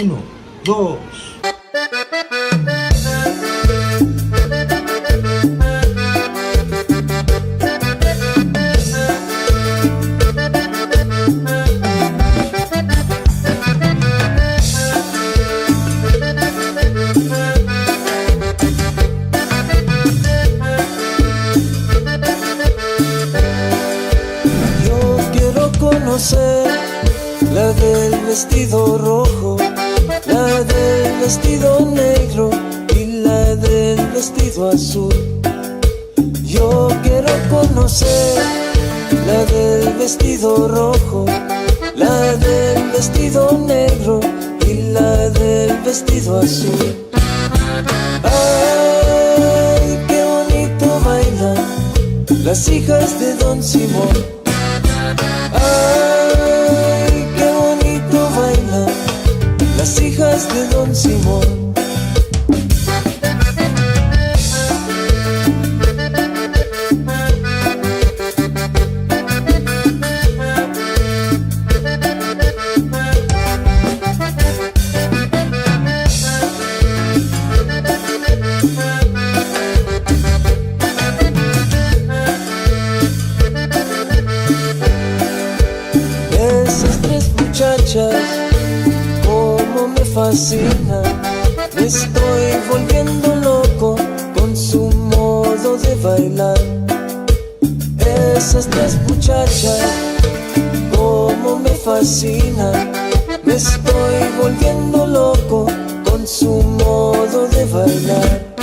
Uno, dos. Yo quiero conocer la del vestido rojo, la del vestido negro y la del vestido azul. Yo quiero conocer la del vestido rojo, la del vestido negro y la del vestido azul. Ay, qué bonito bailan las hijas de Don Simón. Ay, qué bonito bailan las hijas de Don Simón. Esas tres muchachas, cómo me fascinan. Me estoy volviendo loco con su modo de bailar. Esas tres muchachas, cómo me fascinan. Me estoy volviendo loco con su modo de bailar.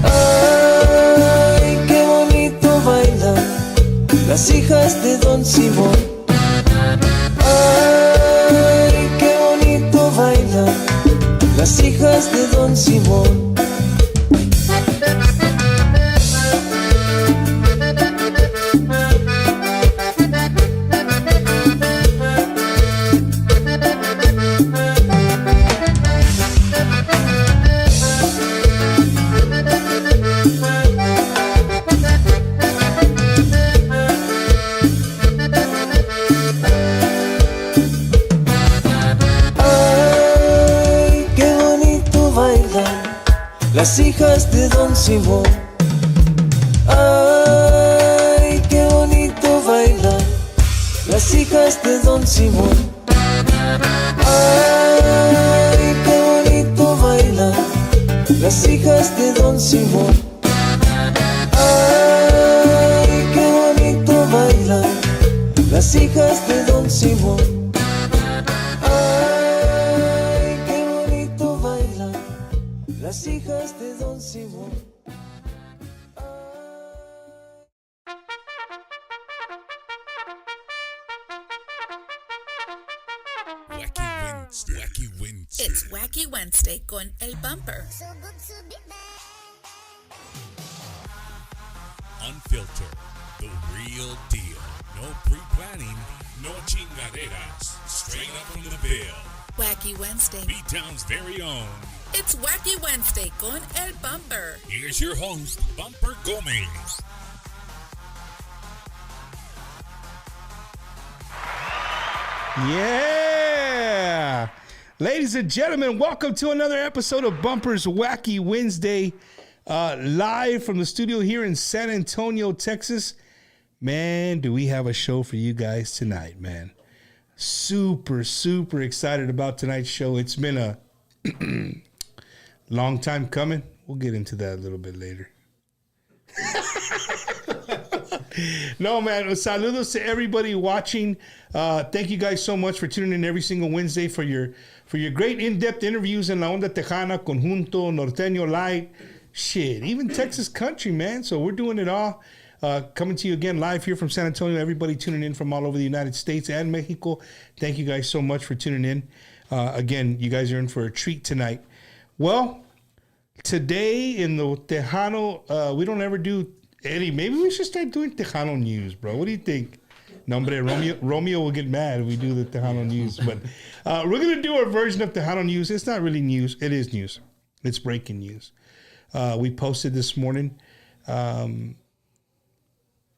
Ay, qué bonito bailan las hijas de Don Simón. Ay, qué bonito bailan las hijas de Don Simón. Ay, qué bonito bailan las hijas de Don Simón. Ay, qué bonito bailan las hijas de Don Simón. Ay, qué bonito bailan las hijas de Don Simón. Ay, qué bonito bailan las hijas de Don Simón. Ay, qué bonito bailan las hijas de Don Simón. Wacky Wednesday. It's Wacky Wednesday con El Bumper. Unfiltered, the real deal. No pre-planning, no chingaderas. Straight up from the bill. Wacky Wednesday. B-Town's very own. It's Wacky Wednesday con El Bumper. Here's your host, Bumper Gomez. Yeah! Ladies and gentlemen, welcome to another episode of Bumper's Wacky Wednesday, live from the studio here in San Antonio, Texas. Man, do we have a show for you guys tonight, man. Super excited about tonight's show. It's been a long time coming. We'll get into that a little bit later. No, man. Saludos to everybody watching. Thank you guys so much for tuning in every single Wednesday for your great in-depth interviews in La Onda Tejana, Conjunto, Norteño Light, shit, even Texas Country, man. So we're doing it all. Coming to you again live here from San Antonio. Everybody tuning in from all over the United States and Mexico. Thank you guys so much for tuning in. Again, you guys are in for a treat tonight. Well, today in the Tejano, we don't ever do Eddie. Maybe we should start doing Tejano news, bro. What do you think? No, hombre, Romeo will get mad if we do the Tejano news. But we're going to do our version of Tejano news. It's not really news. It is news. It's breaking news. We posted this morning.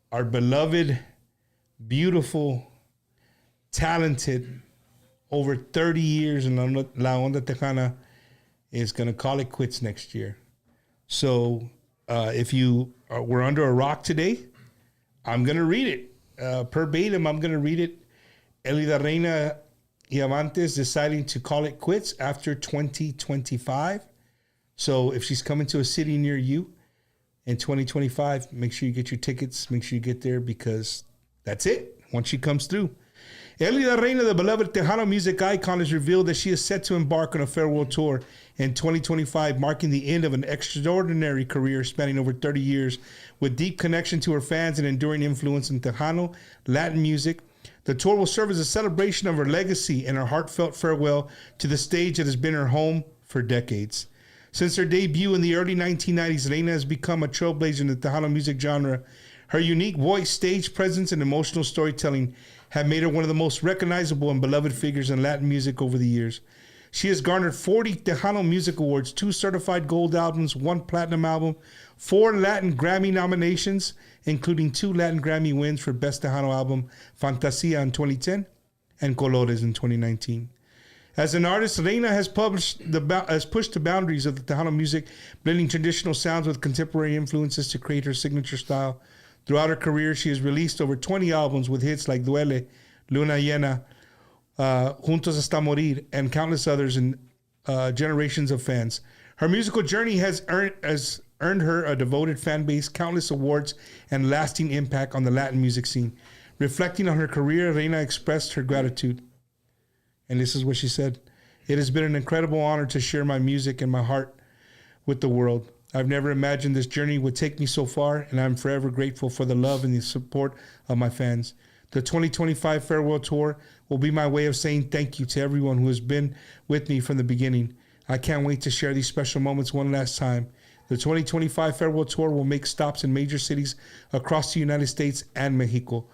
Our beloved beautiful, talented, over 30 years in La Onda Tejana, is going to call it quits next year. So if you were under a rock today, I'm going to read it. Verbatim, I'm going to read it. Elida Reyna y Avantes deciding to call it quits after 2025. So if she's coming to a city near you in 2025, make sure you get your tickets. Make sure you get there because that's it once she comes through. Elida Reyna, the beloved Tejano music icon, has revealed that she is set to embark on a farewell tour in 2025, marking the end of an extraordinary career spanning over 30 years with deep connection to her fans and enduring influence in Tejano, Latin music. The tour will serve as a celebration of her legacy and her heartfelt farewell to the stage that has been her home for decades. Since her debut in the early 1990s, Reyna has become a trailblazer in the Tejano music genre. Her unique voice, stage presence, and emotional storytelling have made her one of the most recognizable and beloved figures in Latin music over the years. She has garnered 40 Tejano Music Awards, 2 certified gold albums, 1 platinum album, 4 Latin Grammy nominations, including 2 Latin Grammy wins for Best Tejano Album, Fantasia in 2010 and Colores in 2019. As an artist, Reyna has pushed the boundaries of the Tejano music, blending traditional sounds with contemporary influences to create her signature style. Throughout her career, she has released over 20 albums with hits like Duele, Luna Llena, Juntos Hasta Morir, and countless others in generations of fans. Her musical journey has earned her a devoted fan base, countless awards, and lasting impact on the Latin music scene. Reflecting on her career, Reyna expressed her gratitude. And this is what she said. It has been an incredible honor to share my music and my heart with the world. I've never imagined this journey would take me so far, and I'm forever grateful for the love and the support of my fans. The 2025 farewell tour will be my way of saying thank you to everyone who has been with me from the beginning. I can't wait to share these special moments one last time. The 2025 farewell tour will make stops in major cities across the United States and Mexico,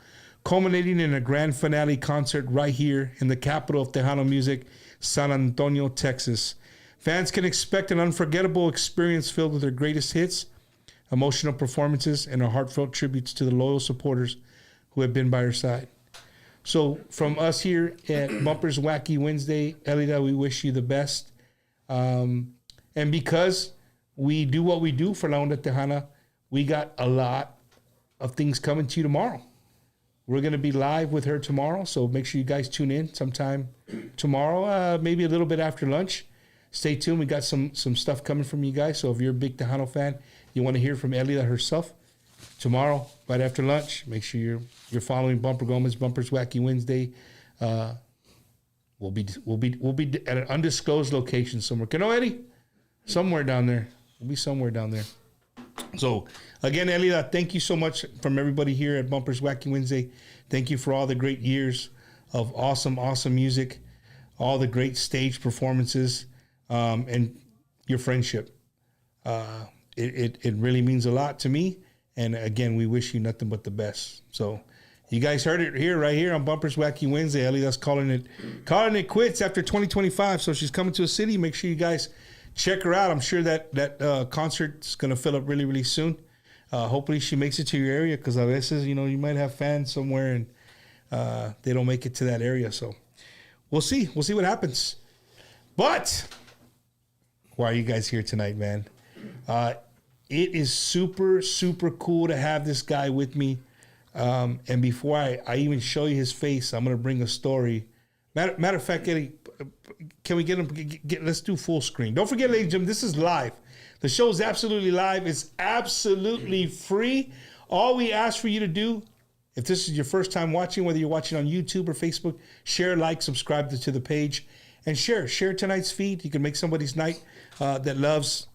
culminating in a grand finale concert right here in the capital of Tejano music, San Antonio, Texas. Fans can expect an unforgettable experience filled with her greatest hits, emotional performances, and her heartfelt tributes to the loyal supporters who have been by her side. So from us here at Bumpers Wacky Wednesday, Elida, we wish you the best. And because we do what we do for La Onda Tejana, we got a lot of things coming to you tomorrow. We're going to be live with her tomorrow, so make sure you guys tune in sometime tomorrow, maybe a little bit after lunch. Stay tuned. We got some stuff coming from you guys. So if you're a big Tejano fan, you want to hear from Elida herself tomorrow, right after lunch. Make sure you're following Bumper Gomez, Bumpers Wacky Wednesday. We'll be at an undisclosed location somewhere. You know, Eddie? Somewhere down there. We'll be somewhere down there. So again, Elida, thank you so much from everybody here at Bumpers Wacky Wednesday. Thank you for all the great years of awesome music, all the great stage performances. And your friendship. It really means a lot to me. And again, we wish you nothing but the best. So you guys heard it here, right here on Bumpers Wacky Wednesday. Elida's calling it quits after 2025. So she's coming to a city. Make sure you guys check her out. I'm sure that concert's going to fill up really, really soon. Hopefully she makes it to your area because a veces, you might have fans somewhere and they don't make it to that area. So we'll see. We'll see what happens. But why are you guys here tonight, man? It is super, super cool to have this guy with me. And before I even show you his face, I'm going to bring a story. Matter of fact, Eddie, can we get him? Let's do full screen. Don't forget, ladies and gentlemen, this is live. The show is absolutely live. It's absolutely free. All we ask for you to do, if this is your first time watching, whether you're watching on YouTube or Facebook, share, like, subscribe to the page. And share tonight's feed. You can make somebody's night that loves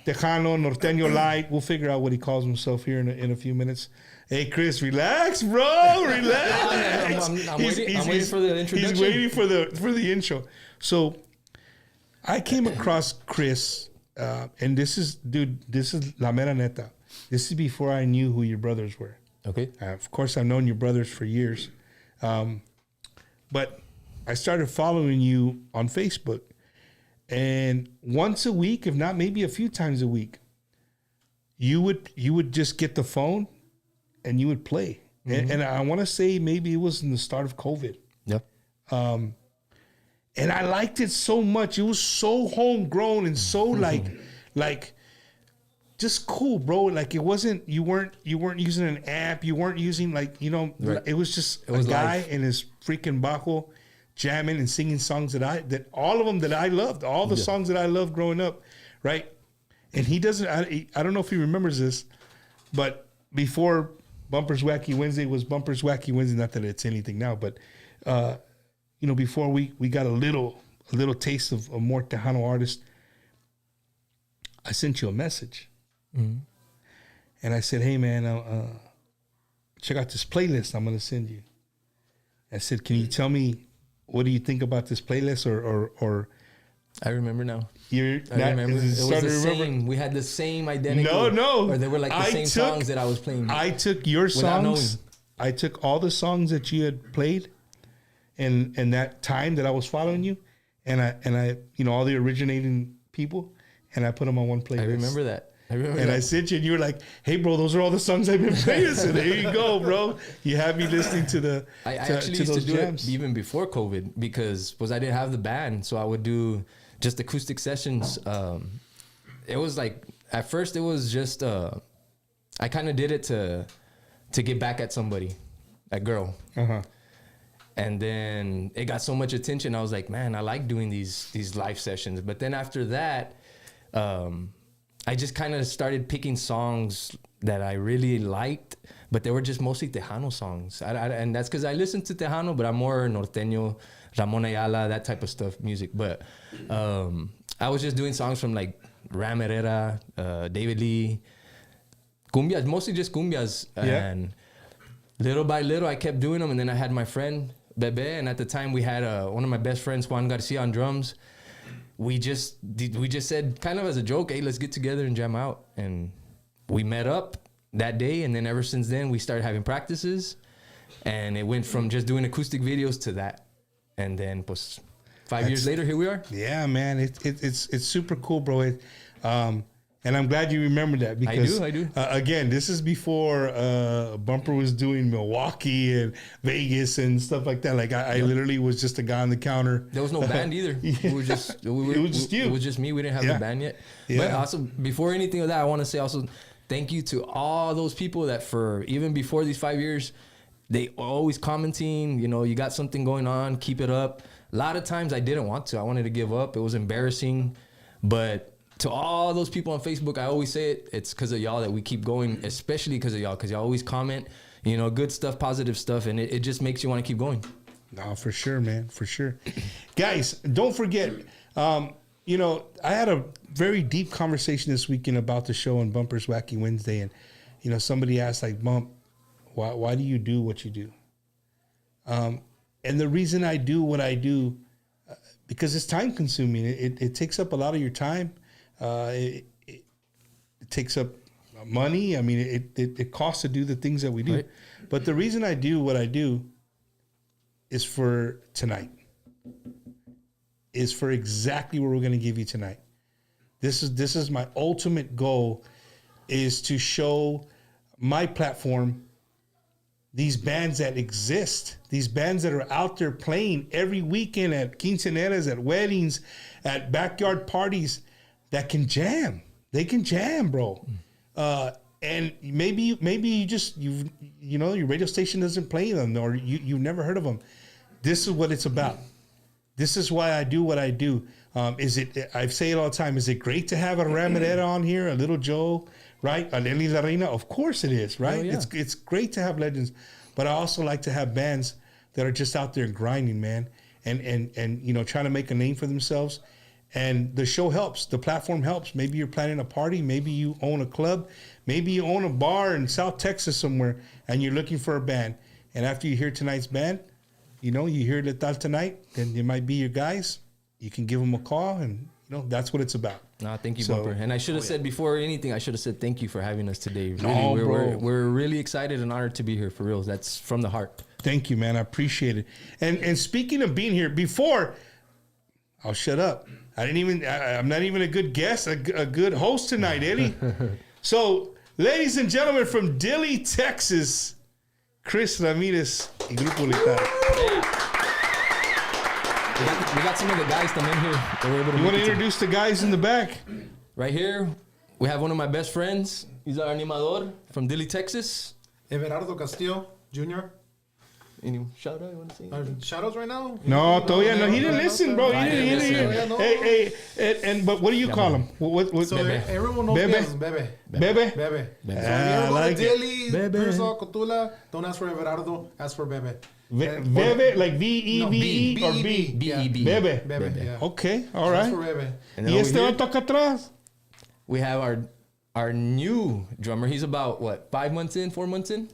Tejano, Norteño Light. We'll figure out what he calls himself here in a few minutes. Hey, Chris, relax, bro. Relax. I'm waiting for the introduction. He's waiting for the intro. So I came across Chris, and this is La Mera Neta. This is before I knew who your brothers were. Okay. Of course, I've known your brothers for years. But I started following you on Facebook, and once a week, if not maybe a few times a week, you would just get the phone and you would play. And I want to say maybe it was in the start of COVID. Yep. And I liked it so much. It was so homegrown and so like just cool, bro. Like it wasn't, you weren't using an amp. You weren't using it was just a guy in his freaking bajo jamming and singing songs that all of them that I loved, all the songs that I loved growing up, right? And he doesn't, I don't know if he remembers this, but before Bumpers Wacky Wednesday was Bumpers Wacky Wednesday, not that it's anything now, but before we got a little taste of more Tejano artists, I sent you a message. And I said, hey man, check out this playlist I'm gonna send you. I said, can you tell me what do you think about this playlist or I remember now. I remember. It was the same. We had the same identical. No. Or they were like the same songs that I was playing. I took your songs. I took all the songs that you had played in that time that I was following you, and I all the originating people, and I put them on one playlist. I remember that. I sent you, and you were like, "Hey, bro, those are all the songs I've been playing." So there you go, bro. You have me listening to the. I actually used to do it even before COVID because I didn't have the band, so I would do just acoustic sessions. It was like at first it was just I kind of did it to get back at somebody, a girl. And then it got so much attention. I was like, man, I like doing these live sessions. But then after that, I just kind of started picking songs that I really liked, but they were just mostly Tejano songs. And that's because I listened to Tejano, but I'm more norteño, Ramon Ayala, that type of stuff, music. But I was just doing songs from like Ramirez, David Lee, cumbias, mostly just cumbias. Yeah. And little by little, I kept doing them. And then I had my friend, Bebe, and at the time we had one of my best friends, Juan Garcia, on drums. We just said, kind of as a joke, hey, let's get together and jam out. And we met up that day, and then ever since then, we started having practices. And it went from just doing acoustic videos to that. And then 5 years later, here we are. Yeah, man. It's super cool, bro. And I'm glad you remember that because I do. Again, this is before Bumper was doing Milwaukee and Vegas and stuff like that. Like I literally was just a guy on the counter. There was no band either. It was just you. It was just me. We didn't have the band yet. Yeah. But also before anything of that, I want to say also thank you to all those people that for even before these 5 years, they always commenting. You got something going on. Keep it up. A lot of times I didn't want to. I wanted to give up. It was embarrassing, but. To all those people on Facebook, I always say it's because of y'all that we keep going, especially because of y'all, because y'all always comment, good stuff, positive stuff, and it just makes you want to keep going. No, for sure, man, for sure. Guys, don't forget, I had a very deep conversation this weekend about the show on Bumpers Wacky Wednesday, and, somebody asked, like, Bump, why do you do what you do? And the reason I do what I do, because it's time consuming. It takes up a lot of your time. It takes up money. I mean, it costs to do the things that we do. Right. But the reason I do what I do is for tonight. Is for exactly what we're going to give you tonight. This is my ultimate goal, is to show my platform, these bands that exist, these bands that are out there playing every weekend at quinceaneras, at weddings, at backyard parties, that can jam. They can jam, bro. And maybe you just your radio station doesn't play them, or you've never heard of them. This is what it's about. This is why I do what I do. I say it all the time. Is it great to have a Ramirez on here, a Little Joe, right? An Elida Reyna? Of course it is, right? Oh, yeah. It's great to have legends, but I also like to have bands that are just out there grinding, man, and trying to make a name for themselves. And the show helps. The platform helps. Maybe you're planning a party. Maybe you own a club. Maybe you own a bar in South Texas somewhere, and you're looking for a band. And after you hear tonight's band, you hear Letal tonight, then it might be your guys. You can give them a call, and that's what it's about. No, thank you, Bumper. And I should have said before anything, I should have said thank you for having us today. Really, we're really excited and honored to be here, for real. That's from the heart. Thank you, man. I appreciate it. And speaking of being here, I'll shut up. I'm not even a good guest, a good host tonight, Eddie. So, ladies and gentlemen, from Dilley, Texas, Chris Ramirez y Grupo Letal. We got some of the guys come in here. That were able to You want to make it introduce the guys in the back? Right here, we have one of my best friends. He's our animador from Dilley, Texas. Everardo Castillo Jr. Any shout out you want to say? Shoutouts right now? No, todavía no. He didn't listen, bro. He didn't. listen. Hey, and but what do you call him? What? So Bebe. everyone knows Bebe? me as Bebe. Bebe? Bebe. So if you I ever like go to it. Dilley, Bebe. Pearsall, Cotula, don't ask for Everardo, ask for Bebe. Bebe, like V-E-B-E or B? B-E-B. Bebe. Bebe, yeah. Okay, all Ask right. for Bebe. And then Y over este here, otro acá atrás. we have our new drummer. He's about, 4 months in?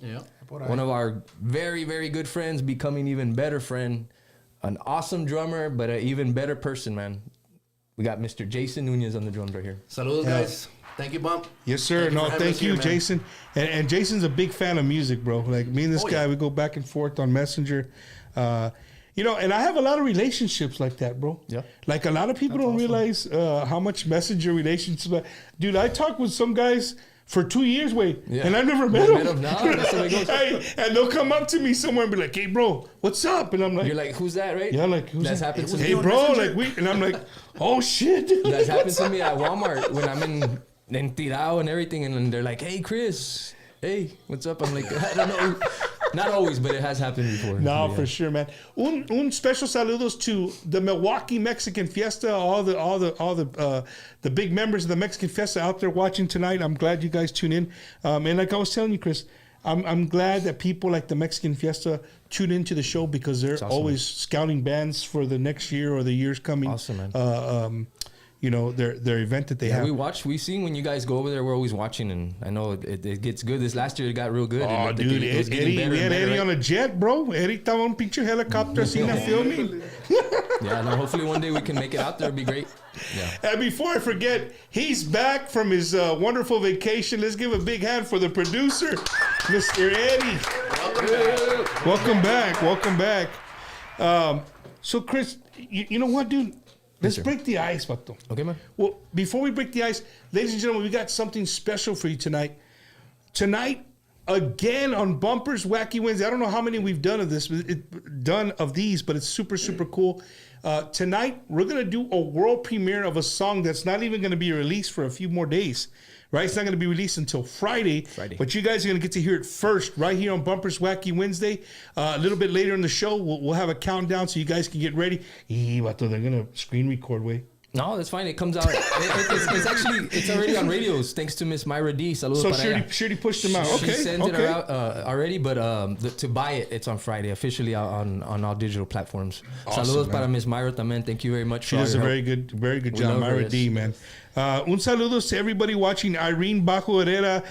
Yeah. One of our very, very good friends, becoming even better friend. An awesome drummer, but an even better person, man. We got Mr. Jason Nunez on the drums right here. Saludos, guys. Thank you, Bump. Yes, sir. Thank you No, for having thank us you, here, man. Jason. And Jason's a big fan of music, bro. Like me and this guy, we go back and forth on Messenger. And I have a lot of relationships like that, bro. Yeah. Like a lot of people don't realize how much Messenger relationships. Dude, I talk with some guys for 2 years, and I never met them. No, that's the way it goes. Hey, and they'll come up to me somewhere and be like, "Hey, bro, what's up?" And I'm like, You're like, who's that, right? "Yeah, like who's That's that?" happened to Hey, me. bro, like and I'm like, "Oh shit." That's happened to me at Walmart when I'm in Tirao and everything, and they're like, "Hey, Chris, hey, what's up?" I'm like, I don't know. Not always, but it has happened before. No, Yeah. for sure, man. Un special saludos to the Milwaukee Mexican Fiesta, all the big members of the Mexican Fiesta out there watching tonight. I'm glad you guys tune in. And like I was telling you, Chris, I'm glad that people like the Mexican Fiesta tune into the show because they're awesome, always scouting bands for the next year or the years coming. Awesome, man. Their event that they Yeah, have. we seen when you guys go over there, we're always watching, and I know it gets good. This last year it got real good. Oh, It looked like dude, it was getting Eddie, better we and had better, Eddie right? on a jet, bro. Eddie estaba un pinche helicopter así na filming. Yeah, no, hopefully one day we can make it out there. It'd be great. Yeah. And before I forget, he's back from his wonderful vacation. Let's give a big hand for the producer, Mr. Eddie. Welcome back. So, Chris, you know what, dude? Let's sir. break the ice, Vato. Okay, man. Well, before we break the ice, ladies and gentlemen, we got something special for you tonight. Tonight, again on Bumpers Wacky Wednesday. I don't know how many we've done of this, but it's super, super cool. Tonight, we're going to do a world premiere of a song that's not even going to be released for a few more days. Right? It's not going to be released until Friday. But you guys are going to get to hear it first right here on Bumpers Wacky Wednesday. A little bit later in the show, we'll have a countdown so you guys can get ready. Vato, they're going to screen record, way. No, that's fine. It comes out. It's already on radios. Thanks to Miss Myra D. Saludos So para ella. Shirley pushed them out. She Okay. sent it out already, but to buy it, it's on Friday, officially out on all digital platforms. Awesome, Saludos man. para Miss Myra también. Thank you very much. She for all does a your very help. good We job, love her, Myra yes. D, man. Un saludos to everybody watching. Irene Bajo Herrera,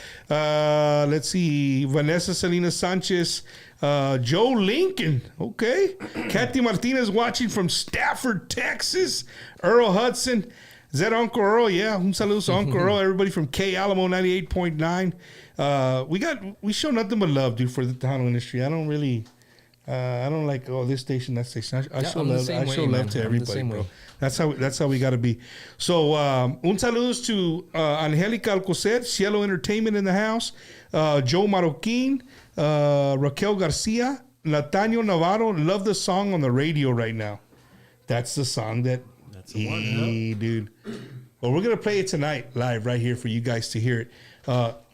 let's see, Vanessa Salinas Sanchez, Joe Lincoln, okay. Kathy Martinez watching from Stafford, Texas. Earl Hudson. Is that Uncle Earl? Yeah, un saludos to Uncle Earl. Everybody from K Alamo 98.9. We show nothing but love, dude, for the Tejano industry. I don't really... I don't like this station, that station. I show love. I show love to everybody, bro. That's how we gotta be. So un saludos to Angelica Alcocer, Cielo Entertainment in the house, Joe Marroquin, Raquel Garcia, Nathaniel Navarro. Love the song on the radio right now. That's the song that's the one, dude. Well, we're gonna play it tonight live right here for you guys to hear it.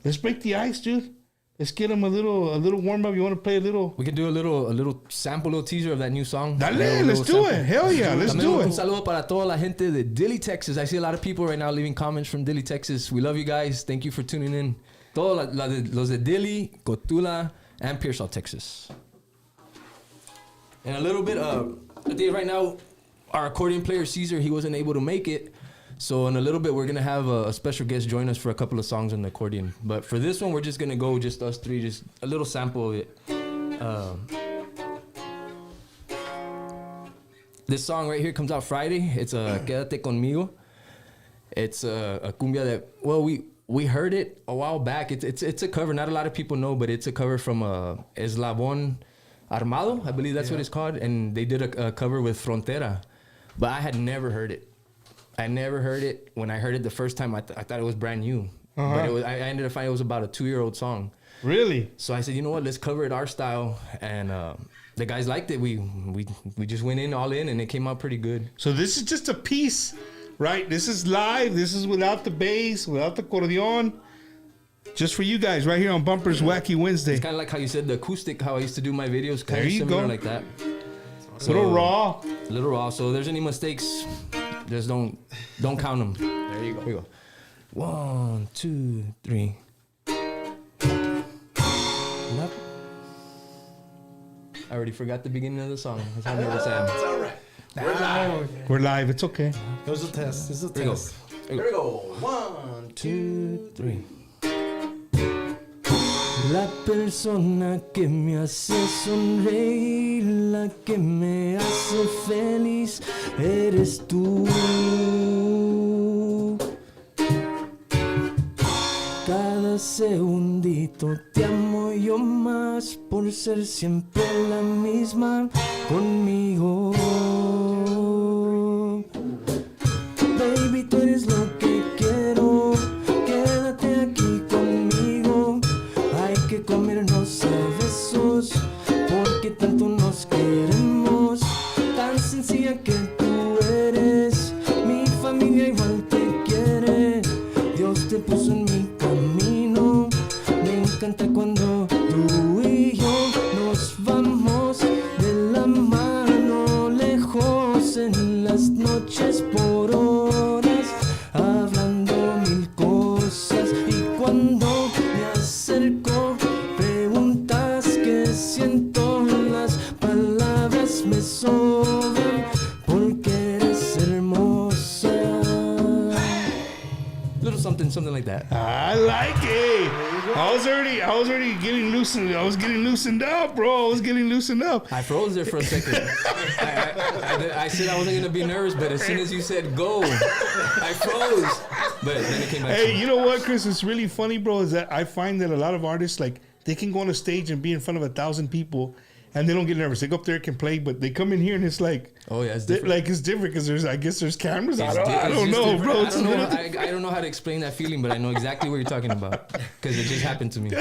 Let's break the ice, dude. Let's get them a little warm up. You want to play a little? We can do a little sample, little teaser of that new song. Dale, Little let's do sample. it. Hell yeah, let's También do un it. saludo para toda la gente de Dilley, Texas. I see a lot of people right now leaving comments from Dilley, Texas. We love you guys. Thank you for tuning in. Todos los de Dilley, Cotula, and Pearsall, Texas. And a little bit I think right now, our accordion player, Caesar, he wasn't able to make it. So in a little bit, we're going to have a special guest join us for a couple of songs on the accordion. But for this one, we're just going to go just us three, just a little sample of it. This song right here comes out Friday. It's Quédate Conmigo. It's a cumbia that, well, we heard it a while back. It's a cover. Not a lot of people know, but it's a cover from Eslabon Armado. I believe that's what it's called. And they did a cover with Frontera. But I had never heard it. I never heard it. When I heard it the first time, I thought it was brand new. But I ended up finding it was about a 2-year-old song. Really? So I said, you know what? Let's cover it our style. And the guys liked it. We just went in all in, and it came out pretty good. So this is just a piece, right? This is live. This is without the bass, without the accordion. Just for you guys right here on Bumper's Wacky Wednesday. It's kind of like how you said the acoustic, how I used to do my videos. Kind There of you similar go. like that. Little raw. Little raw. So if there's any mistakes, just don't count them. There you go. Here you go. 1, 2, 3. Nope. I already forgot the beginning of the song. That's how nervous I am. It's all right. We're live. It's okay. It was a test. This is a Here we go. test. Here we go. 1, 2, 2, 3. La persona que me hace sonreír, la que me hace feliz, eres tú. Cada segundito te amo yo más por ser siempre la misma conmigo. Baby, tú eres lo que quiero. Quédate aquí conmigo. Hay que comernos a besos porque tanto nos queremos. Tan sencilla que tú eres. Mi familia igual te quiere. Dios te puso en mi camino. Me encanta cuando tú y yo nos vamos de la mano lejos en las noches por horas, hablando mil cosas. Y cuando me acerco, preguntas qué siento. Las palabras me sobran porque eres hermosa. Little something like that. I like it. I was already getting loosened. I was getting loosened up, bro. I was getting loosened up. I froze there for a second. I said I wasn't gonna be nervous, but as soon as you said go, I froze. But then it came back. Hey, you know what, Chris? It's really funny, bro. Is that I find that a lot of artists, like, they can go on a stage and be in front of 1,000 people, and they don't get nervous. They go up there, can play, but they come in here and it's like, Oh yeah, it's different. like it's different because I guess there's cameras. I It's don't just know, different. bro. It's a little- I don't know how to explain that feeling, but I know exactly what you're talking about because it just happened to me.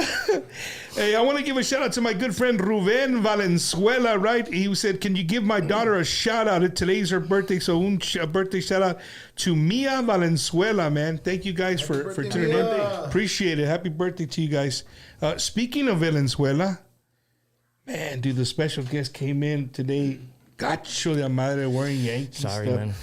Hey, I want to give a shout out to my good friend Ruben Valenzuela, right? He said, can you give my daughter a shout out? Today's her birthday, so a birthday shout out to Mia Valenzuela, man. Thank you guys for tuning in. Appreciate it. Happy birthday to you guys. Speaking of Valenzuela, man, dude, the special guest came in today. Gacho de madre wearing Yankees Sorry, stuff. man.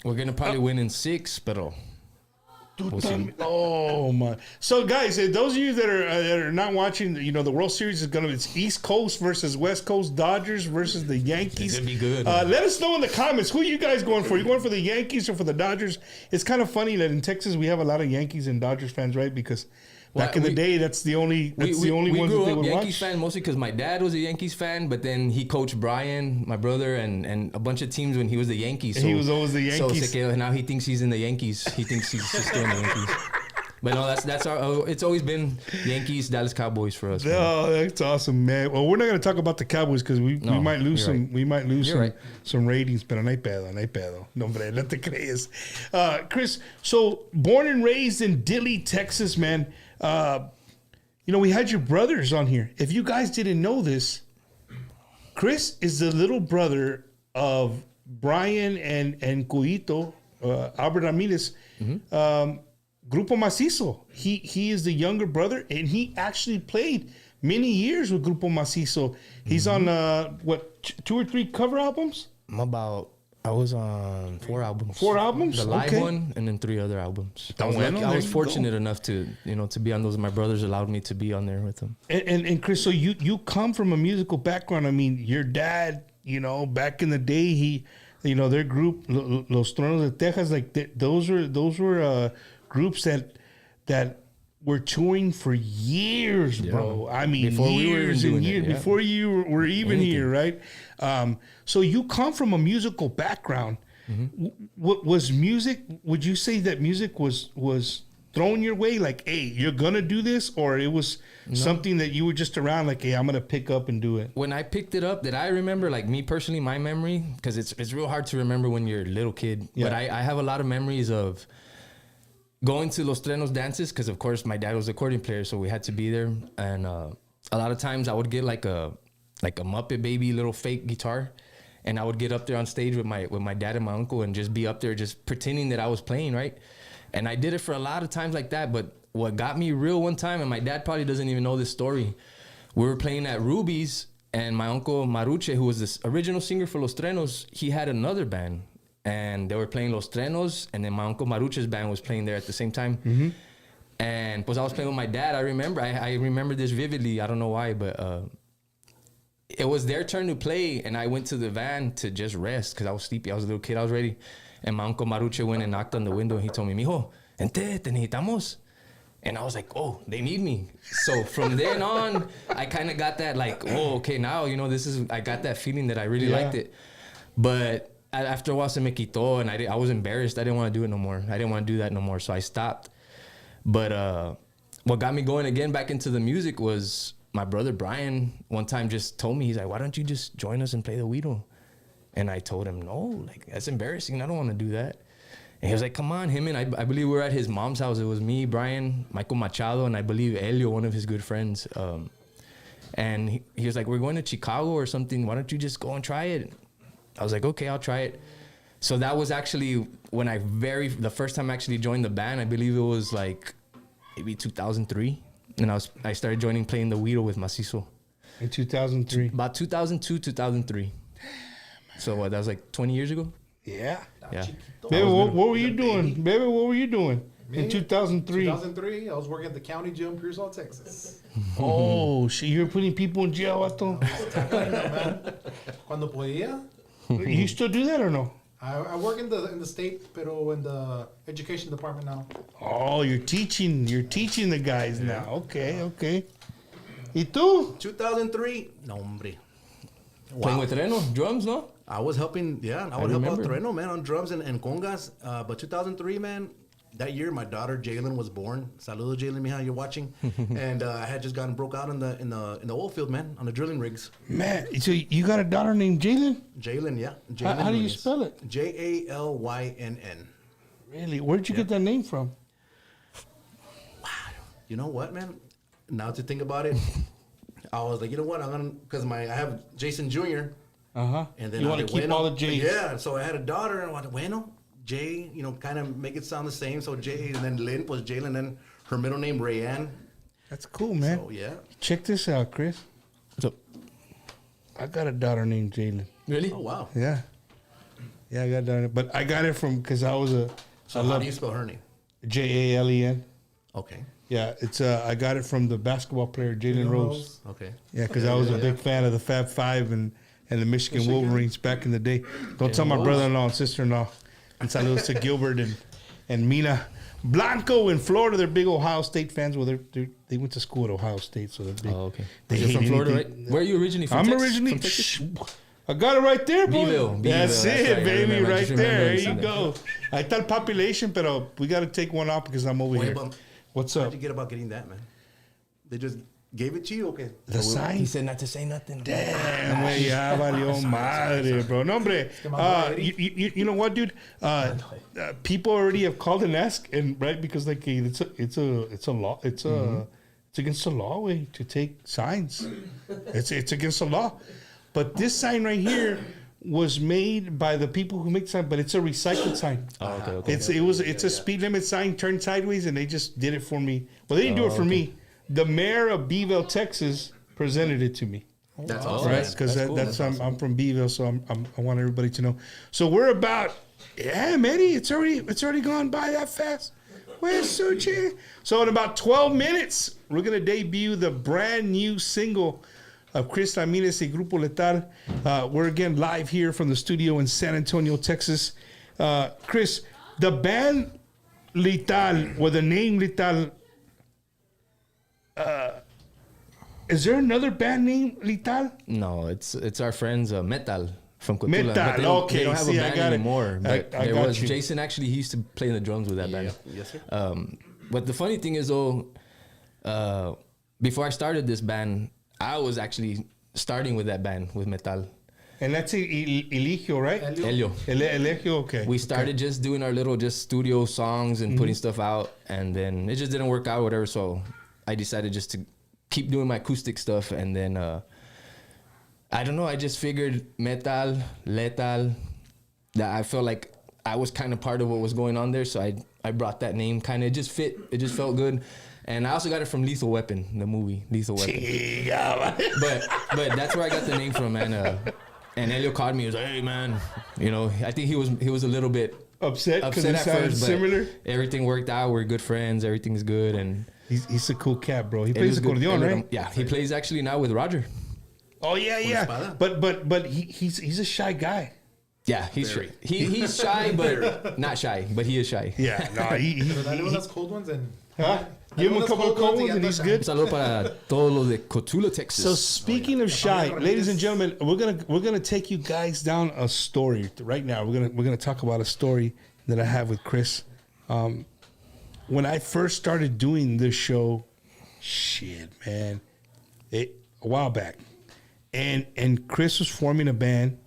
We're gonna probably win in 6, but we'll see. Oh my! So guys, those of you that are not watching, you know, the World Series is it's East Coast versus West Coast, Dodgers versus the Yankees. It's gonna be good. Let us know in the comments who you guys going for. You going for the Yankees or for the Dodgers? It's kind of funny that in Texas we have a lot of Yankees and Dodgers fans, right? Because back in the day, that's the only ones we that grew they up would Yankees watch. fan mostly because my dad was a Yankees fan, but then he coached Brian, my brother, and a bunch of teams when he was the Yankees. He was always the Yankees. So now he thinks he's in the Yankees. He thinks he's just still in the Yankees. But no, that's our. It's always been Yankees, Dallas Cowboys for us. man. Oh, that's awesome, man. Well, we're not going to talk about the Cowboys because we might lose you're some. right. We might lose You're right. some ratings, pero no hay pedo, no hay pedo. No, hombre, no te crees. Chris, so born and raised in Dilley, Texas, man. You know, we had your brothers on here. If you guys didn't know this, Chris is the little brother of Brian and Cuito, Albert Ramirez. Grupo Macizo. He is the younger brother, and he actually played many years with Grupo Macizo. He's on 2 or 3 cover albums. I was on 4 albums. 4 albums? The live Okay. one, and then 3 other albums. I was, bueno, lucky, I there was you fortunate enough to be on those. My brothers allowed me to be on there with them. And Chris, so you come from a musical background. I mean, your dad, you know, back in the day, their group, Los Tronos de Texas, like those were groups that were touring for years, bro. I mean, Before we were even years doing and it, years yeah. before you were even here, right? So you come from a musical background. Was music? Would you say that music was thrown your way? Like, hey, you're gonna do this, or it was something that you were just around, like, hey, I'm gonna pick up and do it. When I picked it up, that I remember, like me personally, my memory, because it's real hard to remember when you're a little kid. Yeah. But I have a lot of memories of going to Los Trenos dances, because of course my dad was the accordion player, so we had to be there. And a lot of times I would get like a Muppet Baby little fake guitar, and I would get up there on stage with my dad and my uncle and just be up there just pretending that I was playing, right? And I did it for a lot of times like that. But what got me real one time, and my dad probably doesn't even know this story, we were playing at Ruby's, and my uncle Maruche, who was the original singer for Los Trenos, he had another band. And they were playing Los Trenos, and then my uncle Maruche's band was playing there at the same time. Mm-hmm. And I was playing with my dad. I remember this vividly. I don't know why, but it was their turn to play, and I went to the van to just rest because I was sleepy. I was a little kid. I was ready. And my uncle Maruche went and knocked on the window, and he told me, "Mijo, ente, te necesitamos." And I was like, "Oh, they need me." So from then on, I kind of got that like, "Oh, okay, now, I got that feeling that I really liked it." But after a while, se me quitó, and I was embarrassed. I didn't want to do it no more. I didn't want to do that no more, so I stopped. But what got me going again back into the music was my brother Brian one time just told me, he's like, "Why don't you just join us and play the güiro?" And I told him, "No, like, that's embarrassing. I don't want to do that." And he was like, "Come on." Him and I believe we were at his mom's house. It was me, Brian, Michael Machado, and I believe Elio, one of his good friends. And he was like, "We're going to Chicago or something. Why don't you just go and try it?" I was like, "Okay, I'll try it." So that was actually when the first time I actually joined the band. I believe it was like maybe 2003. And I started playing the güiro with Macizo. In 2003. About 2002, 2003. So that was like 20 years ago? Yeah. Yeah. Baby, what were you doing? Baby, what were you doing in 2003? 2003, I was working at the county jail in Pearsall, Texas. Oh, shit, you were putting people in jail, vato? Cuando podía. You still do that or no? I work in the state, pero in the education department now. Oh, you're teaching the guys now. Okay. ¿Y tú? 2003, no, hombre. Playing with Reno, drums, no? I was helping, I would help out remember. Reno, man, on drums and congas. But 2003, man, that year my daughter Jalen was born. Saludos, Jalen, mija, you're watching. And I had just gotten broke out in the oil field, man, on the drilling rigs. Man, so you got a daughter named Jalen? Jalen, yeah. Jalen How do you Nunes. spell it? Jalynn. Really? Where'd you get that name from? You know what, man? Now to think about it, I was like, you know what? I'm gonna, because I have Jason Jr. Uh-huh. And then You want to keep all the J's. Yeah, so I had a daughter, and I went, bueno, Jay, kind of make it sound the same. So Jay, and then Lynn was Jalen, and then her middle name, Rayanne. That's cool, man. So, yeah. Check this out, Chris. What's up? I got a daughter named Jalen. Really? Oh, wow. Yeah, I got a daughter. But I got it from, because I was So how do you spell her name? Jalen. Okay. Yeah, it's I got it from the basketball player Jalen Rose. Okay. Yeah, because I was a big fan of the Fab Five and the Michigan Wolverines back in the day. Don't tell my brother-in-law and sister-in-law. And saludos to Gilbert and Mina Blanco in Florida. They're big Ohio State fans. Well, they went to school at Ohio State, so they're big. Oh, okay. They You're hate from Florida, anything. right? Where are you originally from? I'm Texas? originally. From Texas? I got it right there, boy. Beeville, That's that's it, right. I baby, remember. I right just remember there. There seeing you that. go. I thought population, but we got to take one off because I'm over Wait, here. but What's how'd up? you get about getting that, man? They just gave it to you? Okay. The sign? He said not to say nothing. Damn, güey, ya valió madre, bro. No, hombre. You know what, dude? People already have called and asked, and right, because like it's a law. It's against the law, way to take signs. It's against the law. But this sign right here was made by the people who make sign, but it's a recycled sign. Oh, okay. It's a speed limit sign turned sideways, and they just did it for me. Well, they didn't do it for me. The mayor of Beeville, Texas, presented it to me. That's awesome. Right, because I'm from Beeville, so I want everybody to know. So we're about, Manny, it's already gone by that fast. Where's Suchi? So in about 12 minutes, we're gonna debut the brand new single of Chris Ramirez y Grupo Letal. We're again live here from the studio in San Antonio, Texas. Chris, the band Letal, or the name Letal, is there another band named Letal? No, it's our friends Metal from Cotula. Metal, But okay. They don't have See, a I band got it. anymore. But I there got was you. Jason. Actually, he used to play the drums with that band. Yes, sir. But the funny thing is, though, before I started this band, I was actually starting with that band with Metal. And that's Eligio, right? Elio. Eligio, okay. We started just doing our little just studio songs and putting stuff out, and then it just didn't work out or whatever, so I decided just to keep doing my acoustic stuff, and then I don't know, I just figured Metal, Letal, that I felt like I was kind of part of what was going on there, so I brought that name, kind of, it just fit, it just felt good. And I also got it from Lethal Weapon, the movie, Lethal Weapon. but that's where I got the name from, man. And Elio called me. He was like, "Hey, man, you know." I think he was a little bit upset at first, but similar. everything worked out. We're good friends. Everything's good, and he's a cool cat, bro. He plays accordion, right? Yeah, he plays actually now with Roger. Oh yeah. But he's a shy guy. Yeah, he's shy, but not shy. But he is shy. Yeah, no, Anyone has cold ones and. Huh? Give him a couple of cold ones and he's good. Saludo para todos los de Cotulla, Texas. So speaking of shy, ladies and gentlemen, we're gonna take you guys down a story right now. We're gonna talk about a story that I have with Chris. When I first started doing this show, shit, man, a while back, and Chris was forming a band.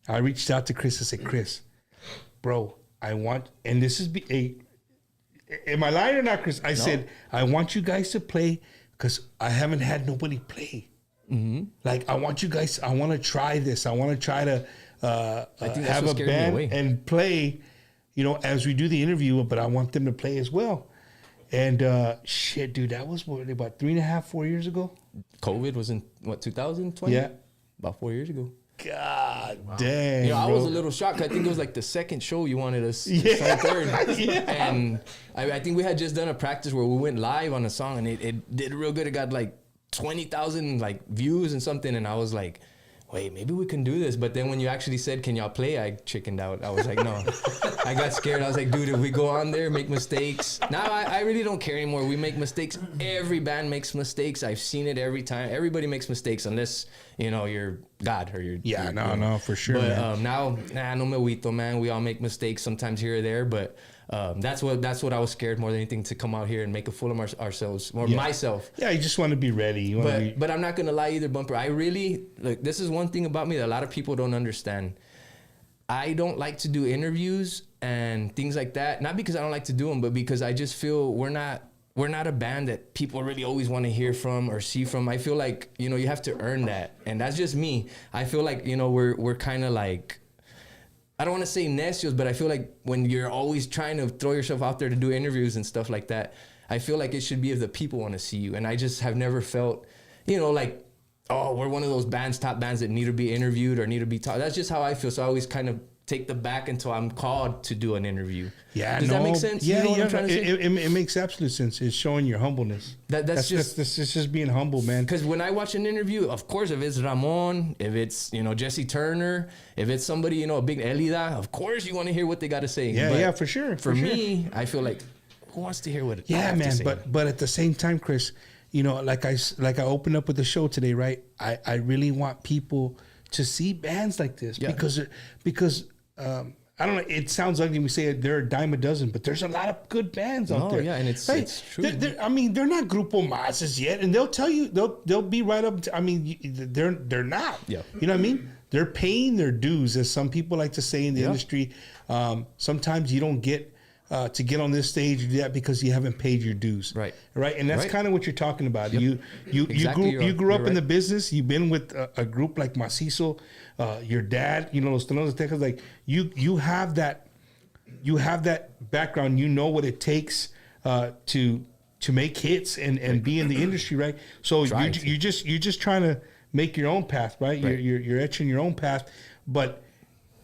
I reached out to Chris and said, "Chris, bro, I want," and this is am I lying or not, Chris? I said, I want you guys to play because I haven't had nobody play. Mm-hmm. Like, I want you guys, I want to try this. I want to try to have a band and play, you know, as we do the interview, but I want them to play as well. And shit, dude, that was about 3.5, 4 years ago? COVID was in, 2020? Yeah. About 4 years ago. God damn. You know, I bro. was a little shocked. I think it was like the second show you wanted us Yeah. third. Yeah. And I think we had just done a practice where we went live on a song, and it did real good. It got like 20,000 like views and something, and I was like, wait, maybe we can do this. But then when you actually said, can y'all play? I chickened out. I was like, no. I got scared. I was like, dude, if we go on there, make mistakes. Now I really don't care anymore. We make mistakes. Every band makes mistakes. I've seen it every time. Everybody makes mistakes unless, you know, you're God or you're... Yeah, you're, no, for sure, but man. now, no me huito, man. We all make mistakes sometimes here or there, but... that's what I was scared more than anything, to come out here and make a fool of ourselves, or myself. Yeah, you just want to be ready. But I'm not gonna lie either, Bumper. I really like, this is one thing about me that a lot of people don't understand. I don't like to do interviews and things like that, not because I don't like to do them, but because I just feel we're not a band that people really always want to hear from or see from. I feel like, you know, you have to earn that, and that's just me. I feel like, you know, we're kind of like, I don't want to say necios, but I feel like when you're always trying to throw yourself out there to do interviews and stuff like that, I feel like it should be if the people want to see you. And I just have never felt, you know, like, oh, we're one of those bands, top bands that need to be interviewed or need to be taught. That's just how I feel. So I always kind of take the back until I'm called to do an interview. Yeah, Does that make sense? Yeah, you know what I'm trying to say? It makes absolute sense. It's showing your humbleness. That's just being humble, man. Because when I watch an interview, of course, if it's Ramon, if it's, you know, Jesse Turner, if it's somebody, you know, a big Elida, of course you want to hear what they got to say. Yeah, but for sure. For me, I feel like, who wants to hear what I have to say? But at the same time, Chris, you know, like I opened up with the show today, right? I really want people to see bands like this, because I don't know, it sounds ugly when we say they're a dime a dozen, but there's a lot of good bands out there. Yeah, and it's true. I mean, they're not Grupo Masses yet, and they'll tell you, they'll be right up to, I mean, they're not. Yeah. You know what I mean? They're paying their dues, as some people like to say in the industry. Sometimes you don't get to get on this stage or do that because you haven't paid your dues. Right. And that's kind of what you're talking about. Yep. You grew up in the business. You've been with a group like Macizo. Your dad, you know, Los Telones de Texas, like you have that background. You know what it takes to make hits and be in the industry, right? So you're just trying to make your own path, right? You're etching your own path, but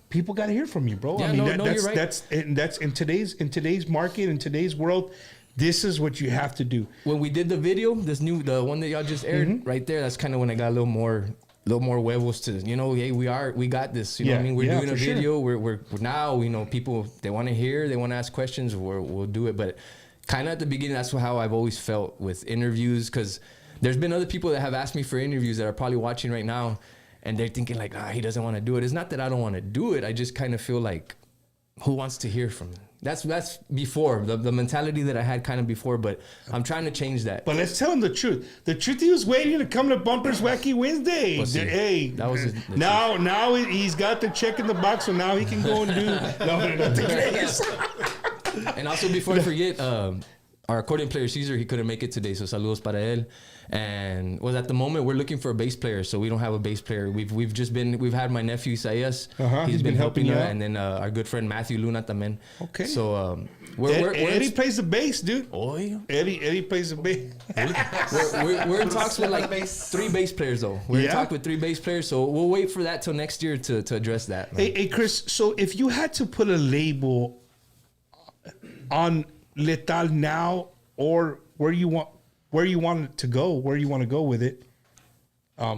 people got to hear from you, bro. Yeah, I mean, you're right. that's in today's market, in today's world. This is what you have to do. When we did the video, the one that y'all just aired right there, that's kind of when I got a little more huevos to, you know, hey, we got this. You know what I mean? We're doing a video. Sure. We're now, you know, people, they want to hear, they want to ask questions, we'll do it. But kind of at the beginning, that's how I've always felt with interviews, because there's been other people that have asked me for interviews that are probably watching right now, and they're thinking like, he doesn't want to do it. It's not that I don't want to do it. I just kind of feel like, who wants to hear from That's before the mentality that I had kind of before, but I'm trying to change that. But let's tell him the truth. The truth, he was waiting to come to Bumper's Wacky Wednesday. Well, see, hey, that was his, now he's got the check in the box, so now he can go and do. No, not the case. And also, before I forget, our accordion player Caesar, he couldn't make it today, so saludos para él. And at the moment we're looking for a bass player, so we don't have a bass player. We've had my nephew Isaias. He's been helping you out. and then our good friend Matthew Luna también. Okay. So Eddie plays the bass, dude. Oh yeah. Eddie plays the bass. we're in talks with like 3 bass players though. We're in talks with 3 bass players, so we'll wait for that till next year to address that. Hey Chris, so if you had to put a label on Letal now, or where you want it to go, where you want to go with it,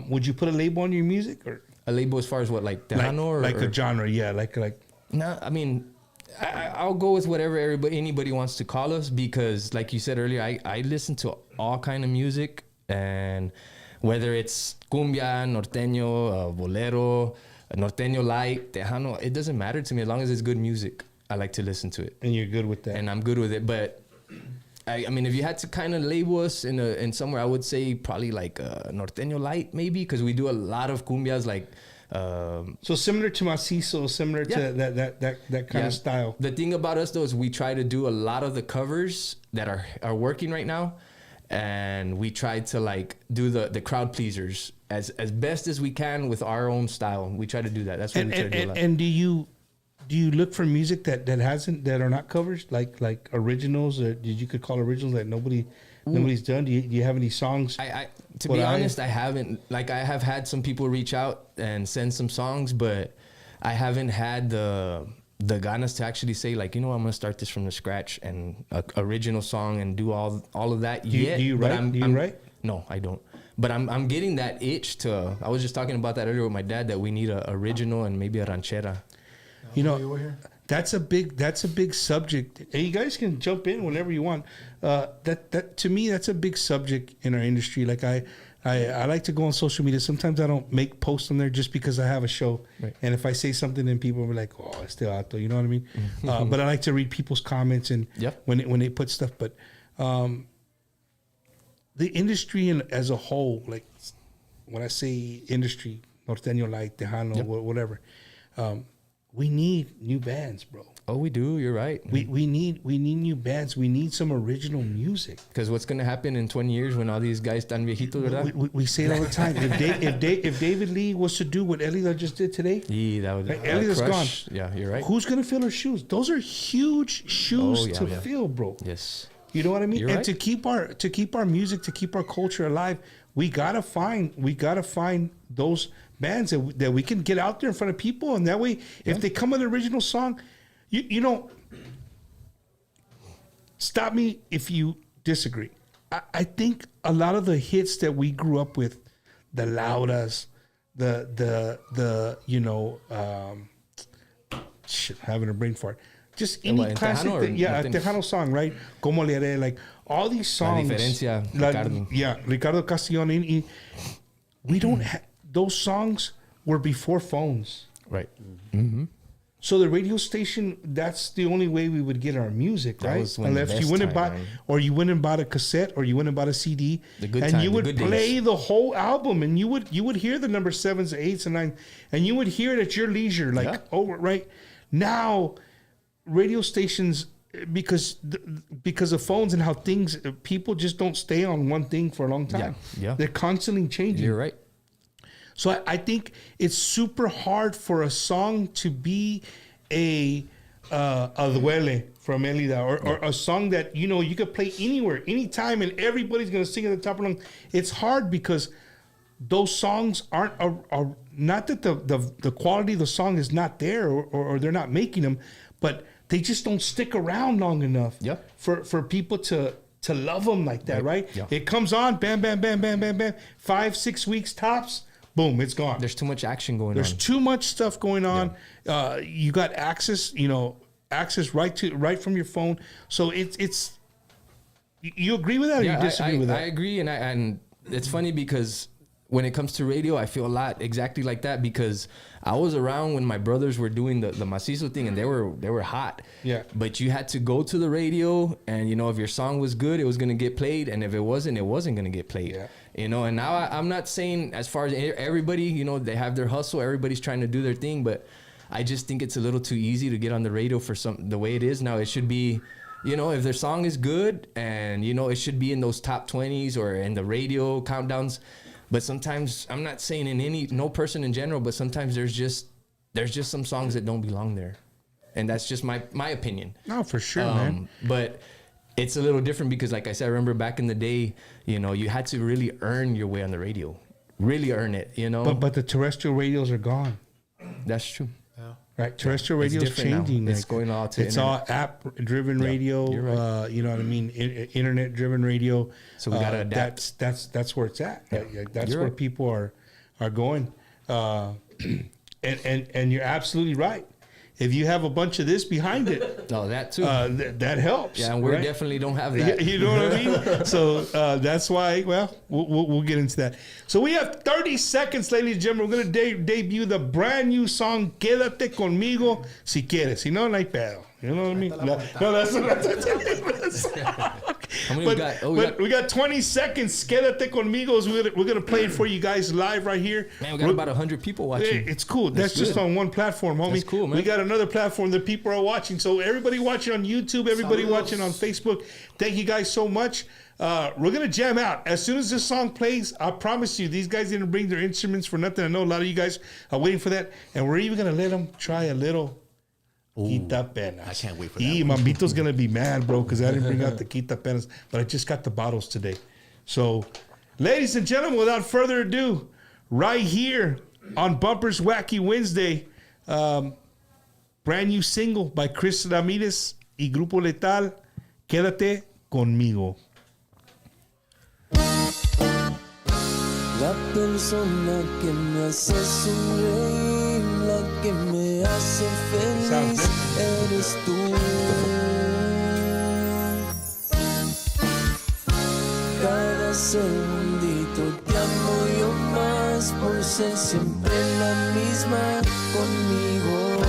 would you put a label on your music, or a label as far as what, like Tejano, like a genre? Yeah, like. No, I mean, I'll go with whatever anybody wants to call us, because like you said earlier, I listen to all kind of music, and whether it's cumbia, norteño, bolero, norteño light, Tejano, it doesn't matter to me as long as it's good music. I like to listen to it. And you're good with that. And I'm good with it. But I mean, if you had to kind of label us in somewhere, I would say probably like norteño light, maybe, because we do a lot of cumbias, like. So similar to Macizo, similar to that kind of style. The thing about us though is we try to do a lot of the covers that are working right now, and we try to like do the crowd pleasers as best as we can with our own style. We try to do that. That's what we try to do a lot. And do you look for music that are not covers, like originals, or you could call originals that nobody's done? Do you have any songs? To be honest, I haven't. Like, I have had some people reach out and send some songs, but I haven't had the ganas to actually say, like, I'm gonna start this from the scratch and a original song and do all of that yet. Do you write? Do you write? No, I don't. But I'm getting that itch to. I was just talking about that earlier with my dad, that we need a original and maybe a ranchera. That's a big subject. Hey, you guys can jump in whenever you want. That to me, that's a big subject in our industry. Like I like to go on social media. Sometimes I don't make posts on there just because I have a show. Right. And if I say something, then people are like, "Oh, it's still out there." You know what I mean? But I like to read people's comments and when they put stuff. But the industry as a whole, like when I say industry, norteño light, Tejano, whatever. We need new bands, bro. Oh, we do. You're right. We need new bands. We need some original music. Because what's going to happen in 20 years when all these guys están viejitos, ¿verdad? We say it all the time. If David Lee was to do what Elida just did today, that would Elida's gone. Yeah, you're right. Who's going to fill her shoes? Those are huge shoes to fill, bro. Yes. You know what I mean? You're and right. to keep our music, to keep our culture alive, we gotta find those bands that we can get out there in front of people, and that way, if they come with an original song, stop me if you disagree. I think a lot of the hits that we grew up with, the Laudas, having a brain fart. Just any classic, Tejano song, right? Como le haré, like all these songs. La diferencia, Ricardo. Ricardo Castellón. We don't have those songs were before phones, right? Mm-hmm. So the radio station, that's the only way we would get our music, right? Unless you went and bought a cassette, or you went and bought a CD, you would play the whole album, and you would hear the number 7s, 8s, and 9s, and you would hear it at your leisure, right now. Radio stations, because of phones and how people just don't stay on one thing for a long time. Yeah. They're constantly changing. You're right. So I think it's super hard for a song to be a duele from Elida, or a song that you could play anywhere, anytime, and everybody's gonna sing at the top of the lungs. It's hard because those songs aren't not that the quality of the song is not there, or they're not making them, but they just don't stick around long enough for people to love them like that, right? Yeah. It comes on, bam, bam, bam, bam, bam, bam, 5-6 weeks tops, boom, it's gone. There's too much action going on. There's too much stuff going on. Yeah. You got access right from your phone. So it's. You agree with that, or you disagree with that? I agree, and it's funny because when it comes to radio, I feel a lot exactly like that because I was around when my brothers were doing the macizo thing and they were hot. Yeah. But you had to go to the radio and, you know, if your song was good, it was going to get played. And if it wasn't going to get played. Yeah. You know, and now I'm not saying as far as everybody, you know, they have their hustle. Everybody's trying to do their thing. But I just think it's a little too easy to get on the radio for the way it is now. It should be, you know, if their song is good and, you know, it should be in those top 20s or in the radio countdowns. But sometimes, I'm not saying no person in general, but sometimes there's just some songs that don't belong there. And that's just my opinion. No, for sure, man. But it's a little different because, like I said, I remember back in the day, you know, you had to really earn your way on the radio. Really earn it, you know. But the terrestrial radios are gone. That's true. Right, terrestrial radio is changing. It's going all to it's internet. all app-driven radio. You're right. You know what I mean? Internet-driven radio. So we gotta adapt. That's where it's at. Yeah. That's You're where right. people are going. And you're absolutely right. If you have a bunch of this behind it, No, that too. that helps. Yeah, and we right? definitely don't have that. You know what I mean? So that's why, well, we'll get into that. So we have 30 seconds, ladies and gentlemen. We're going to debut the brand new song, Quédate Conmigo Si Quieres. Si no, no hay pedo. You know what I mean? No, that's How many we got? Oh, we got 20 seconds. Quédate Conmigo. We're going to play it for you guys live right here. Man, we got about 100 people watching. It's cool. That's just good. on one platform, homie. That's cool, man. We got another platform that people are watching. So everybody watching on YouTube, everybody watching on Facebook, thank you guys so much. We're going to jam out. As soon as this song plays, I promise you, these guys didn't bring their instruments for nothing. I know a lot of you guys are waiting for that. And we're even going to let them try a little Quita Penas. I can't wait for that. Mambito's going to be mad, bro, because I didn't bring out the Quita Penas. But I just got the bottles today. So, ladies and gentlemen, without further ado, right here on Bumpers Wacky Wednesday, brand new single by Chris Ramirez y Grupo Letal, Quédate Conmigo. La persona que me hace sonreír, la que me hace feliz, eres tú. Cada segundito te amo yo más por ser siempre la misma conmigo.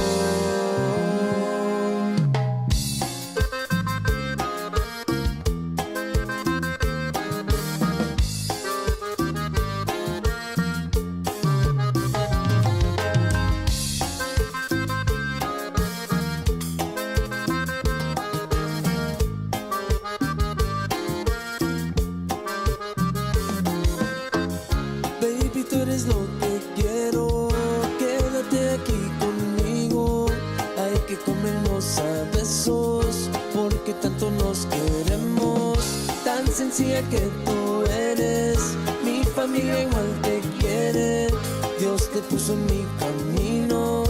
Baby, tú eres lo que quiero. Quédate aquí conmigo. Hay que comernos a besos, porque tanto nos queremos. Tan sencilla que tú eres. Mi familia igual te quiere. Dios te puso en mi camino.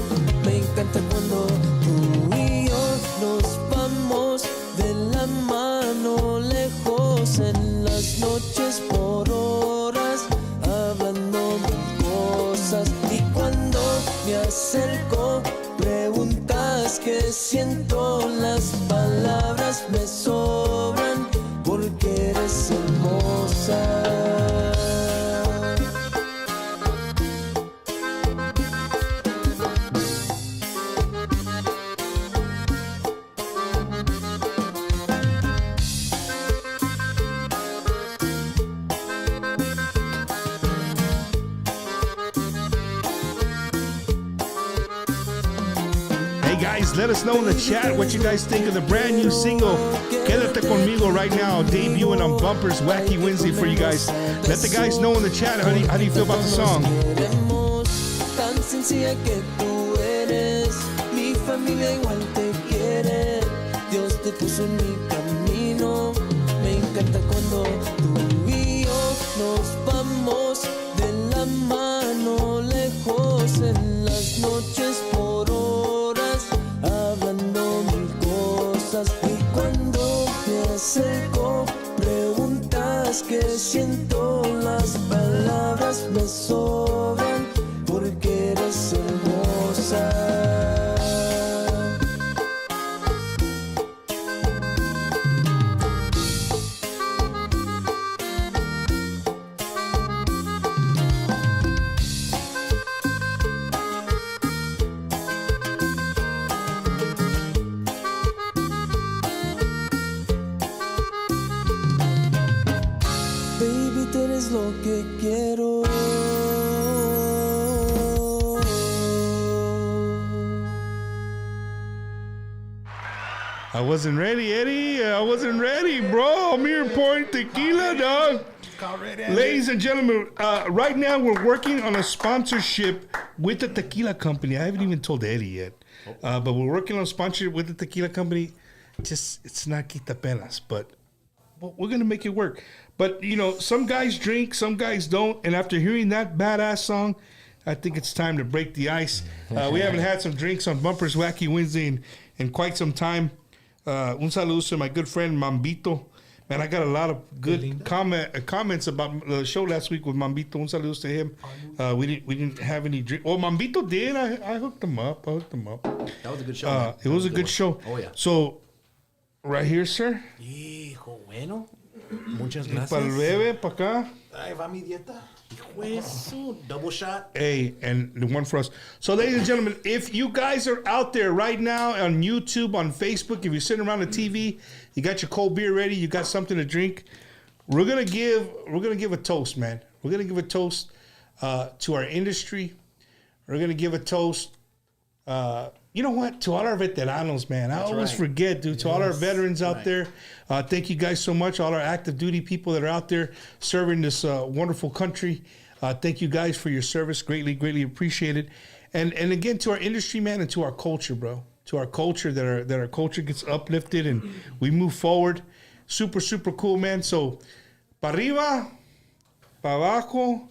Me encanta cuando tú y yo nos vamos de la mano lejos en las noches por horas, hablando mil cosas. Y cuando me acerco, preguntas qué siento. Las palabras me sobran porque eres hermosa. Hey guys, let us know in the chat what you guys think of the brand new single Quédate Conmigo right now, debuting on Bumpers Wacky Wednesday for you guys. Let the guys know in the chat how do you feel about the song. Queremos, tan sencilla que tú eres. Mi familia igual te quiere. Dios te puso en mi camino. Me encanta cuando tú y yo nos vamos de la mano lejos en las noches por horas, hablando mil cosas. Y cuando me acerco, preguntas qué siento. Las palabras me sobran porque eres hermosa. I wasn't ready, Eddie. I wasn't ready, bro. I'm here pouring tequila, dog. Ladies and gentlemen, right now we're working on a sponsorship with the tequila company. I haven't even told Eddie yet, but we're working on a sponsorship with the tequila company. It's not Quita Penas, but we're gonna make it work. But you know, some guys drink, some guys don't, and after hearing that badass song, I think it's time to break the ice. We haven't had some drinks on Bumpers Wacky Wednesday in quite some time. Un saludo to my good friend Mambito. Man, I got a lot of good comments about the show last week with Mambito. Un saludo to him. We didn't have any drink. Oh, Mambito did. I hooked him up. That was a good show. It was a good show. Oh, yeah. So, right here, sir. Hijo, bueno. Muchas Para el gracias. bebé, para acá. Ahí va mi dieta. Hijo eso. Double shot. Hey, and the one for us. So, ladies and gentlemen, if you guys are out there right now on YouTube, on Facebook, if you're sitting around the TV, you got your cold beer ready, you got something to drink, we're gonna give a toast, man. We're gonna give a toast to our industry. We're gonna give a toast. You know what? To all our veteranos, man. I always forget, dude. To all our veterans out there, thank you guys so much. All our active duty people that are out there serving this wonderful country. Thank you guys for your service. Greatly appreciated. And again, to our industry, man, and to our culture, bro. To our culture, that our culture gets uplifted and we move forward. Super cool, man. So, pa arriba, pa abajo,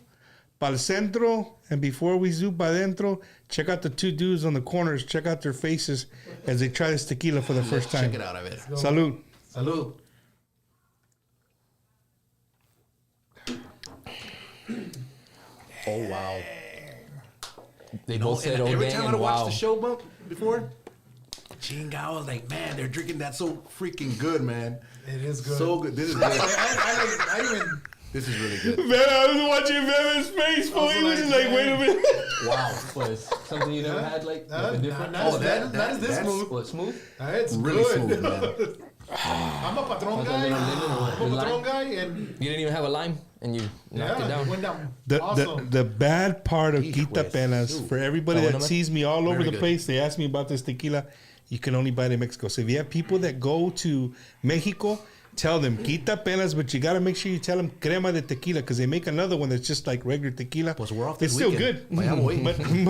pa el centro, and before we zoom pa dentro, check out the two dudes on the corners. Check out their faces as they try this tequila for the first time. Check it out, a ver. Salud. Salud. Oh, wow. They both said, "Oh, every dang," time and I watched wow. the show before, Chinga, I was like, man, they're drinking that so freaking good, man. It is good. So good. This is good. I even. This is really good. Man, I was watching Bevan's face, boy. He was just like, wait a minute. Wow, was something you never had like a different? That is this that's- smooth. What, smooth? It's Really good. smooth, man. I'm a patron Was that guy. little lemon or I'm a patron lime? guy, and You didn't even have a lime, and you knocked it yeah, down. it went down. The Awesome. the bad part of Hijo Quita de Penas, su. for everybody Está that bueno, man. sees me all over Very the good. place, they ask me about this tequila. You can only buy it in Mexico. So if you have people that go to Mexico, tell them Quita Penas, but you got to make sure you tell them crema de tequila because they make another one that's just like regular tequila. Pues we're off It's this still weekend. good. Vaya, voy. But Pick me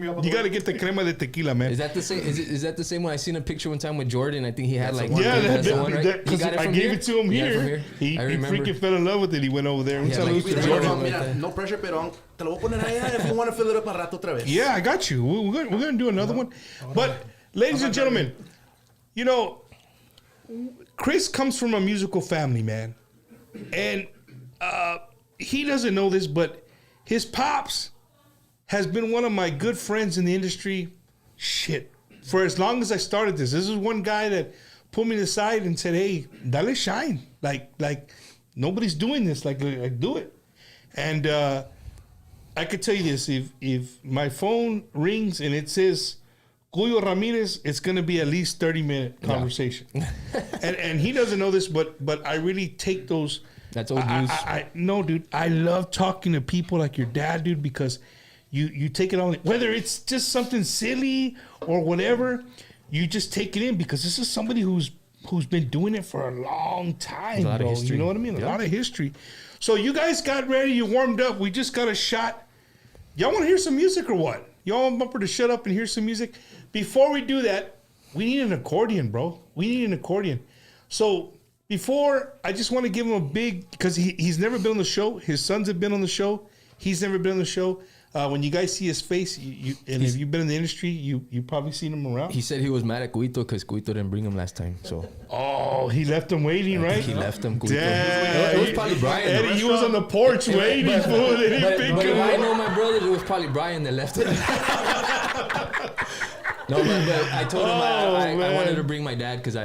up on you the got to way. get the crema de tequila, man. Is that the same? Is that the same one? I seen a picture one time with Jordan. I think he had like Yeah, that's the one, right? He because got it I from gave here? it to him He got it from here. He I remember. freaking fell in love with it. He went over there. Yeah, like, Saludos we to did Jordan. one. Mira, no pressure, pero te lo voy a poner allá if you want to fill it up a rato otra vez. Yeah, I got you. We're gonna do another one. But, ladies and gentlemen, you know, Chris comes from a musical family, man. And he doesn't know this, but his pops has been one of my good friends in the industry. Shit. For as long as I started this. This is one guy that pulled me aside and said, hey, dale shine. Like nobody's doing this. Like do it. And I could tell you this. If my phone rings and it says Cuyo Ramirez, it's going to be at least 30-minute conversation. and he doesn't know this, but I really take those. That's old news. No, dude. I love talking to people like your dad, dude, because you take it on. Whether it's just something silly or whatever, you just take it in because this is somebody who's been doing it for a long time, a lot of bro. history. You know what I mean? A Yeah. lot of history. So you guys got ready. You warmed up. We just got a shot. Y'all want to hear some music or what? Y'all want Bumper to shut up and hear some music? Before we do that, we need an accordion, bro. We need an accordion. So before, I just want to give him a big, because he's never been on the show. His sons have been on the show. He's never been on the show. When you guys see his face, and if you've been in the industry, you probably seen him around. He said he was mad at Cuito because Cuito didn't bring him last time. So Oh, he left him waiting, right? he left him. Cuito. Damn. It was probably Brian. Eddie, he was on the porch waiting, fool. They didn't pick But him if I up. know my brothers, it was probably Brian that left him. No, but I told him I man. wanted to bring my dad because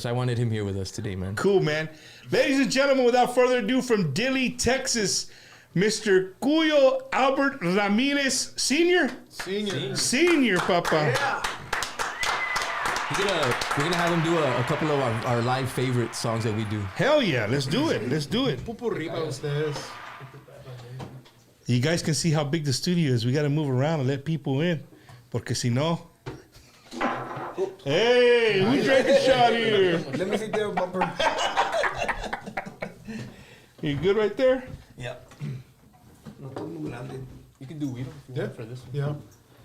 I wanted him here with us today, man. Cool, man. Ladies and gentlemen, without further ado, from Dilley, Texas, Mr. Cuyo Albert Ramirez Sr. Senior, papa. We're gonna have him do a couple of our live favorite songs that we do. Hell yeah, let's do it. Let's do it. Pupurri para ustedes. You guys can see how big the studio is. We got to move around and let people in. Porque si no... Hey, who drank a shot here? Let me sit there, bumper. You good right there? Yeah. You can do weed for this. Yeah.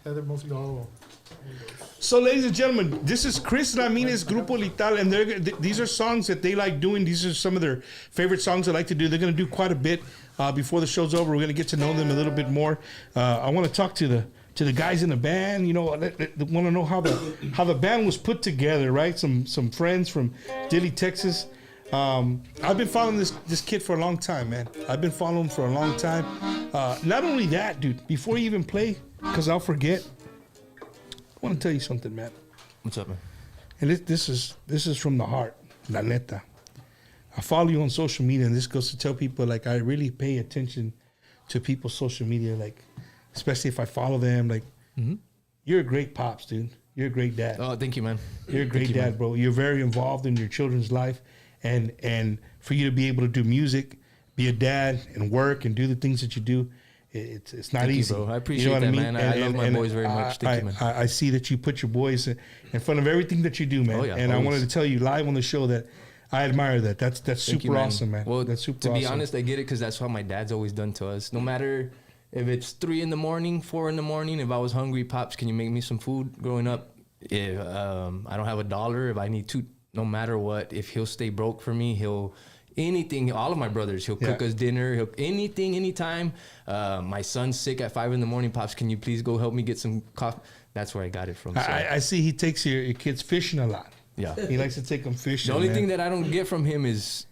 They're mostly all. So, ladies and gentlemen, this is Chris Ramirez, Grupo Letal, and these are songs that they like doing. These are some of their favorite songs they like to do. They're going to do quite a bit before the show's over. We're going to get to know them a little bit more. I want to talk to the guys in the band. You know, they want to know how the band was put together, right? Some friends from Dilley, Texas. I've been following this kid for a long time, man. I've been following him for a long time. Not only that, dude, before you even play, because I'll forget, I want to tell you something, man. What's up, man? And this is from the heart, la neta. I follow you on social media, and this goes to tell people, like, I really pay attention to people's social media, like, especially if I follow them. Like, you're a great pops, dude. You're a great dad. Oh, thank you, man. You're a great dad, bro. You're very involved in your children's life, and for you to be able to do music, be a dad, and work, and do the things that you do, it's not Thank easy. You, bro. I appreciate that, man. I love my boys very much. Thank you, man. I see that you put your boys in front of everything that you do, man. Oh, yeah, and I always. wanted to tell you live on the show that I admire that. That's super you, awesome, man. Well, that's super to awesome. be honest, I get it because that's what my dad's always done to us. No matter if it's 3 a.m, 4 a.m, if I was hungry, Pops, can you make me some food? Growing up, if I don't have $1, if I need to, no matter what, if he'll stay broke for me, he'll anything. All of my brothers, he'll cook us dinner. He'll anything, anytime. My son's sick at 5 a.m, Pops, can you please go help me get some coffee? That's where I got it from. So. I see he takes your kids fishing a lot. Yeah, he likes to take them fishing. The only man. thing that I don't get from him is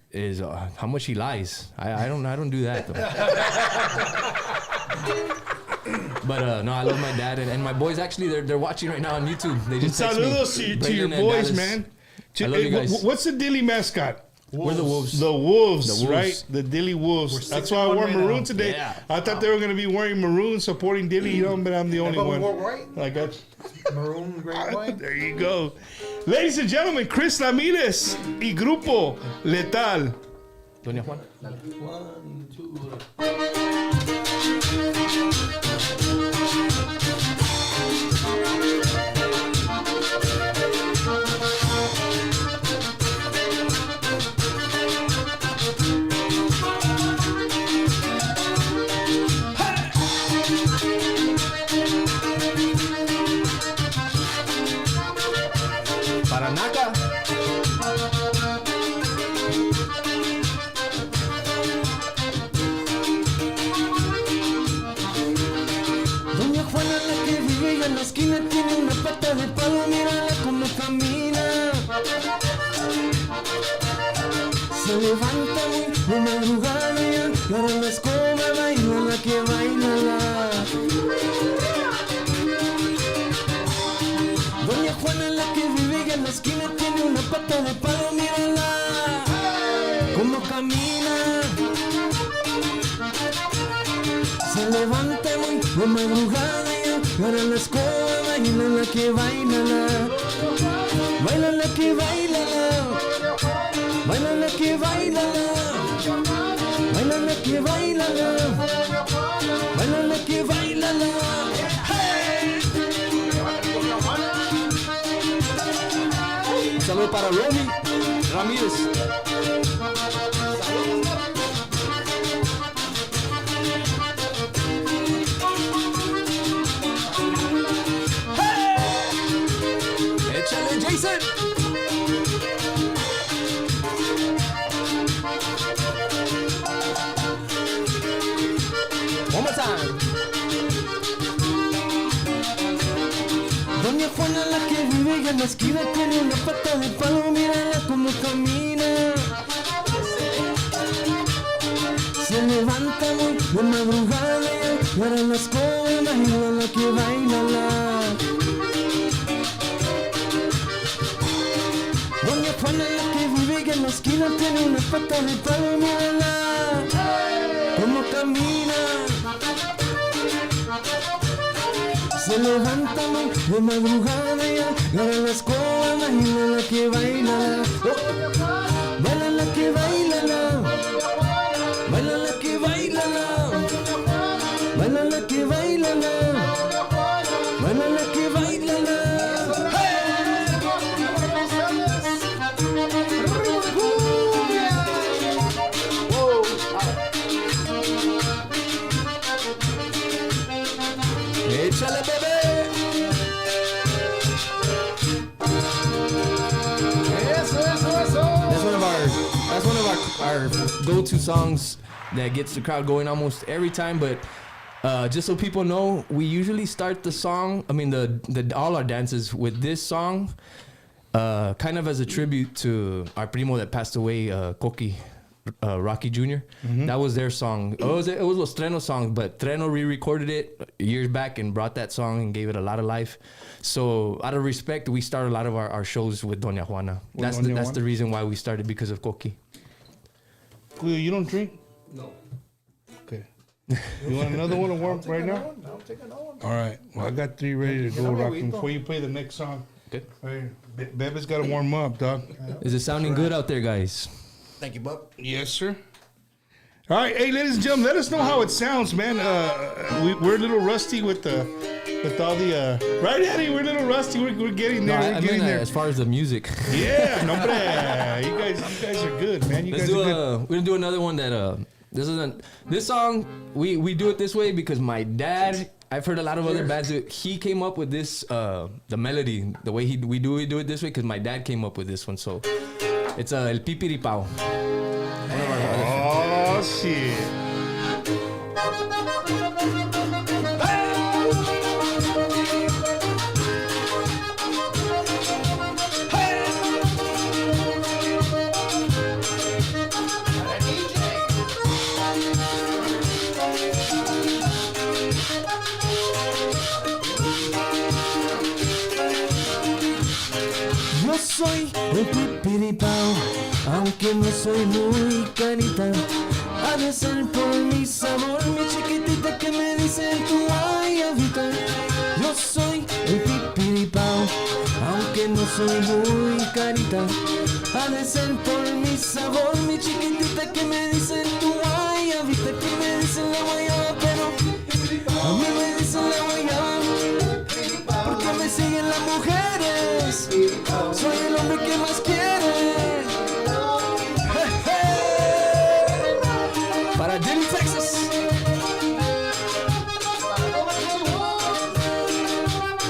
how much he lies. I don't do that though. But no, I love my dad and my boys. Actually, they're watching right now on YouTube. They just text me. Saludos to your boys, Dallas. man. I love you guys. What's the Dilley mascot? We're the Wolves. The Wolves, The Wolves. right? The Dilley Wolves. That's why I 6-1 wore right maroon now. today. Yeah. I thought they were going to be wearing maroon, supporting Dilley, you know, but I'm the only But we one. wore white. I got Maroon, gray, and white. There you go. Ladies and gentlemen, Chris Ramirez y Grupo Letal. Doña Juan. 1, 2. Paranaca. Doña Juana, la que vive allá en la esquina, tiene una pata de palo, mírala cómo camina. Se levanta muy de madrugada y agarra la escoba, baila la que baila la. Doña Juana, la que vive allá en la esquina, tiene una pata de palo, mírala cómo camina. Se levanta muy de madrugada y agarra la escoba, baila la que baila la. Baila la que baila la. Baila la que baila la. Baila la que baila la. Baila la que baila la. Un saludo para Romy Ramírez. Échale, Jason. One more time. Doña Juana, la que vive allá en la esquina, tiene una pata de palo, mírala cómo camina. Se levanta muy de madrugada y agarra la escoba, baila la que baila la. Doña Juana, la que vive allá en la esquina, tiene una pata de palo, mírala cómo camina. Se levanta muy de madrugada y agarra la escoba, baila la que baila la. Baila la que baila la. Baila la que baila la. Baila la que baila la. Baila la que baila la. our go-to songs that gets the crowd going almost every time. But just so people know, we usually start the song. I mean, the all our dances with this song, kind of as a tribute to our primo that passed away, Coqui. Rocky Jr. That was their song. It was Los Treno song, but Treno re-recorded it years back and brought that song and gave it a lot of life. So out of respect, we start a lot of our shows with Doña Juana. That's the reason why we started, because of Coqui. Julio, you don't drink? No. Okay. You want another one to warm right now? I'll take another one. All right. Well, I got 3 ready to go, Rockin', before you play the next song. Good. Hey, Bebe's got to warm up, dog. Is it sounding good out there, guys? Thank you, Bub. Yes, sir. All right, hey, ladies and gentlemen, let us know how it sounds, man. We're a little rusty with all the right, Eddie. We're a little rusty. We're getting there. No, I mean, as far as the music. Yeah, no, you guys are good, man. We're gonna do another one that this song we do it this way because my dad. I've heard a lot of other bands do it. He came up with this the melody, the way we do it this way because my dad came up with this one. So it's El Pipiripao. Oh shit. Yo soy el pipiripao, aunque no soy muy carita. Ha de ser por mi sabor, mi chiquitita que me dice tu guayabita. Yo soy el pipiripao, aunque no soy muy carita. Ha de ser por mi sabor, mi chiquitita que me dice tu guayabita. Que me dice la guayaba, pero a mí me dicen la guayaba, porque me siguen las mujeres. Soy el hombre que más quiere. Hey, hey. Para Delhi, Texas.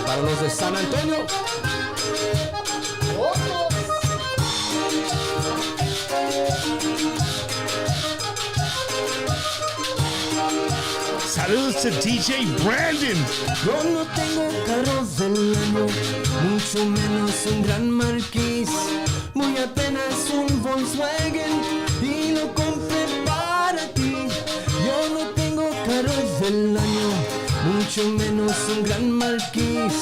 Para los de San Antonio. Saludos to DJ Brandon. Yo no tengo carros del año, mucho menos un gran marquís. Muy apenas un Volkswagen y lo compré para ti. Yo no tengo carros del año, mucho menos un gran marquís.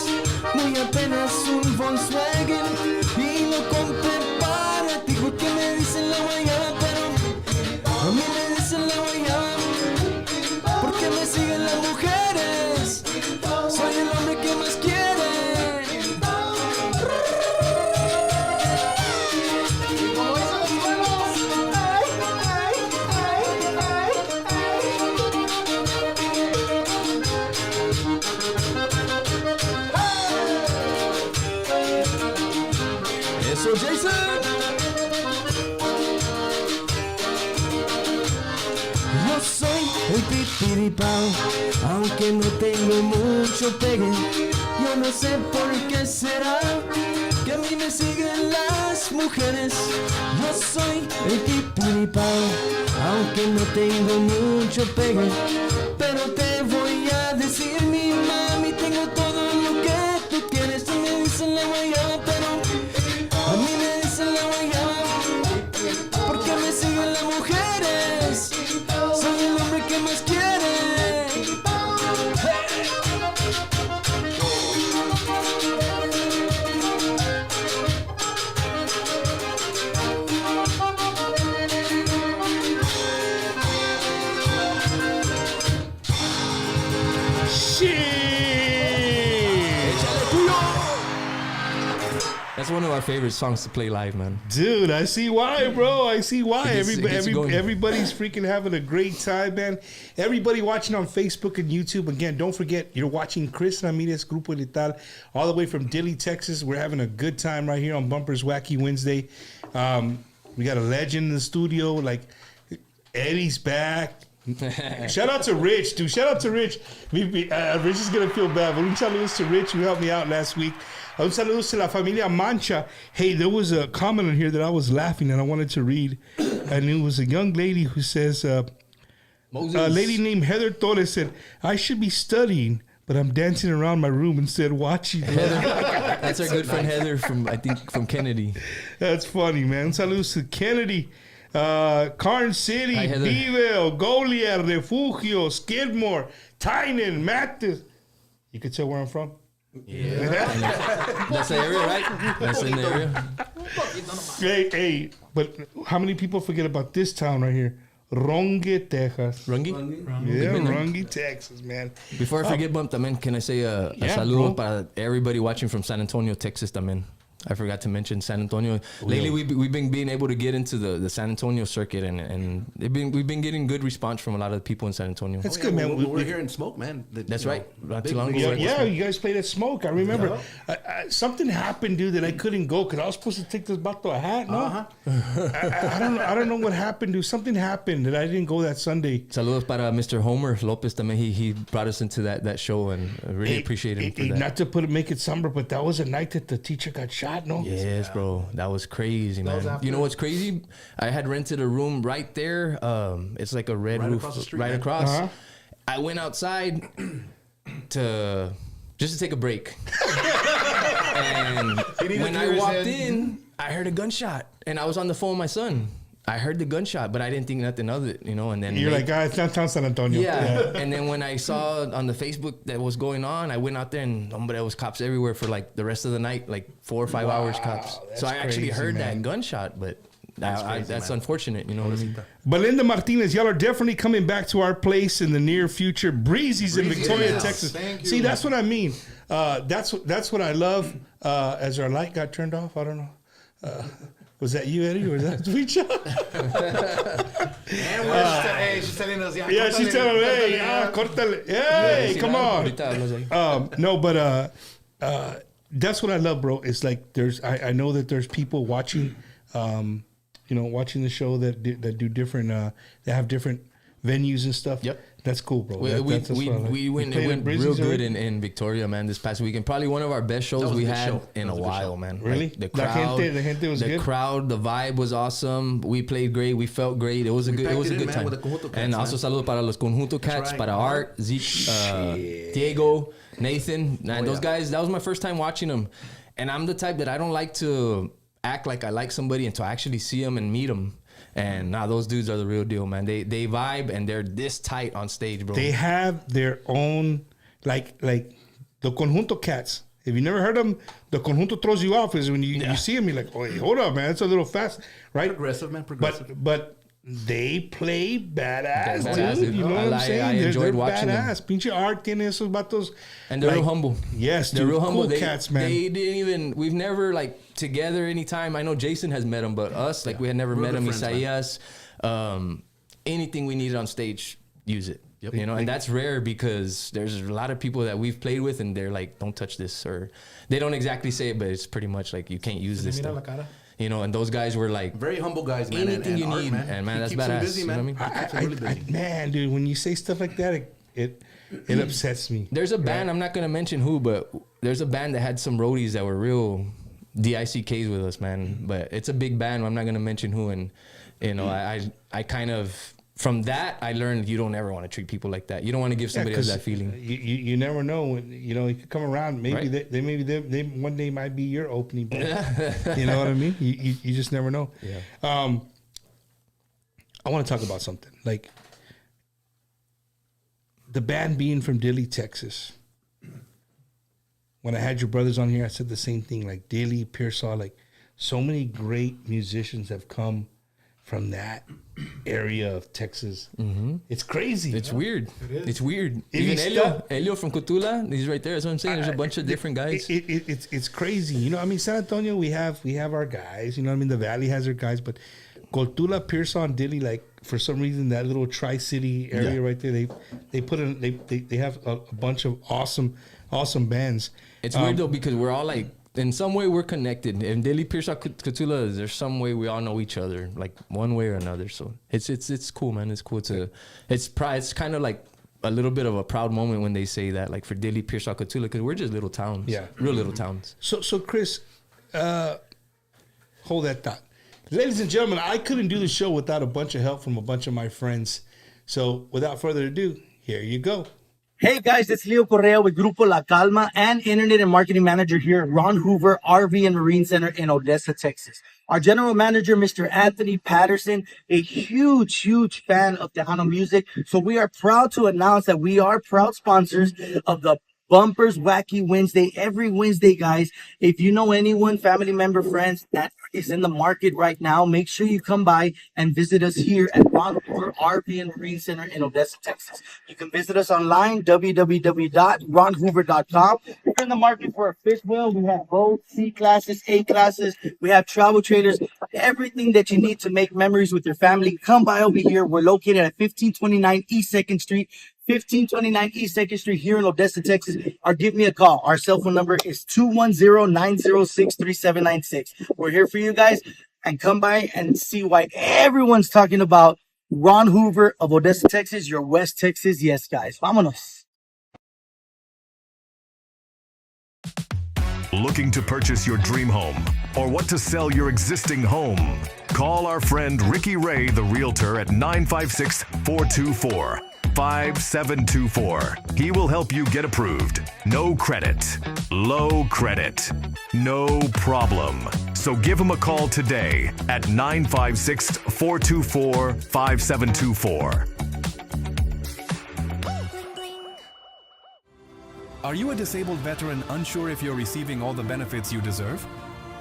Muy apenas un Volkswagen y lo compré para ti. Porque me dicen la guayaba, pero a mí me dicen la guayaba. Porque me siguen las mujeres. Soy el hombre que más quiere. Eso, Jason. Yo soy el pipiripao, aunque no tengo mucho pegue. Yo no sé por qué será que a mí me siguen las mujeres. Yo soy el pipiripao, aunque no tengo mucho pegue. Pero te voy a decir, mi mami, tengo todo lo que tú quieres. Tú me dices la guayaba, pero a mí me dicen la guayaba, porque me siguen las mujeres. Soy el hombre que más quiere. That's one of our favorite songs to play live, man. Dude, I see why, bro. I see why. It gets you going. Everybody's freaking having a great time, man. Everybody watching on Facebook and YouTube. Again, don't forget, you're watching Chris Ramirez, Grupo Letal, all the way from Dilley, Texas. We're having a good time right here on Bumper's Wacky Wednesday. We got a legend in the studio. Like, Eddie's back. Shout out to Rich, dude. Shout out to Rich. Rich is going to feel bad, but un saludos to Rich who helped me out last week. Un saludos to la familia Mancha. Hey, there was a comment on here that I was laughing and I wanted to read. And it was a young lady who says, a lady named Heather Torres said, I should be studying, but I'm dancing around my room instead watching. That's our good friend Heather from Kennedy. That's funny, man. Saludos to Kennedy. Carn City, Beeville, Goliad, Refugio, Skidmore, Tynan, Mathis. You could tell where I'm from? Yeah. That's the area, right? That's in the area. Hey, but how many people forget about this town right here? Rongi, Texas. Rongi? Yeah, Rongi, Texas, man. Before I forget, Bump, también, can I say a saludo para everybody watching from San Antonio, Texas, también. I forgot to mention San Antonio. Lately, we've been being able to get into the San Antonio circuit, and we've been getting good response from a lot of the people in San Antonio. That's good, man. We're here in Smoke, man. That's right. Not too long ago. Yeah, you guys played at Smoke. I remember. Something happened, dude, that I couldn't go because I was supposed to take this vato a hat. No, I don't know what happened, dude. Something happened that I didn't go that Sunday. Saludos para Mr. Homer Lopez. También he brought us into that show, and I really appreciate him for that. Not to make it somber, but that was a night that the teacher got shot. No. Yes, bro. That was crazy, man. You know what's crazy? I had rented a room right there. It's like a red roof across the street, right across. I went outside to take a break. And when I walked in, I heard a gunshot, and I was on the phone with my son. I heard the gunshot, but I didn't think nothing of it, And then you're like, it's not San Antonio. Yeah. And then when I saw on the Facebook that was going on, I went out there and there was cops everywhere for like the rest of the night, like 4 or 5 hours cops. So I actually heard that gunshot, but that's unfortunate, you know what I mean? Belinda Martinez, y'all are definitely coming back to our place in the near future. Breezy's in Victoria, Texas. See, that's what I mean. That's what I love. As our light got turned off, I don't know. Was that you, Eddie, or was that Tweecha? Hey, she's telling us, yeah, she's telling us, hey, córtale. Hey, come on. No, but that's what I love, bro. It's like I know that there's people watching, watching the show that do different, that have different venues and stuff. Yep. That's cool, bro. We went real good in Victoria, man, this past weekend. Probably one of our best shows we had in a while, man. Really? Like, the crowd, the gente was good? The crowd, the vibe was awesome. We played great. We felt great. It was a good time. And also saludo para los Conjunto Cats, para Art, Zeke, Diego, Nathan. Man, those guys, that was my first time watching them. And I'm the type that I don't like to act like I like somebody until I actually see them and meet them. And those dudes are the real deal, man. They vibe and they're this tight on stage, bro. They have their own, like the Conjunto Cats. If you never heard them, the Conjunto throws you off. Is when you see them, you're like, oh, hold up, man, it's a little fast, right? Progressive, man, progressive. But they play badass, dude. You know what I'm saying? I enjoyed watching badass. Them. Pinche Art tiene esos vatos. And they're real humble. Yes, they're dude. real humble. Cool cats, man. We've never together anytime. I know Jason has met him, but us, we had never met him. Isaias, anything we needed on stage, use it. Yep. And that's rare because there's a lot of people that we've played with and they're like, don't touch this, or they don't exactly say it, but it's pretty much like you can't use this stuff. And those guys were like very humble guys, man. Anything you need, man. And man, that's badass. Busy, man. You know what I mean? Really busy. Man, dude, when you say stuff like that, it upsets me. There's a band, I'm not gonna mention who, but there's a band that had some roadies that were real DICKs with us, man. But it's a big band. I'm not gonna mention who, and I kind of. From that, I learned you don't ever want to treat people like that. You don't want to give somebody else that feeling. You never know when you could come around. Maybe they one day might be your opening band. You know what I mean? You just never know. Yeah. I want to talk about something like the band being from Dilley, Texas. When I had your brothers on here, I said the same thing. Like Dilley, Pearsall, so many great musicians have come from that area of Texas. Mm-hmm. It's crazy. It's weird. It's weird. Even Elio from Cotula, he's right there. That's what I'm saying. There's a bunch of different guys. It's crazy. San Antonio, we have our guys. The Valley has their guys, but Cotula, Pearsall, and Dilley, for some reason, that little Tri-City area right there, they have a bunch of awesome bands. It's weird though because we're all in some way we're connected. In Deli Pirsha Kutula, there's some way we all know each other, like one way or another. So it's cool, man. It's cool to it's kind of like a little bit of a proud moment when they say that, like for Deli Pirsha Kutula, because we're just little towns, real little towns. So Chris, hold that thought. Ladies and gentlemen, I couldn't do the show without a bunch of help from a bunch of my friends. So without further ado, here you go. Hey guys, it's Leo Correa with Grupo La Calma and Internet and Marketing Manager here at Ron Hoover RV and Marine Center in Odessa, Texas. Our General Manager, Mr. Anthony Patterson, a huge fan of Tejano music. So we are proud to announce that we are proud sponsors of the Bumpers Wacky Wednesday every Wednesday, guys. If you know anyone, family member, friends that is in the market right now, make sure you come by and visit us here at Ron Hoover RV and Marine Center in Odessa, Texas. You can visit us online, www.ronhoover.com. If you're in the market for a fifth wheel, we have both C classes, A classes. We have travel trailers, everything that you need to make memories with your family. Come by over here. We're located at 1529 East 2nd Street. 1529 East 2nd Street here in Odessa, Texas, or give me a call. Our cell phone number is 210-906-3796. We're here for you guys, and come by and see why everyone's talking about Ron Hoover of Odessa, Texas, your West Texas. Yes, guys. Vámonos. Looking to purchase your dream home or what to sell your existing home? Call our friend Ricky Ray, the realtor, at 956-424-5724. He will help you get approved. No credit, low credit, no problem. So give him a call today at 956-424-5724. Are you a disabled veteran unsure if you're receiving all the benefits you deserve?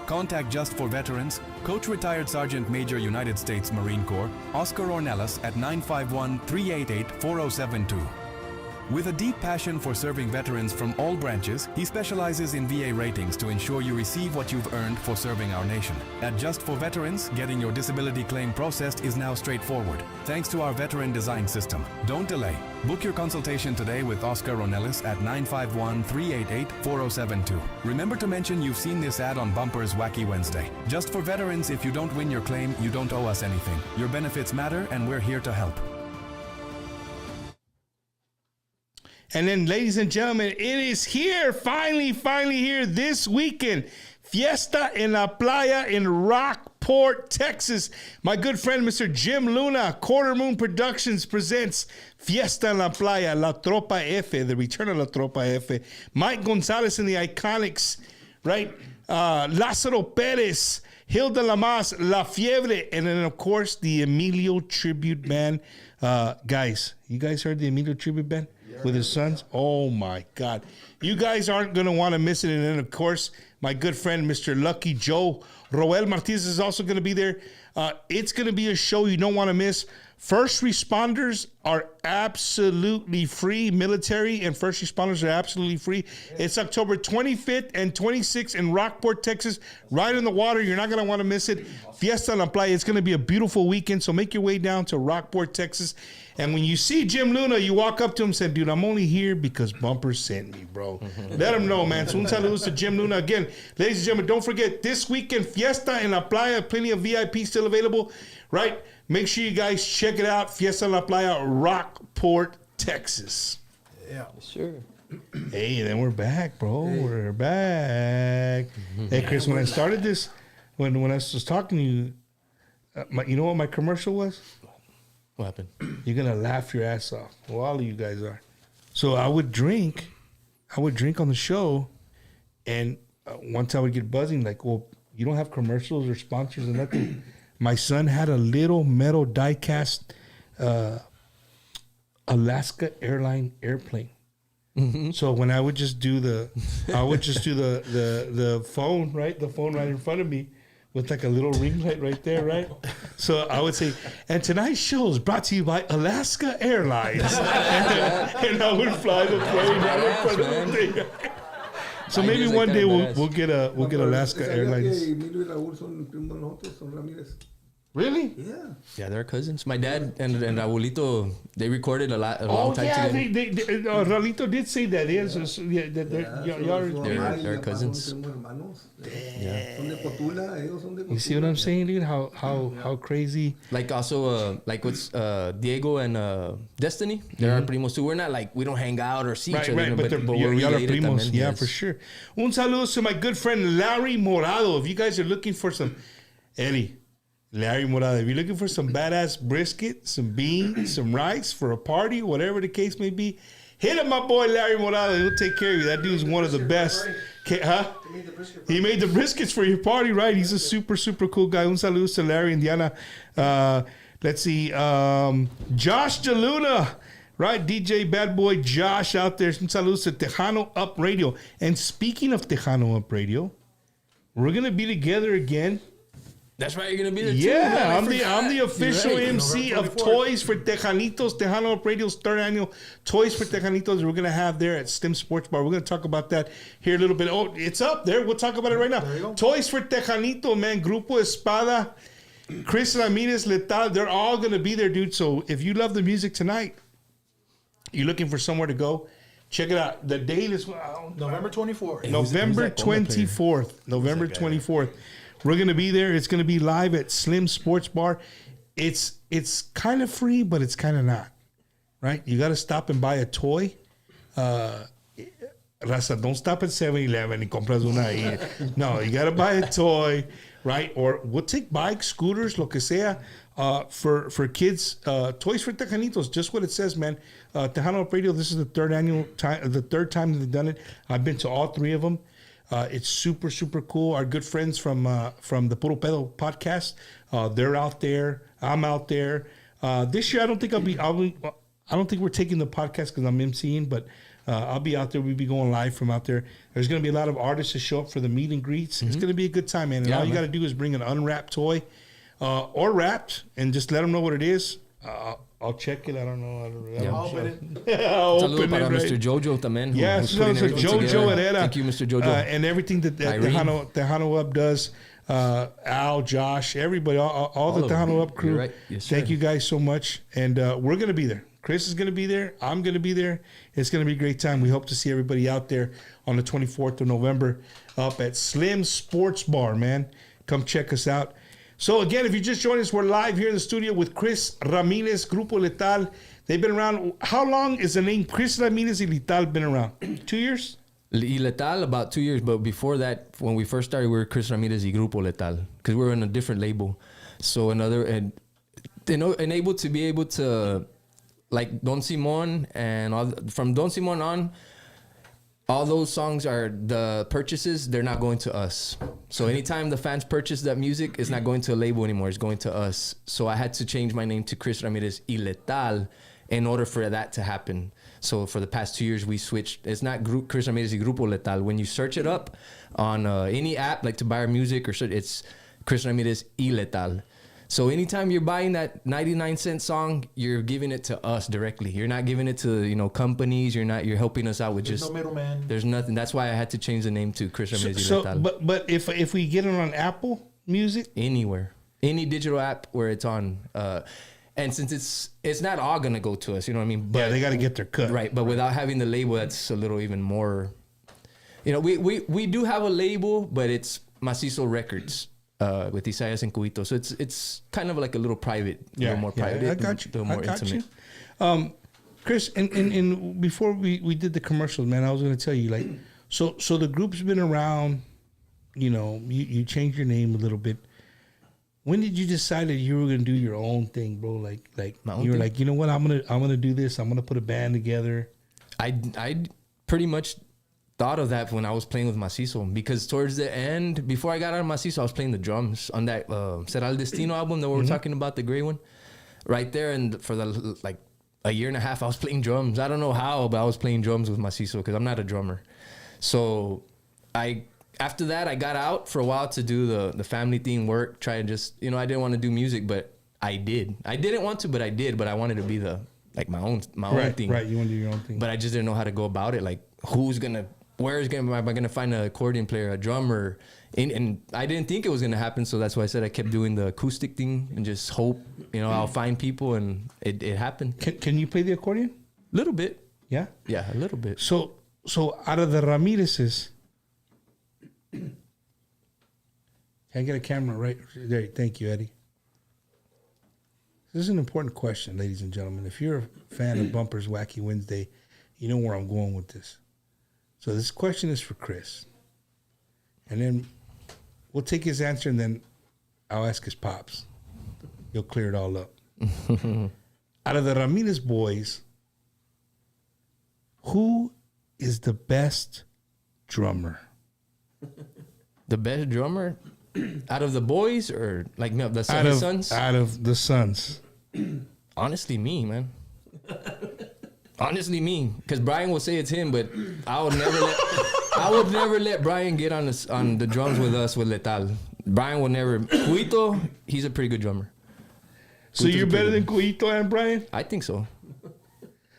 Contact Just for Veterans, Coach Retired Sergeant Major United States Marine Corps, Oscar Ornelas at 951-388-4072. With a deep passion for serving veterans from all branches, he specializes in VA ratings to ensure you receive what you've earned for serving our nation. At Just for Veterans, getting your disability claim processed is now straightforward, thanks to our veteran design system. Don't delay. Book your consultation today with Oscar Ornelas at 951-388-4072. Remember to mention you've seen this ad on Bumpers Wacky Wednesday. Just for Veterans, if you don't win your claim, you don't owe us anything. Your benefits matter, and we're here to help. And then, ladies and gentlemen, it is here, finally here this weekend. Fiesta en la Playa in Rockport, Texas. My good friend, Mr. Jim Luna, Quarter Moon Productions presents Fiesta en la Playa, La Tropa F, the return of La Tropa F. Mike Gonzalez and the Iconics, right? Lázaro Pérez, Hilda Lamas, La Fiebre, and then, of course, the Emilio Tribute Band. Guys, you guys heard the Emilio Tribute Band? With his sons? Oh, my God. You guys aren't going to want to miss it. And then, of course, my good friend, Mr. Lucky Joe Roel Martinez is also going to be there. It's going to be a show you don't want to miss. First responders are absolutely free. Military and first responders are absolutely free. It's October 25th and 26th in Rockport, Texas. Right in the water. You're not going to want to miss it. Fiesta en la Playa. It's going to be a beautiful weekend. So make your way down to Rockport, Texas. And when you see Jim Luna, you walk up to him and say, dude, I'm only here because Bumper sent me, bro. Let him know, man. So un saludos to Jim Luna. Again, ladies and gentlemen, don't forget, this weekend, Fiesta en la Playa. Plenty of VIP still available, right? Make sure you guys check it out. Fiesta en la Playa, Rockport, Texas. Yeah. Sure. Hey, then we're back, bro. We're back. Hey, Chris, when I started this, when I was talking to you, you know what my commercial was? What happened? You're going to laugh your ass off. Well, all of you guys are. So I would drink on the show, and once I would get buzzing, like, well, you don't have commercials or sponsors or nothing. My son had a little metal die-cast Alaska Airline airplane. Mm-hmm. So when I would just do the phone, right? The phone right in front of me with like a little ring light right there, right? So I would say, and tonight's show is brought to you by Alaska Airlines. and I would fly the plane right in front of the thing. So maybe one day we'll get Alaska Airlines. Emilio y Raúl son primos de nosotros, son Ramirez. Really? Yeah. Yeah, they're cousins. My dad and Abuelito, they recorded a long time together. Ralito did say that. Yes, they're cousins. You see what I'm saying, dude? How crazy. Like also, like what's Diego and Destiny? They're our primos too. We're not like, we don't hang out or see each other. Right, but we're y'all are related primos. también, Yeah, yes. for sure. Un saludo to my good friend Larry Morado. If you guys are looking for some, Eddie, Larry Morado, if you're looking for some badass brisket, some beans, some rice for a party, whatever the case may be, hit up my boy Larry Morado. He'll take care of you. That dude's one of the best. He made the briskets for your party, right? He's a super, super cool guy. Un saludo to Larry and Diana. Let's see. Josh DeLuna. Right, DJ Bad Boy Josh out there. Some saludos to Tejano Up Radio. And speaking of Tejano Up Radio, we're going to be together again. That's right, you're going to be there too. Yeah, Man, I'm the official MC of Toys for Tejanitos, Tejano Up Radio's third annual Toys for Tejanitos. We're going to have there at Slim Sports Bar. We're going to talk about that here a little bit. Oh, it's up there. We'll talk about it right now. Toys for Tejanito, man. Grupo Espada, Chris Ramirez Letal. They're all going to be there, dude. So if you love the music tonight, you're looking for somewhere to go, check it out. The date is November 24th. November 24th. November 24th. We're going to be there. It's going to be live at Slim Sports Bar. It's kind of free, but it's kind of not. Right? You got to stop and buy a toy. Raza, don't stop at 7-Eleven and compras una. No, you got to buy a toy, right? Or we'll take bikes, scooters, lo que sea, for kids. Toys for Tejanitos, just what it says, man. Tejano Up Radio, this is the third time that they've done it. I've been to all three of them. It's super, super cool. Our good friends from the Puro Pedo podcast, they're out there. I'm out there. This year, I don't think I don't think we're taking the podcast because I'm emceeing, but I'll be out there. We'll be going live from out there. There's going to be a lot of artists to show up for the meet and greets. It's going to be a good time, man. And all you got to do is bring an unwrapped toy or wrapped and just let them know what it is. I'll check it. I don't know. I'll open it. I'll open it, Mr. Jojo también. Yes, so Jojo Herrera. Thank you, Mr. Jojo. And everything that Tejano Up does. Al, Josh, everybody, all the Tejano Up crew. Right. Yes, thank you guys so much. And we're going to be there. Chris is going to be there. I'm going to be there. It's going to be a great time. We hope to see everybody out there on the 24th of November up at Slim Sports Bar, man. Come check us out. So, again, if you just joined us, we're live here in the studio with Chris Ramirez, Grupo Letal. They've been around. How long is the name Chris Ramirez Y Letal been around? 2 years? Y Letal, about 2 years. But before that, when we first started, we were Chris Ramirez Y Grupo Letal because we were in a different label. So, and able to be able to, like Don Simon and from Don Simon on, all those songs are the purchases, they're not going to us. So anytime the fans purchase that music, it's not going to a label anymore, it's going to us. So I had to change my name to Chris Ramirez Y Letal in order for that to happen. So for the past 2 years, we switched. It's not Chris Ramirez Y Grupo Letal. When you search it up on any app, like to buy our music, it's Chris Ramirez Y Letal. So anytime you're buying that 99-cent song, you're giving it to us directly. You're not giving it to companies. You're helping us out with There's no middleman. There's nothing. That's why I had to change the name to Chris Ramirez Y Letal. But if we get it on Apple Music, anywhere, any digital app where it's on, and since it's not all gonna go to us, you know what I mean? But they got to get their cut, right? But without having the label, that's a little even more. We do have a label, but it's Macizo Records. With Isaias and Cubito. So it's kind of like a little private, a little more private. I got you. A little more intimate. You. Chris, and before we did the commercials, man, I was going to tell you, like, so the group's been around, you changed your name a little bit. When did you decide that you were going to do your own thing, bro? Like you were like, you know what, I'm gonna do this. I'm gonna put a band together. I pretty much thought of that when I was playing with Macizo, because towards the end, before I got out of Macizo, I was playing the drums on that Será el Destino album that we were talking about, the gray one, right there. And for a year and a half, I was playing drums. I don't know how, but I was playing drums with Macizo because I'm not a drummer. So after that, I got out for a while to do the family thing, work, try and just, I didn't want to do music, but I did. I didn't want to, but I did. But I wanted to be my own thing. Right, you want to do your own thing. But I just didn't know how to go about it. Like, who's gonna am I going to find an accordion player, a drummer? And I didn't think it was going to happen, so that's why I said I kept doing the acoustic thing and just hope, I'll find people, and it happened. Can you play the accordion? Little bit. Yeah? Yeah, a little bit. So out of the Ramirez's, can I get a camera right there? Thank you, Eddie. This is an important question, ladies and gentlemen. If you're a fan of Bumper's Wacky Wednesday, you know where I'm going with this. So this question is for Chris. And then we'll take his answer, and then I'll ask his pops. He'll clear it all up. Out of the Ramirez boys, who is the best drummer? The best drummer? Out of the boys, or like the sons? Out of the sons. Honestly, me, man. Honestly, me. Because Brian will say it's him, but I would never let Brian get on the drums with us with Letal. Brian will never. Cuito, he's a pretty good drummer. So you're better than Cuito and Brian? I think so.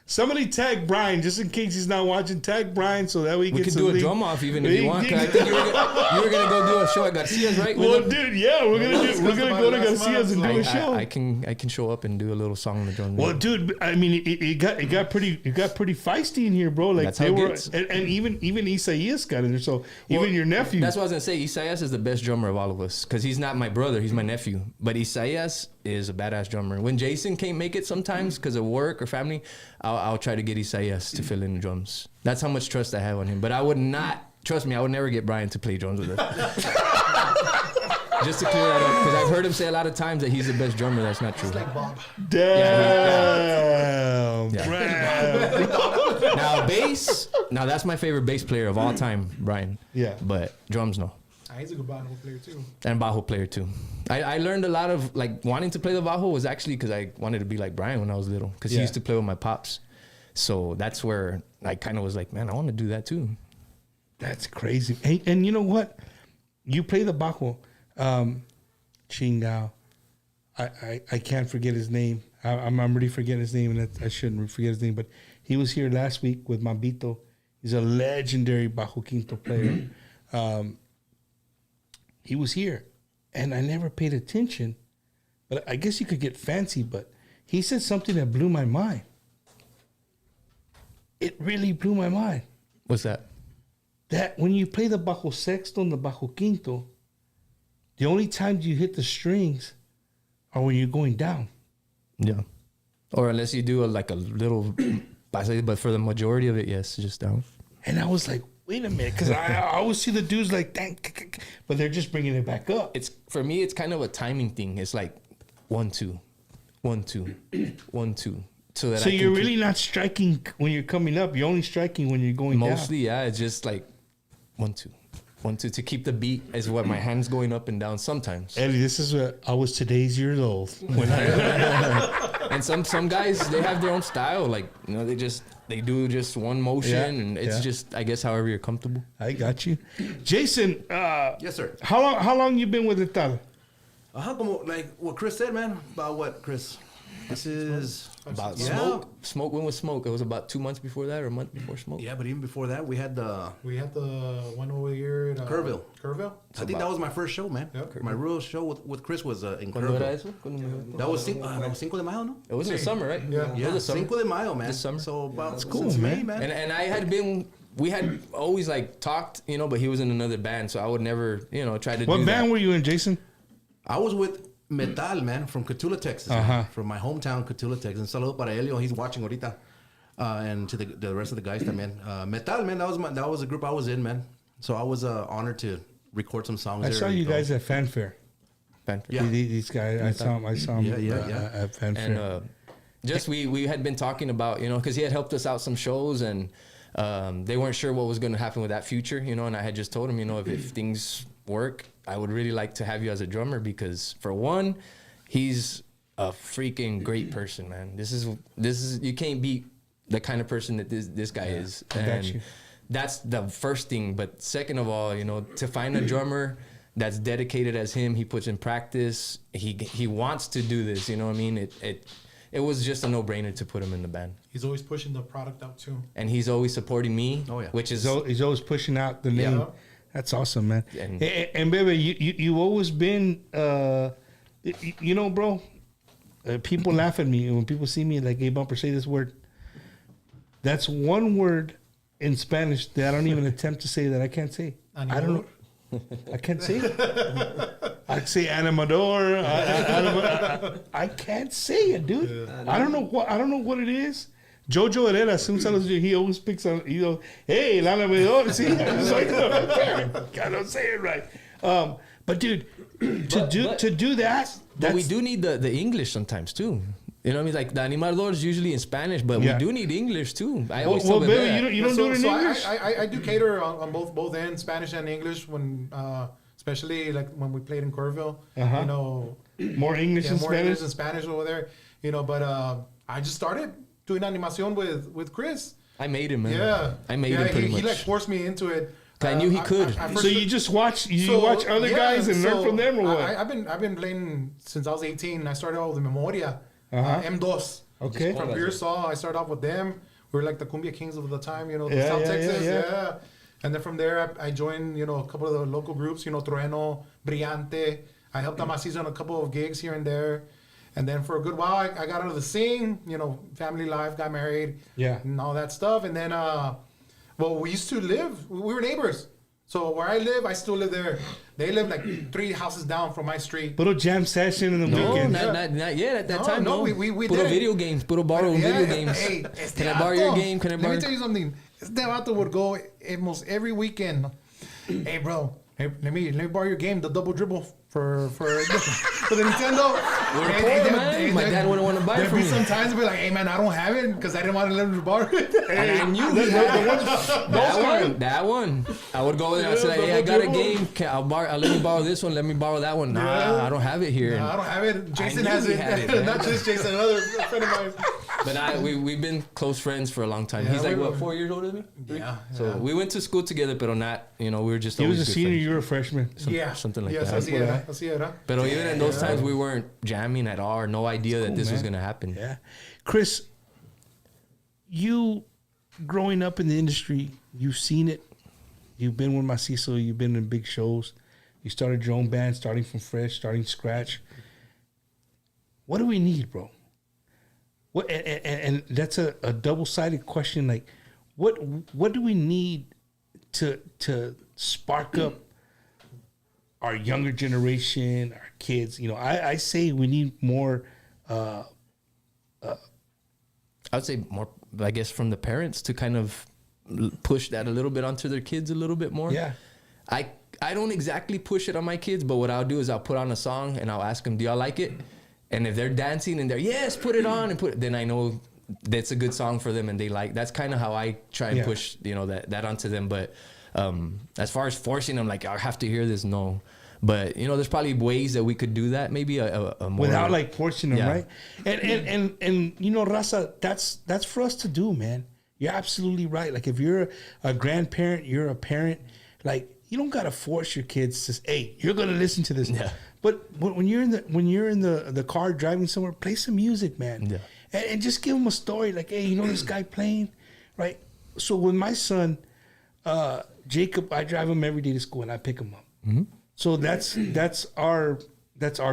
Somebody tag Brian, just in case he's not watching. Tag Brian so that we can do a drum off even if you want. I think you were gonna go do a show at Garcia's, right? Well, dude, yeah, we're gonna go to Garcia's and do a show. I can show up and do a little song on the drum. Well, dude, I mean, it got pretty feisty in here, bro. Like that's they were, and even Isaias got in there. So even your nephew. That's what I was gonna say. Isaias is the best drummer of all of us because he's not my brother, he's my nephew. But Isaias is a badass drummer. When Jason can't make it sometimes because of work or family, I'll try to get Isaias to fill in the drums. That's how much trust I have on him. But I would not, trust me, I would never get Brian to play drums with us. Just to clear that up, because I've heard him say a lot of times that he's the best drummer. That's not true. Like Bob. Damn. Yeah. Now bass, that's my favorite bass player of all time, Brian. Yeah. But drums, no. He's a good bajo player too. And bajo player too. I learned a lot of, like, wanting to play the bajo was actually because I wanted to be like Brian when I was little, because he used to play with my pops. So that's where I kind of was like, man, I want to do that too. That's crazy. And you know what? You play the bajo. Chingao. I can't forget his name. I'm already forgetting his name, and I shouldn't forget his name. But he was here last week with Mambito. He's a legendary bajo quinto player. He was here, and I never paid attention. But I guess you could get fancy, but he said something that blew my mind. It really blew my mind. What's that? That when you play the bajo sexto and the bajo quinto, the only times you hit the strings are when you're going down. Yeah. Or unless you do a little, but for the majority of it, yes, just down. And I was like, wait a minute, because I always see the dudes like, but they're just bringing it back up. For me, it's kind of a timing thing. It's like 1, 2, 1, 2, 1, 2. So you're really not striking when you're coming up. You're only striking when you're going down. Mostly, yeah. It's just like 1, 2. 1, 2 to keep the beat is what my hands going up and down sometimes. Eddie, this is what I was today's years old. When and some guys, they have their own style. Like, they do just one motion, and it's just, I guess, however you're comfortable. I got you. Jason. Yes, sir. How long you been with Letal? Like what Chris said, man. About what, Chris? This is about Smoke. Smoke. When was Smoke? It was about 2 months before that, or a month before Smoke. Yeah, but even before that, we had the one over here at Kerrville. I think that was my first show, man. Yep. My real show with Chris was in Kerrville. That was Cinco de Mayo, no? It was in the summer, right? Yeah. Yeah, Cinco de Mayo, man. This summer. So about that's cool, man. And I had been. We had always like talked, but he was in another band, so I would never, try to. What band were you in, Jason? I was with Metal, man, from Cotulla, Texas. From my hometown, Cotulla, Texas. And saludo para Elio, he's watching ahorita. And to the rest of the guys, man. Metal, man, that was the group I was in, man. So I was honored to record some songs. I saw you guys at Fanfare. Yeah. These guys, I saw them at Fanfare. And we had been talking about, because he had helped us out some shows, and they weren't sure what was going to happen with that future, and I had just told him, if things work, I would really like to have you as a drummer, because for one, he's a freaking great person, man. This is you can't beat the kind of person that this guy is. I got you. That's the first thing. But second of all, to find a drummer that's dedicated as him, he puts in practice. He wants to do this. You know what I mean? it was just a no-brainer to put him in the band. He's always pushing the product out too. And he's always supporting me. Oh, yeah. Which is He's always pushing out the name. Yeah. That's awesome, man. And baby, you've always been, you know, bro. People laugh at me when people see me like, "Hey, Bumper, say this word." That's one word in Spanish that I don't even attempt to say that I can't say. Animador? I don't know. I can't say it. I say animador. I can't say it, dude. Yeah. I don't know what it is. Jojo Herrera, he always picks on, you know, hey, el animador. See, I don't say it right. But dude, to do that, but we do need the English sometimes too. You know what I mean? Like the animador is usually in Spanish, but we do need English too. I always tell them that. You don't do it in English? I do cater on both ends, Spanish and English, when especially like when we played in Corville. You know, more English and more Spanish? English and Spanish over there. You know, but I just started doing animación with Chris. I made him, man. Yeah, I made him pretty much. He like forced me into it. I knew he could. So you just watch other guys and learn from them, or what? I've been playing since I was 18. I started off with Memoria, M2. Okay. From Pearsall, I started off with them. We were like the cumbia kings of the time, you know, South Texas. Yeah. And then from there, I joined, you know, a couple of the local groups, you know, Trueno, Brillante. I helped out my season on a couple of gigs here and there. And then for a good while, I got out of the scene, you know, family life, got married, and all that stuff. And then, well, we used to live, we were neighbors. So where I live, I still live there. They live like 3 houses down from my street. Little jam session in the weekend. Not yet at that time. No, we did video games. Puro borrow video games. Hey, can I borrow your game? Can I borrow? Let me tell you something. Este vato would go almost every weekend. Hey, bro. Hey, let me borrow your game, the double dribble for the Nintendo. We're poor, man. My dad wouldn't want to buy it for me. There'd be sometimes be like, hey, man, I don't have it because I didn't want to let him borrow it. And I knew he had that one. I would go there and say, hey, I got a game. I'll let me borrow this one. Let me borrow that one. Nah, I don't have it here. Nah, I don't have it. Jason has it. Not just Jason, another friend of mine. But we've been close friends for a long time. He's like, what, 4 years older than me? Yeah. So we went to school together, but not, you know, we were just He always was a good senior, friends. you were a freshman. Something like that. Así era. But even in those times, we weren't jamming at all, or no idea that this was going to happen. Yeah. Chris, you growing up in the industry, you've seen it. You've been with Macizo, you've been in big shows. You started your own band, starting from fresh, starting scratch. What do we need, bro? What and that's a double-sided question. Like, what do we need to spark up our younger generation, our kids? You know, I say we need more. I would say more, I guess, from the parents to kind of push that a little bit onto their kids a little bit more. Yeah. I don't exactly push it on my kids, but what I'll do is I'll put on a song and I'll ask them, do y'all like it? And if they're dancing and they're, yes, put it on, then I know that's a good song for them and they like. That's kind of how I try and push, you know, that onto them. But as far as forcing them, like, I have to hear this, no. But, you know, there's probably ways that we could do that. Maybe a more... Without, like, forcing them, right? And you know, Raza, that's for us to do, man. You're absolutely right. Like, if you're a grandparent, you're a parent, like, you don't got to force your kids to say, hey, you're going to listen to this. Yeah. But when you're in the car driving somewhere, play some music, man. Yeah. And just give them a story. Like, hey, you know this guy playing? Right? So with my son, Jacob, I drive him every day to school and I pick him up. Mm-hmm. So that's our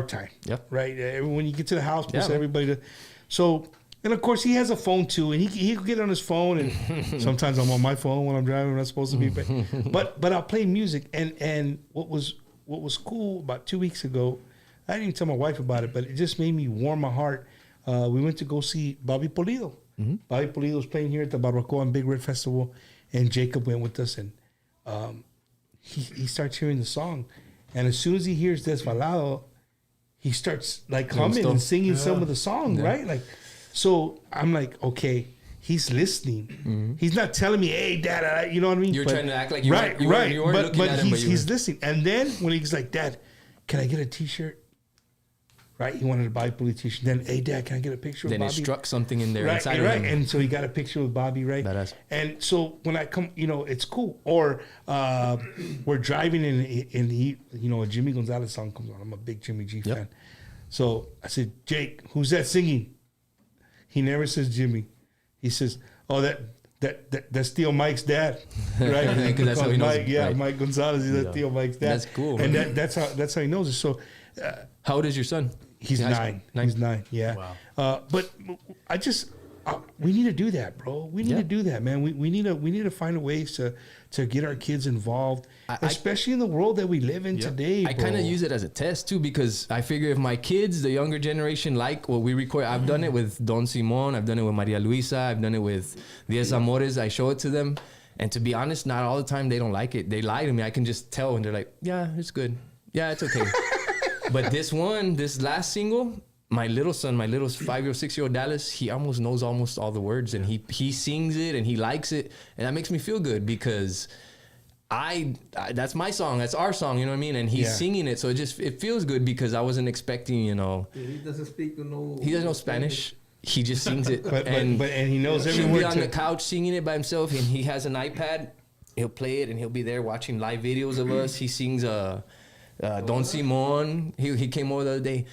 time. Yep. Right? When you get to the house, Yeah, everybody to... So... And of course, he has a phone too, and he can get on his phone. And sometimes I'm on my phone when I'm driving. I'm not supposed to be, but I'll play music. And what was cool about 2 weeks ago, I didn't even tell my wife about it, but it just made me warm my heart. We went to go see Bobby Pulido. Mm-hmm. Bobby Pulido was playing here at the Barbacoa and Big Red Festival, and Jacob went with us, and he starts hearing the song, and as soon as he hears Desvalado, he starts like humming and singing some of the song, right? Like. So I'm like, okay, he's listening. Mm-hmm. He's not telling me, hey, Dad, you know what I mean? You're trying to act like you weren't looking but at him. He's listening. And then when he's like, Dad, can I get a T-shirt? Right? He wanted to buy a Bully T-shirt. Then, hey, Dad, can I get a picture of Bobby? Then it struck something in there inside of him. And so he got a picture with Bobby, right? Badass. And so when I come, you know, it's cool. Or we're driving and he, you know, a Jimmy Gonzalez song comes on. I'm a big Jimmy G fan. So I said, Jake, who's that singing? he never says Jimmy. He says, "Oh, that's Theo Mike's dad, right?" Because that's how he knows. Mike, right. Mike Gonzalez is Theo Mike's dad. That's cool, and man. that's how he knows it. So, how old is your son? he's 9. He's 9. Yeah. Wow. But I just we need to do that, bro. We need to do that, man. We need to find a ways to get our kids involved, especially in the world that we live in today. I kind of use it as a test too, because I figure if my kids, the younger generation, like what we record, I've done it with Don Simon, I've done it with Maria Luisa, I've done it with Diez Amores. I show it to them, and to be honest, not all the time they don't like it. They lie to me. I can just tell, and they're like, "Yeah, it's good. Yeah, it's okay." But this last single, my little son, my little 5-year-old, 6-year-old Dallas, he almost knows almost all the words, and he sings it and he likes it, and that makes me feel good because I that's my song, that's our song, you know what I mean? And he's singing it, so it feels good because I wasn't expecting, He doesn't speak no. He doesn't know Spanish. He just sings it, but he knows every he'll word. Be on the couch singing it by himself, and he has an iPad. He'll play it, and he'll be there watching live videos of us. He sings Don Simon. He came over the other day.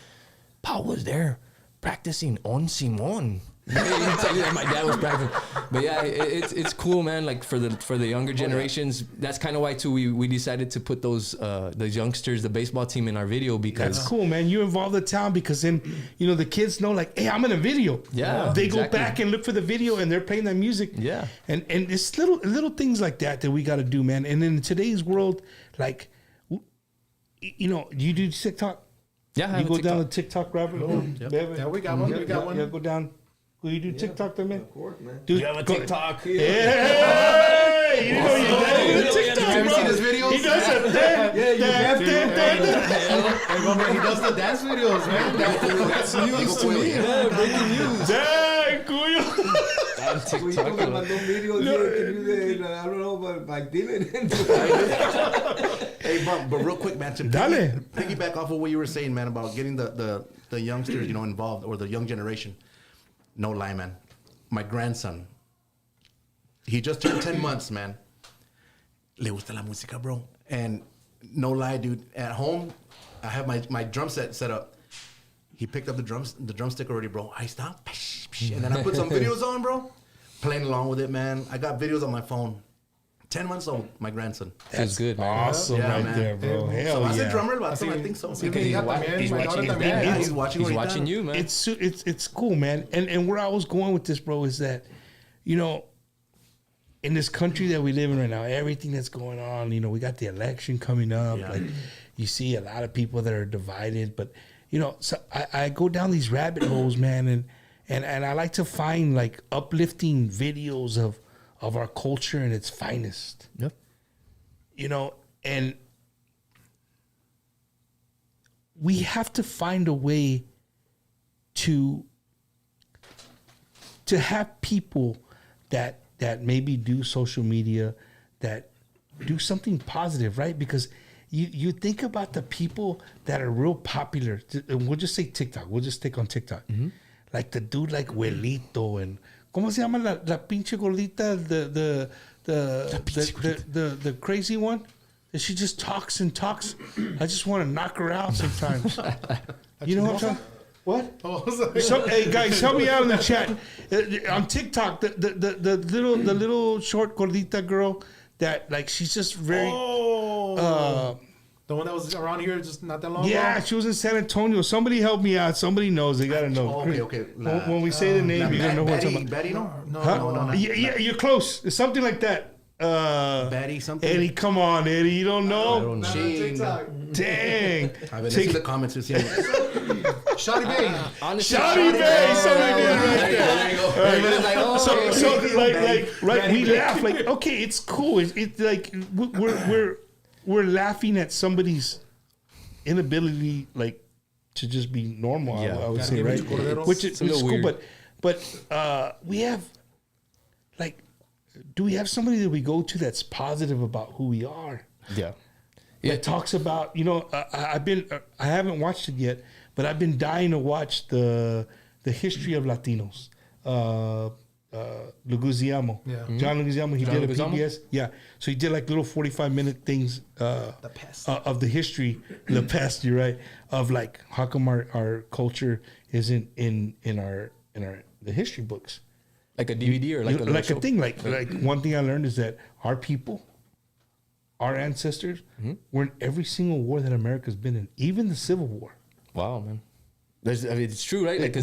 Paul was there practicing on Simon. My dad was practicing, but yeah, it's cool, man. Like for the younger generations, that's kind of why too we decided to put those youngsters, the baseball team, in our video because that's cool, man. You involve the town because then the kids know, like, hey, I'm in a video. Yeah, they go back and look for the video and they're playing that music. Yeah, and it's little things like that we got to do, man. And in today's world, like, you do TikTok. Yeah, you go down the TikTok rabbit hole. Yeah, we got one. We got one. Yeah, go down. Will you do TikTok, then, man? Of course, man. Dude, you have a TikTok. Yeah. Hey, you know you do TikTok, Have you seen his videos? He does it. He does the dance videos, man. That's news to me. Yeah, breaking news. Dang, Cuyo. TikTok. Me mandó un video I don't know, but like Dylan. Hey, but real quick, man, to piggyback off of what you were saying, man, about getting the youngsters, involved, or the young generation. No lie, man. My grandson, he just turned 10 months, man. Le gusta la música, bro. And no lie, dude. At home, I have my drum set up. He picked up the drumstick already, bro. I stopped, and then I put some videos on, bro. Playing along with it, man. I got videos on my phone. 10 months old, my grandson. That's good, man. Awesome, right there, bro. Hell so yeah. I said drummer, but I think so. He's watching you, man. It's cool, man. And where I was going with this, bro, is that, in this country that we live in right now, everything that's going on, we got the election coming up. Yeah. Like, you see a lot of people that are divided, but so I go down these rabbit holes, man, and I like to find like uplifting videos of our culture and its finest. Yep. And we have to find a way to have people that maybe do social media, that do something positive, right? Because you think about the people that are real popular, and we'll just say TikTok. We'll just stick on TikTok. Mm-hmm. Like the dude like Huelito and ¿cómo se llama la pinche gordita? The crazy one? That she just talks and talks. I just want to knock her out sometimes. You know what I'm talking? What? Oh, hey guys, help me out in the chat. On TikTok, the little short gordita girl that like she's just very. The one that was around here just not that long ago? Yeah, she was in San Antonio. Somebody help me out. Somebody knows. They got to know. Okay. When we say the name, you're going to know what I'm talking about. No. Yeah, you're close. It's something like that. Betty something? Eddie, come on, Eddie. You don't know? I don't know. Dang. I've been in the comments to see Shawty Bay. Shawty Bay. Somebody did right there. So like, we laugh. Like, okay, it's cool. It's like, we're laughing at somebody's inability, like, to just be normal. Yeah. I would say, right? Which is cool, but we have, like, do we have somebody that we go to that's positive about who we are? Yeah. That talks about, I haven't watched it yet, but I've been dying to watch the history of Latinos. Leguizamo. Yeah. John Leguizamo, he did a PBS. Yeah. So he did like little 45-minute things of the history, the past, you're right, of like how come our culture isn't in the history books. Like a DVD or like a thing. Like one thing I learned is that our people, our ancestors, were in every single war that America's been in, even the Civil War. Wow, man. It's true, right? Like, we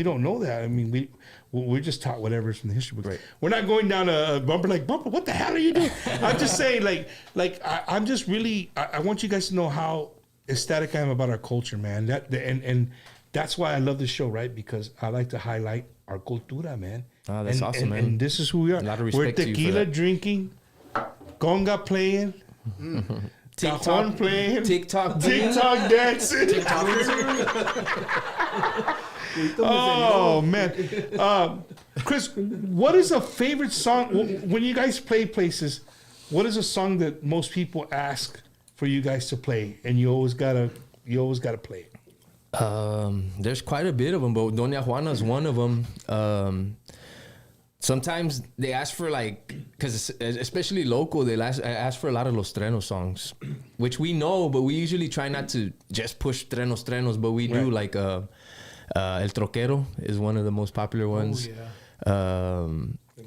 don't know that. I mean, we're just taught whatever's from the history books. Right. We're not going down a bumper like, Bumper, what the hell are you doing? I'm just saying, I'm just really, I want you guys to know how ecstatic I am about our culture, man. And that's why I love this show, right? Because I like to highlight our cultura, man. Oh, that's awesome, man. And this is who we are. A lot of We're respect to you for tequila that. drinking, conga playing, TikTok playing, TikTok dancing. Oh man, Chris, what is a favorite song when you guys play places? What is a song that most people ask for you guys to play, and you always gotta play it? There's quite a bit of them, but Doña Juana is one of them. Sometimes they ask for because especially local, they ask for a lot of Los Trenos songs, which we know, but we usually try not to just push Trenos, but we do El Troquero is one of the most popular ones. Oh, yeah.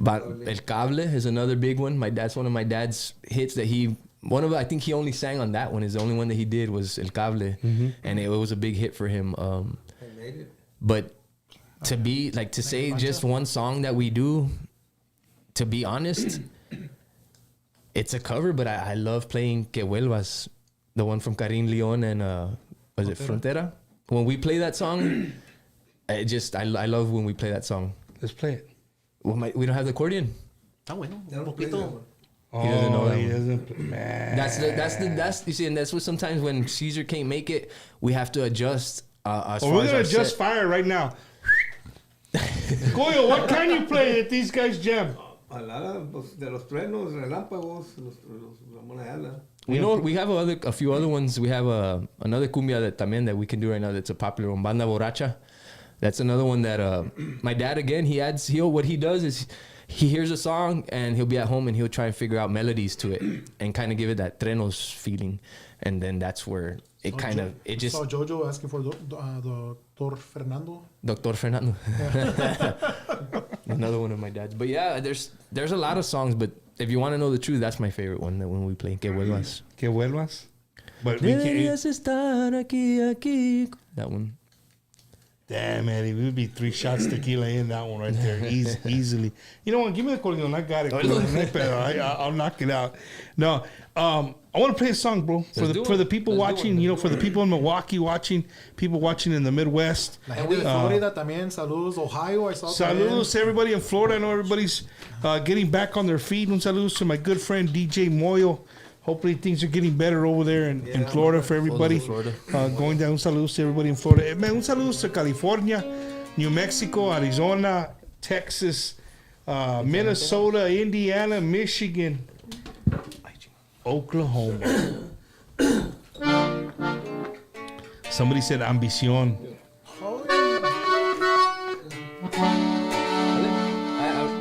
But El Cable is another big one. That's one of my dad's hits that I think he only sang on that one. Is the only one that he did was El Cable, and it was a big hit for him. But to say just one song that we do, to be honest, it's a cover, but I love playing Que Vuelvas, the one from Karim Leon and was it Frontera? When we play that song, I love when we play that song. Let's play it. Well, we don't have the accordion. Está bueno. He doesn't know that one. Man. That's you see, and that's what sometimes when Caesar can't make it, we have to adjust. We're gonna adjust fire right now. Goyo, what can you play that these guys jam? A de los truenos, relámpagos, los Ramón Ayala. We know we have a few other ones. We have another cumbia that we can do right now. That's a popular one, Banda Borracha. That's another one that my dad again. What he does is he hears a song and he'll be at home and he'll try and figure out melodies to it and kind of give it that Trenos feeling, and then that's where it just. So Jojo asking for Dr. Fernando. Dr. Fernando. Another one of my dad's. But yeah, there's a lot of songs, but if you want to know the truth, that's my favorite one. That when we play Que Vuelvas. Que Vuelvas. But Deberías estar aquí. That one. Damn, Eddie, we would be 3 shots tequila in that one right there, easily. You know what? Give me the accordion. I got it. I'll knock it out. No, I want to play a song, bro, for the people watching. For the people in Milwaukee watching, people watching in the Midwest. La gente de Florida también. Saludos, Ohio. I saw. Saludos to everybody in Florida. I know everybody's getting back on their feet. Un saludos to my good friend DJ Moyo. Hopefully things are getting better over there in Florida for everybody. Going down, un saludos to everybody in Florida. Man, un saludos to California, New Mexico, Arizona, Texas, Minnesota, Indiana, Michigan, Oklahoma. Somebody said ambición.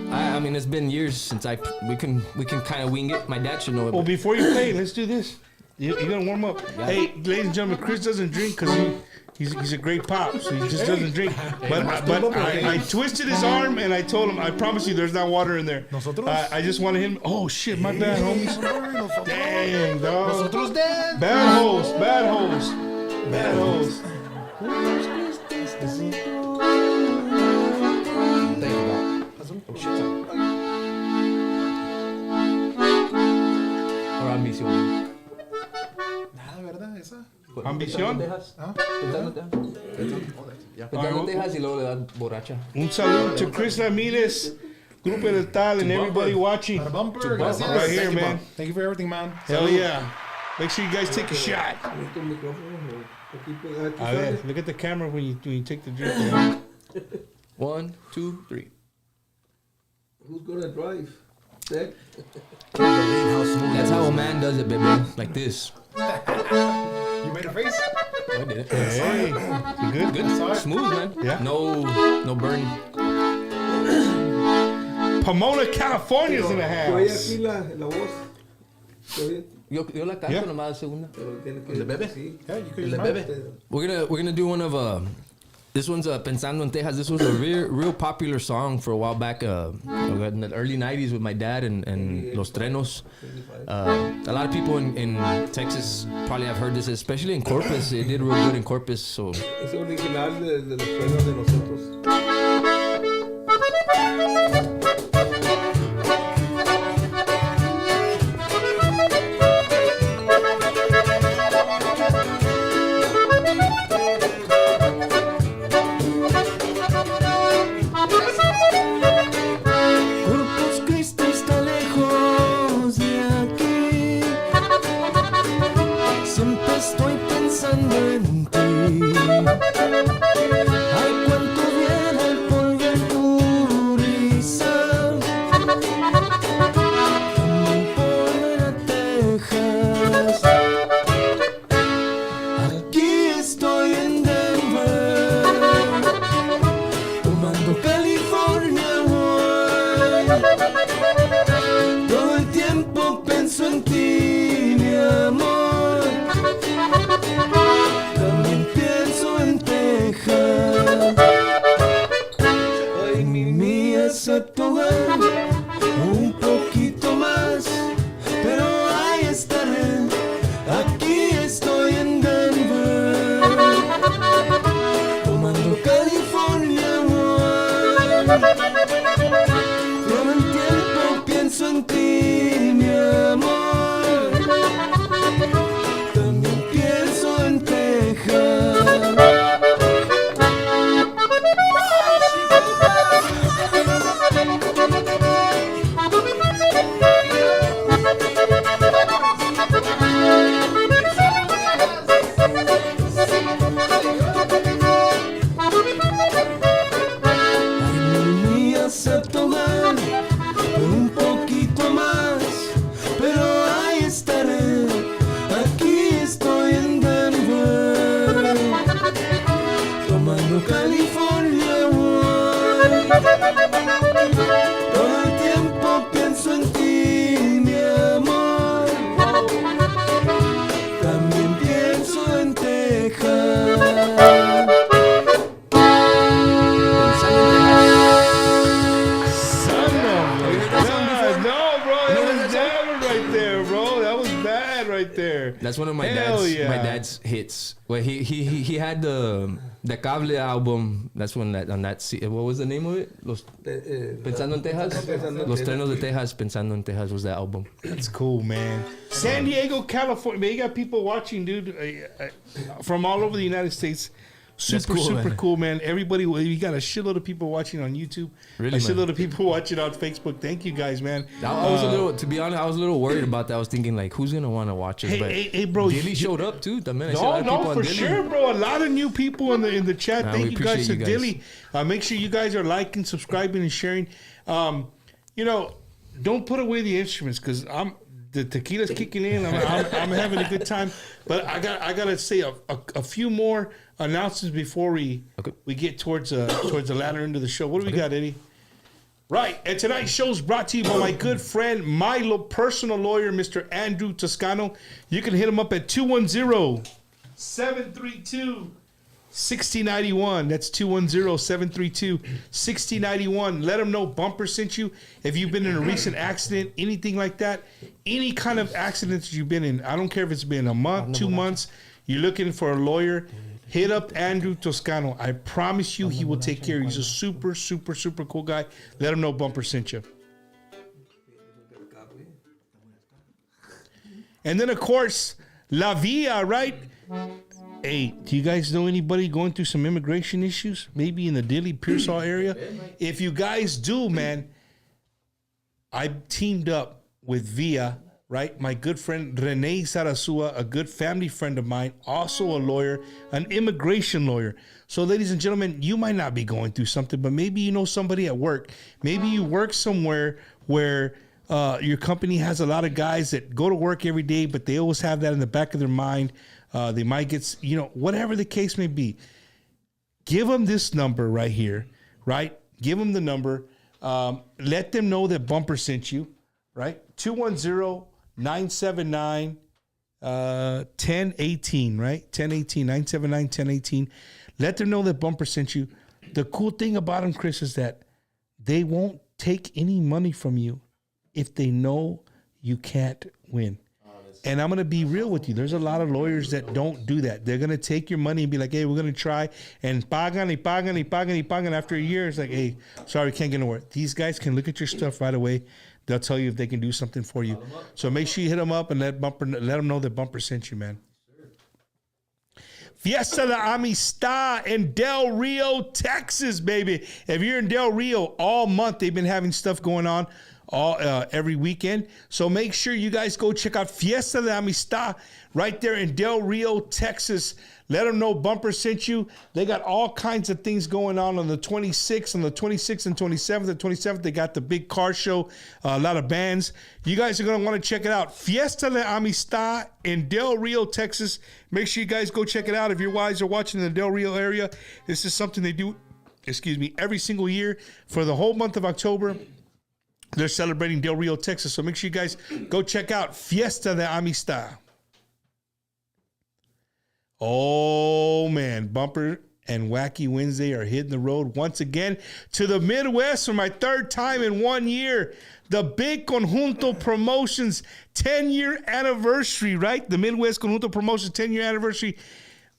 I mean, it's been years since we can kind of wing it. My dad should know it. Well, before you play, let's do this. You're gonna warm up. Yeah. Hey, ladies and gentlemen, Chris doesn't drink because he's a great pop, so he just doesn't drink. But I twisted his arm and I told him, I promise you, there's not water in there. I just wanted him. Oh shit, my bad, homies. Dang, dog. Nosotros dance. Bad hoes. Ambición. Nada, ¿verdad? Esa. Ambición. Pensando Texas y luego le das borracha. Un saludo to Chris Ramirez, Grupo Letal, and everybody watching. Right here, man. Thank you for everything, man. Hell yeah. Make sure you guys take a shot. Look at the camera when you take the drink. Man. 1, 2, 3. Who's gonna drive? That's how a man does it, baby. Like this. You made a face? Oh, I did it. Hey, you good? Good. Smooth, man. Yeah. No burn. Pomona, California's in the house. La voz. Yo la canto nomás segunda. ¿Le bebe? Yeah, you could ¿Le bebe? We're gonna do one of This one's Pensando en Texas. This was a real popular song for a while back in the early 90s with my dad and Los Trenos. A lot of people in Texas probably have heard this, especially in Corpus. It did real good in Corpus. So. Es original de Los Trenos de nosotros. That's one of my dad's hits. Well, he had the Cable album. That's when what was the name of it? Pensando en Texas. Los Trenos de Texas. Pensando en Texas was that album. That's cool, man. San Diego, California. Man, you got people watching, dude, from all over the United States. Super cool, man. Everybody, we got a shitload of people watching on YouTube. Really, a shitload of people watching on Facebook. Thank you guys, man. I was a little, to be honest, I was a little worried about that. I was thinking, like, who's gonna want to watch it? Hey, bro, Dilly showed up too. No, for sure, bro. A lot of new people in the chat. Thank you guys to Dilly. Make sure you guys are liking, subscribing, and sharing. Don't put away the instruments because the tequila's kicking in. I'm having a good time. But I gotta say a few more announcements before we get towards the latter end of the show. What do we got, Eddie? Right, and tonight's show is brought to you by my good friend, my personal lawyer, Mr. Andrew Toscano. You can hit him up at 210-732-6091. That's 210-732-6091. Let him know Bumper sent you. If you've been in a recent accident, anything like that, any kind of accidents you've been in, I don't care if it's been a month, 2 months, you're looking for a lawyer, hit up Andrew Toscano. I promise you he will take care of you. He's a super, super, super cool guy. Let him know Bumper sent you. And then, of course, La Via, right? Hey, do you guys know anybody going through some immigration issues? Maybe in the Dilly Pearsall area? If you guys do, man, I teamed up with Via, right? My good friend Renee Sarasua, a good family friend of mine, also a lawyer, an immigration lawyer. So, ladies and gentlemen, you might not be going through something, but maybe you know somebody at work. Maybe you work somewhere where your company has a lot of guys that go to work every day, but they always have that in the back of their mind. They might get, whatever the case may be. Give them this number right here, right? Give them the number. Let them know that Bumper sent you, right? 210-979-1018, right? 979-1018. Let them know that Bumper sent you. The cool thing about them, Chris, is that they won't take any money from you if they know you can't win. And I'm going to be real with you. There's a lot of lawyers that don't do that. They're going to take your money and be like, hey, we're going to try. And pagan. After a year, it's like, hey, sorry, can't get nowhere. These guys can look at your stuff right away. They'll tell you if they can do something for you. So make sure you hit them up and let them know that Bumper sent you, man. Fiesta de Amistad in Del Rio, Texas, baby. If you're in Del Rio, all month they've been having stuff going on every weekend. So make sure you guys go check out Fiesta de Amistad right there in Del Rio, Texas. Let them know Bumper sent you. They got all kinds of things going on the 26th, and 27th. The 27th, they got the big car show, a lot of bands. You guys are going to want to check it out. Fiesta de Amistad in Del Rio, Texas. Make sure you guys go check it out. If your wives are watching in the Del Rio area, this is something they do, every single year for the whole month of October. They're celebrating Del Rio, Texas. So make sure you guys go check out Fiesta de Amistad. Oh, man. Bumper and Wacky Wednesday are hitting the road once again to the Midwest for my third time in 1 year. The Big Conjunto Promotions 10-year anniversary, right? The Midwest Conjunto Promotions 10-year anniversary.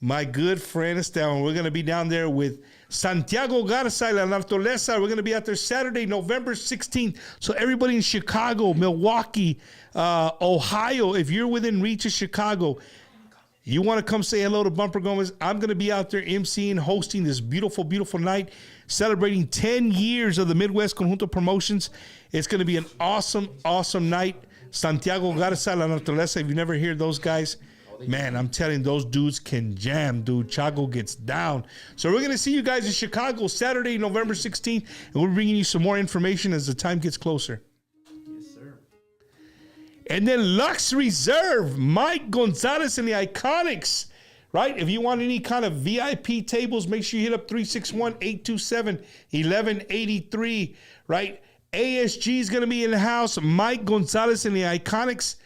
My good friend Esteban, we're going to be down there with Santiago Garza y La Nartolesa. We're going to be out there Saturday, November 16th. So everybody in Chicago, Milwaukee, Ohio, if you're within reach of Chicago, you want to come say hello to Bumper Gomez, I'm going to be out there emceeing, hosting this beautiful, beautiful night, celebrating 10 years of the Midwest Conjunto Promotions. It's going to be an awesome, awesome night. Santiago Garza, La Naturaleza, if you never hear those guys, man, I'm telling you, those dudes can jam, dude. Chago gets down. So we're going to see you guys in Chicago Saturday, November 16th, and we're bringing you some more information as the time gets closer. And then Lux Reserve, Mike Gonzalez and the Iconics, right? If you want any kind of VIP tables, make sure you hit up 361-827-1183, right? ASG is going to be in the house. Mike Gonzalez and the Iconics.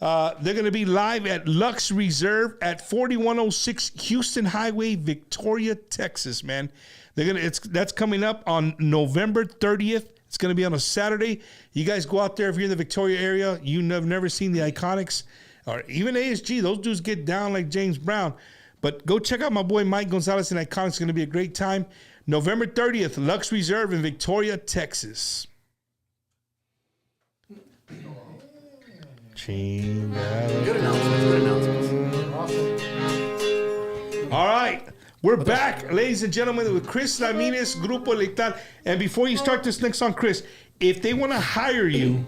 They're going to be live at Lux Reserve at 4106 Houston Highway, Victoria, Texas, man. That's coming up on November 30th. It's going to be on a Saturday. You guys go out there if you're in the Victoria area. You have never seen the Iconics or even ASG. Those dudes get down like James Brown. But go check out my boy Mike Gonzalez and Iconics. It's going to be a great time. November 30th, Lux Reserve in Victoria, Texas. Good announcements. All right. We're back, ladies and gentlemen, with Chris Ramirez, Grupo Letal. And before you start this next song, Chris, if they want to hire you,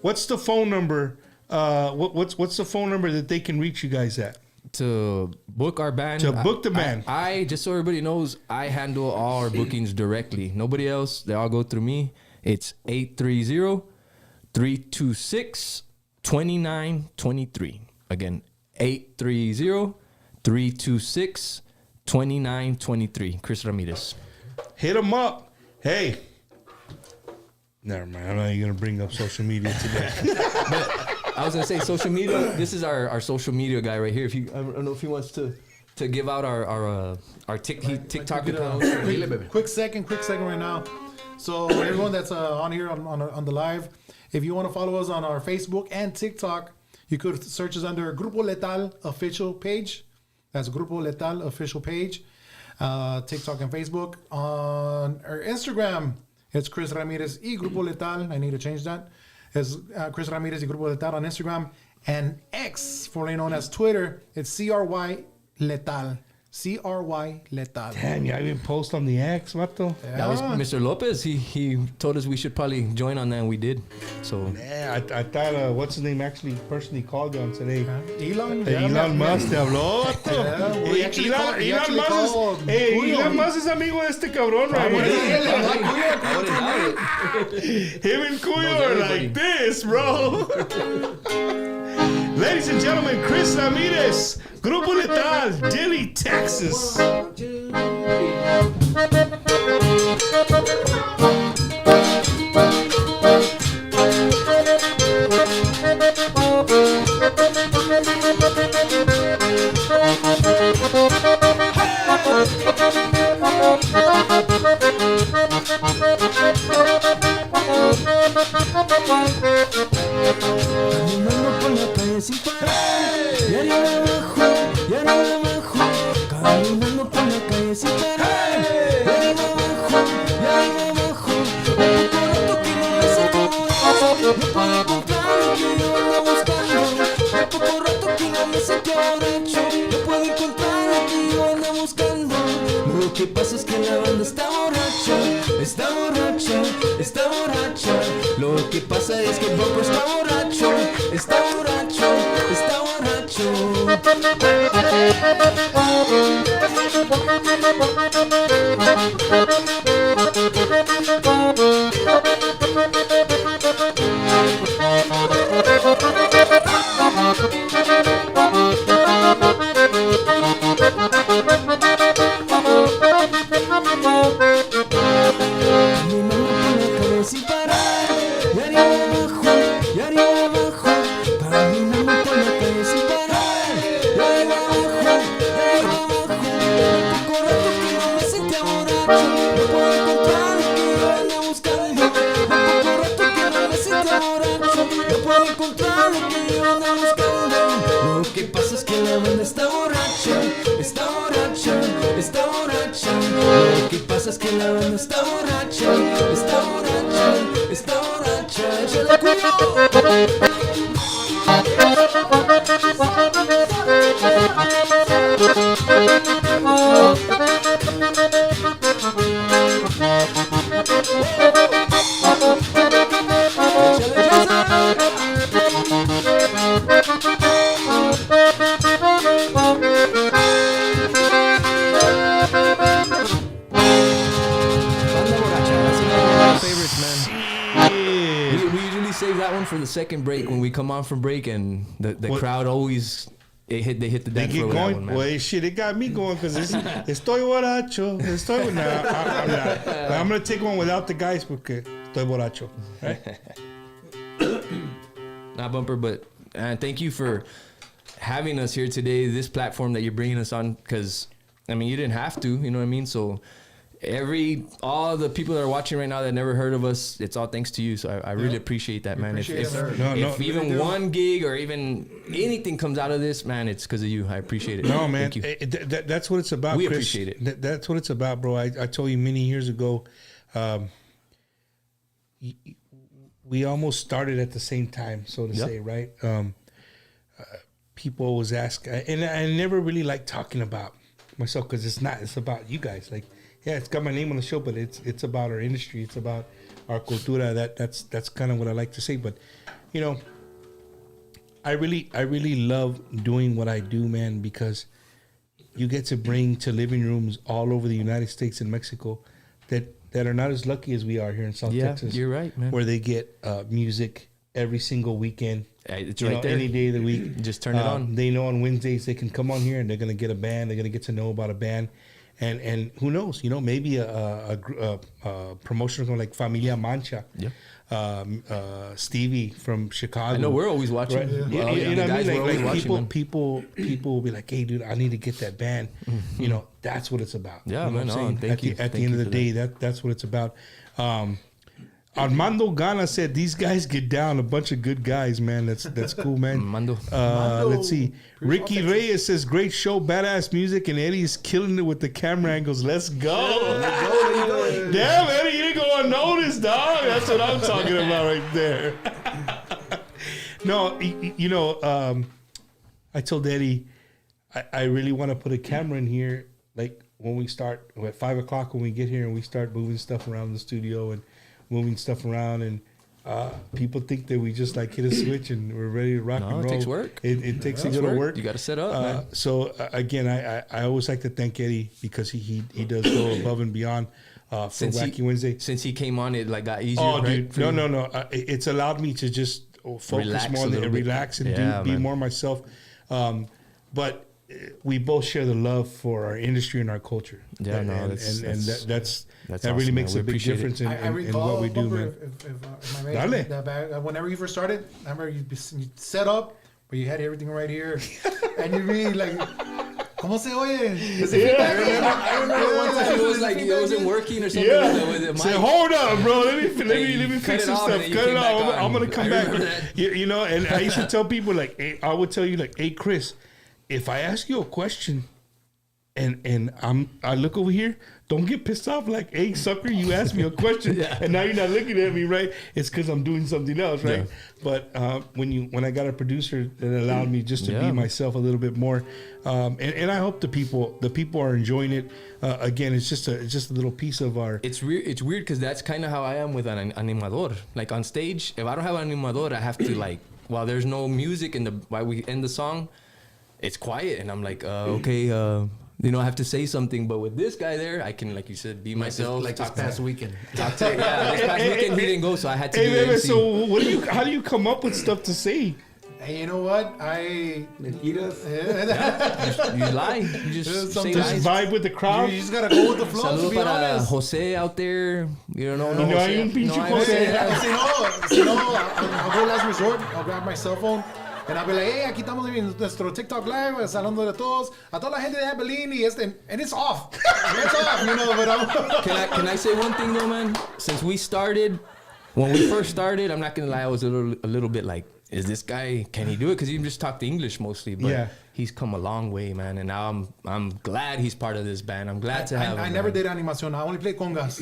what's the phone number? What's the phone number that they can reach you guys at? To book our band. To book the band. I just so everybody knows, I handle all our bookings directly. Nobody else. They all go through me. It's 830-326-2923. Again, 830-326-2923. Chris Ramirez. Hit him up. Hey. Never mind. I'm not even going to bring up social media today. But I was going to say social media. This is our social media guy right here. I don't know if he wants to give out our TikTok account. Quick second right now. So everyone that's on here on the live, if you want to follow us on our Facebook and TikTok, you could search us under Grupo Letal official page. That's Grupo Letal official page, TikTok and Facebook. On our Instagram, it's Chris Ramirez y Grupo Letal. I need to change that. It's Chris Ramirez y Grupo Letal on Instagram. And X, formerly known as Twitter, it's CRY Letal. CRY Letal. Damn, you even post on the X, vato. Yeah. That was Mr. Lopez. He told us we should probably join on that, and we did. So yeah, I thought what's his name actually personally called you and said, hey, Elon. Elon Musk te habló, vato. Elon Musk es amigo de este cabrón, right? Him and Cuyo are like this, bro. Ladies and gentlemen, Chris Ramirez, Grupo Letal, Dilley, Texas. arriba abajo, y arriba abajo, caminando por la calle sin parar. Y arriba abajo, y arriba abajo, un poco rato que no me siento borracho. No puedo encontrar lo que yo ando buscando. Un poco rato que no me siento borracho. No puedo encontrar lo que yo ando buscando. Lo que pasa es que la banda está borracha, está borracha, está borracha. Lo que pasa es que el bumper está borracho, está borracho, está borracho. Sin parar, y arriba abajo, y arriba abajo, caminando por la calle sin parar. Y arriba abajo, y arriba abajo, un poco rato que no me sentía borracho. No puedo encontrar lo que yo ando buscando. Un poco rato que no me sentía borracho. No puedo encontrar lo que yo ando buscando. Lo que pasa es que la banda está borracha, está borracha, está borracha. Lo que pasa es que la banda está borracha, está borracha, está borracha. ¡Échale cuidado! Save that one for the second break when we come on from break, and the crowd always they hit the dance floor with that one, man. Well, shit, it got me going because estoy borracho. I'm not. I'm gonna take one without the guys porque estoy borracho. Right? Not bumper, but thank you for having us here today. This platform that you're bringing us on, because I mean you didn't have to, you know what I mean? So all the people that are watching right now that never heard of us, it's all thanks to you. So I really appreciate that, man. If even one gig or even anything comes out of this, man, it's because of you. I appreciate it. No, man, that's what it's about. We Chris. appreciate it. That's what it's about, bro. I told you many years ago, we almost started at the same time, so to say, right? People always ask, and I never really like talking about myself because it's about you guys. Like, yeah, it's got my name on the show, but it's about our industry. It's about our cultura. That's kind of what I like to say. But, you know, I really love doing what I do, man, because you get to bring to living rooms all over the United States and Mexico that are not as lucky as we are here in South Texas. You're right, man. Where they get music every single weekend. It's right there. Any day of the week. Just turn it on. They know on Wednesdays they can come on here and they're going to get a band. They're going to get to know about a band. And who knows, you know, maybe a promotional like Familia Mancha. Yeah. Stevie from Chicago. I know we're always watching. Right? Yeah. You know what I mean? Like people will be like, hey, dude, I need to get that band. Mm-hmm. You know, that's what it's about. Yeah, you know man. On. Thank you. At the end of the day, that's what it's about. Armando Gana said these guys get down. A bunch of good guys, man. That's cool, man. Armando. Let's see. Ricky Reyes says great show, badass music, and Eddie's killing it with the camera angles. Let's go. Damn, Eddie, you didn't go unnoticed, dog. That's what I'm talking about right there. No, you know, I told Eddie I really want to put a camera in here, like when we start at 5 o'clock when we get here and we start moving stuff around the studio and moving stuff around, and people think that we just like hit a switch and we're ready to rock and roll. It takes work. It takes a little work. You got to set up, man. So again, I always like to thank Eddie because he does go above and beyond for Wacky Wednesday. Since he came on, it like got easier. Oh, right? Dude, no. It's allowed me to just focus more and relax and be more myself. But we both share the love for our industry and our culture. Yeah, and that awesome, really makes man. a big difference in what we do, man. Whenever you first started, I remember you set up where you had everything right here, and you really like, ¿cómo se oye? I remember one time it was like it wasn't working or something. Yeah. With the mic. Say, hold up, bro. Let me fix some stuff. Cut it off. I'm gonna come back. You know, and I used to tell people like, hey, I would tell you like, hey, Chris, if I ask you a question and I look over here, don't get pissed off like, hey, sucker, you asked me a question and now you're not looking at me, right? It's because I'm doing something else, right? Yeah. But when I got a producer, it allowed me just to be myself a little bit more, and I hope the people are enjoying it. Again, it's just a little piece of our. It's weird because that's kind of how I am with an animador. Like on stage, if I don't have an animador, I have to like, while there's no music while we end the song, it's quiet, and I'm like, okay. You know, I have to say something, but with this guy there, I can, like you said, be myself. Like this past weekend. This past weekend he didn't go, so I had to do MC. So how do you come up with stuff to say? Hey, you know what? Mentiras. You lie. You just say lies. Vibe with the crowd. You just gotta go with the flow. Saludo to be para honest. Jose out there. You don't know. No, hay un pinche Jose. I'll go last resort. I'll grab my cell phone. And I'll be like, hey, aquí estamos en nuestro TikTok live, hablando de todos, a toda la gente de Abilene, and it's off. It's off, you know, but Can I say one thing though, man? Since when we first started, I'm not gonna lie, I was a little bit like, is this guy, can he do it? Because he just talked English mostly, but he's come a long way, man. And now I'm glad he's part of this band. I'm glad to have him. I never did animación. I only played congas.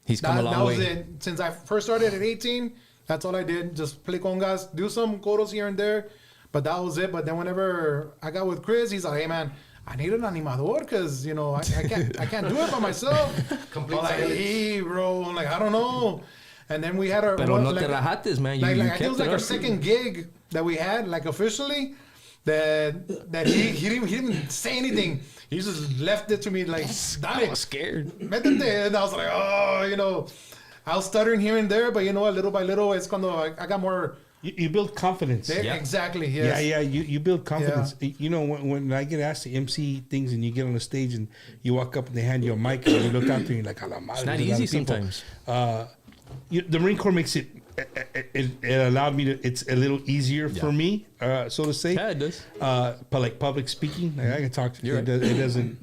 He's come a long way. That was it. Since I first started at 18, that's all I did. Just play congas, do some coros here and there. But that was it. But then whenever I got with Chris, he's like, hey, man, I need an animador because, you know, I can't do it by myself. I'm like, hey, bro. I'm like, I don't know. And then we had our... Pero no te rajates, man. You I think kept it was like our second gig that we had, like officially, that he didn't even say anything. He just left it to me like, I was scared. Métete. And I was like, oh, you know, I was stuttering here and there, but you know what, little by little, it's cuando I got more... You build confidence. Exactly. Yes. Yeah. You build confidence. Yeah. You know, when I get asked to MC things and you get on the stage and you walk up and they hand you a mic and you look out there and you're like, a la madre. It's not easy sometimes. The Marine Corps makes it allowed me to. It's a little easier for me, so to say. Yeah, it does. But like public speaking, like I can talk to you. Right. It doesn't.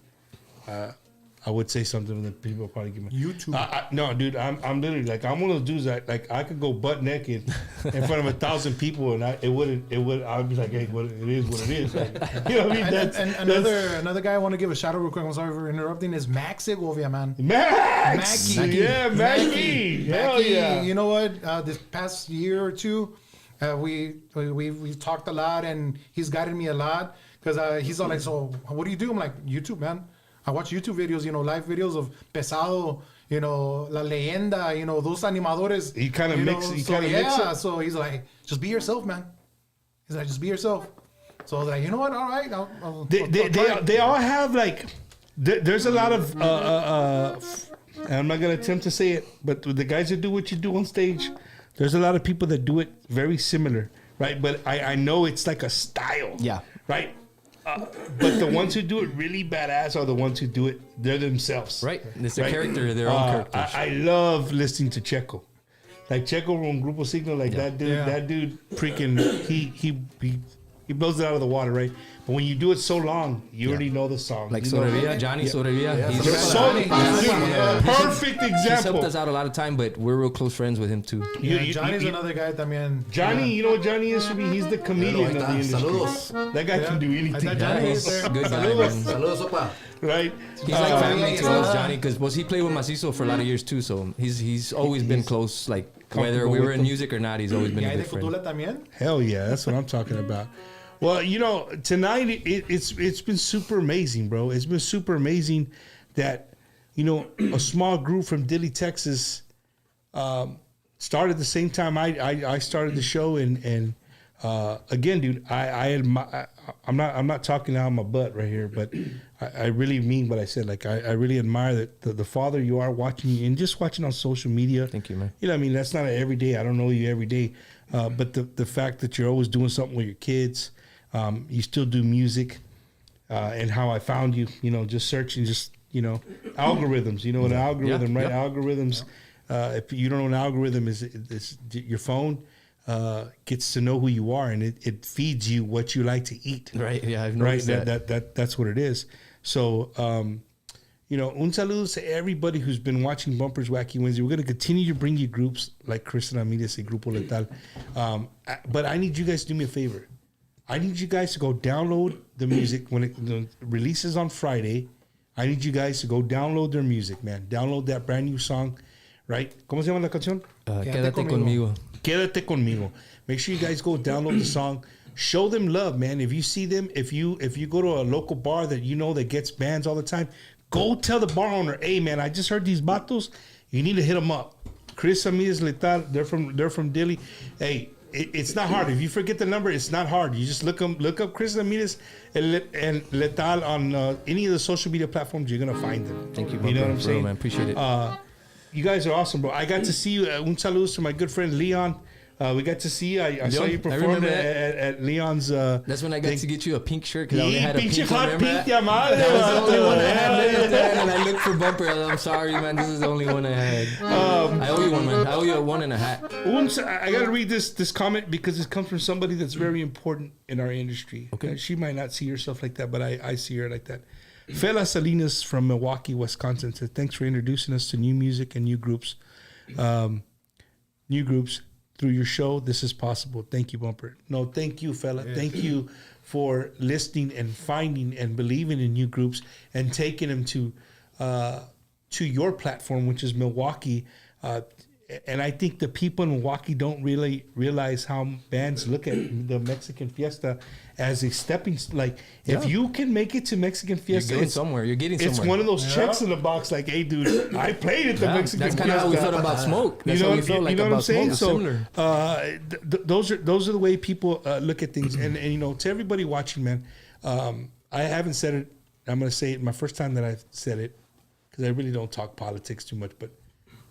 I would say something that people probably give me. YouTube. No, dude, I'm literally like, I'm one of those dudes that like I could go butt naked in front of 1,000 people and I would be like, hey, it is what it is. Like, you know what I mean? And another guy I want to give a shout out real quick. I'm sorry for interrupting. Is Max Segovia, man. Max. Yeah, Mackie. Hell yeah. You know what? This past year or two, we've talked a lot and he's guided me a lot because he's all like, so what do you do? I'm like, YouTube, man. I watch YouTube videos, you know, live videos of Pesado, you know, La Leyenda, you know, those animadores. He kind of mixes. So he's like, just be yourself, man. He's like, just be yourself. So I was like, you know what? All right. I'll they all have like, there's a lot of, I'm not going to attempt to say it, but the guys that do what you do on stage, there's a lot of people that do it very similar, right? But I know it's like a style. Yeah. Right? But the ones who do it really badass are the ones who do it, they're themselves. Right. It's a character, their own characters. I love listening to Checo. Like Checo from Grupo Signo, like that dude freaking, he blows it out of the water, right? But when you do it so long, you already know the song. Like Sobrevilla, Johnny Sobrevilla. Perfect example. He's helped us out a lot of time, but we're real close friends with him too. Johnny's another guy también. Johnny, you know what Johnny is for me? He's the comedian of the industry. Saludos. That guy can do anything. He's a good guy, man. Saludos, sopa. Right? He's like family to us, Johnny, because he played with Macizo for a lot of years too, so he's always been close, like whether we were in music or not, he's always been a good friend. Hell yeah, that's what I'm talking about. Well, you know, tonight it's been super amazing, bro. It's been super amazing that, you know, a small group from Dilley, Texas, started the same time I started the show, and again, dude, I'm not talking out of my butt right here, but I really mean what I said. Like I really admire that the father you are, watching and just watching on social media. Thank you, man. You know what I mean? That's not an everyday. I don't know you every day, but the fact that you're always doing something with your kids. You still do music, and how I found you, you know, just searching, just, you know, algorithms, you know, an algorithm, right? Yep. Algorithms. If you don't know, an algorithm is your phone gets to know who you are, and it feeds you what you like to eat. Right. Yeah. I've noticed that's what it is. So, you know, un saludo to everybody who's been watching Bumpers Wacky Wednesday. We're going to continue to bring you groups like Chris and Ramirez y Grupo Letal. But I need you guys to do me a favor. I need you guys to go download the music when it releases on Friday. I need you guys to go download their music, man. Download that brand new song, right? ¿Cómo se llama la canción? Quédate conmigo. Quédate conmigo. Make sure you guys go download the song. Show them love, man. If you see them, if you go to a local bar that you know that gets bands all the time, go tell the bar owner, hey, man, I just heard these vatos. You need to hit them up. Chris Ramirez Y Letal, they're from Dili. Hey, it's not hard. If you forget the number, it's not hard. You just look up Chris Ramirez and Letal on any of the social media platforms. You're gonna find them. Thank you, you know what I'm saying, man. Appreciate it. You guys are awesome, bro. I got to see you. Un saludos to my good friend Leon. We got to see you. I saw you perform at Leon's. That's when I got to get you a pink shirt because I only had a pink one. That was the only one I had. And I looked for Bumper. I'm sorry, man. This is the only one I had. I owe you one, man. I owe you a one and a hat. I got to read this comment because it comes from somebody that's very important in our industry. Okay. She might not see herself like that, but I see her like that. Fela Salinas from Milwaukee, Wisconsin said, thanks for introducing us to new music and new groups. Through your show, this is possible. Thank you, Bumper. No, thank you, fella. Yeah. Thank you for listening and finding and believing in new groups and taking them to your platform, which is Milwaukee. And I think the people in Milwaukee don't really realize how bands look at the Mexican Fiesta as a stepping. If you can make it to Mexican Fiesta, you're getting somewhere. It's one of those checks in the box. Like, hey, dude, I played at the Mexican Fiesta. That's kind of how we felt about Smoke. That's how we felt like about Smoke. So those are the way people look at things. And to everybody watching, man, I haven't said it. I'm going to say it my first time that I said it because I really don't talk politics too much, but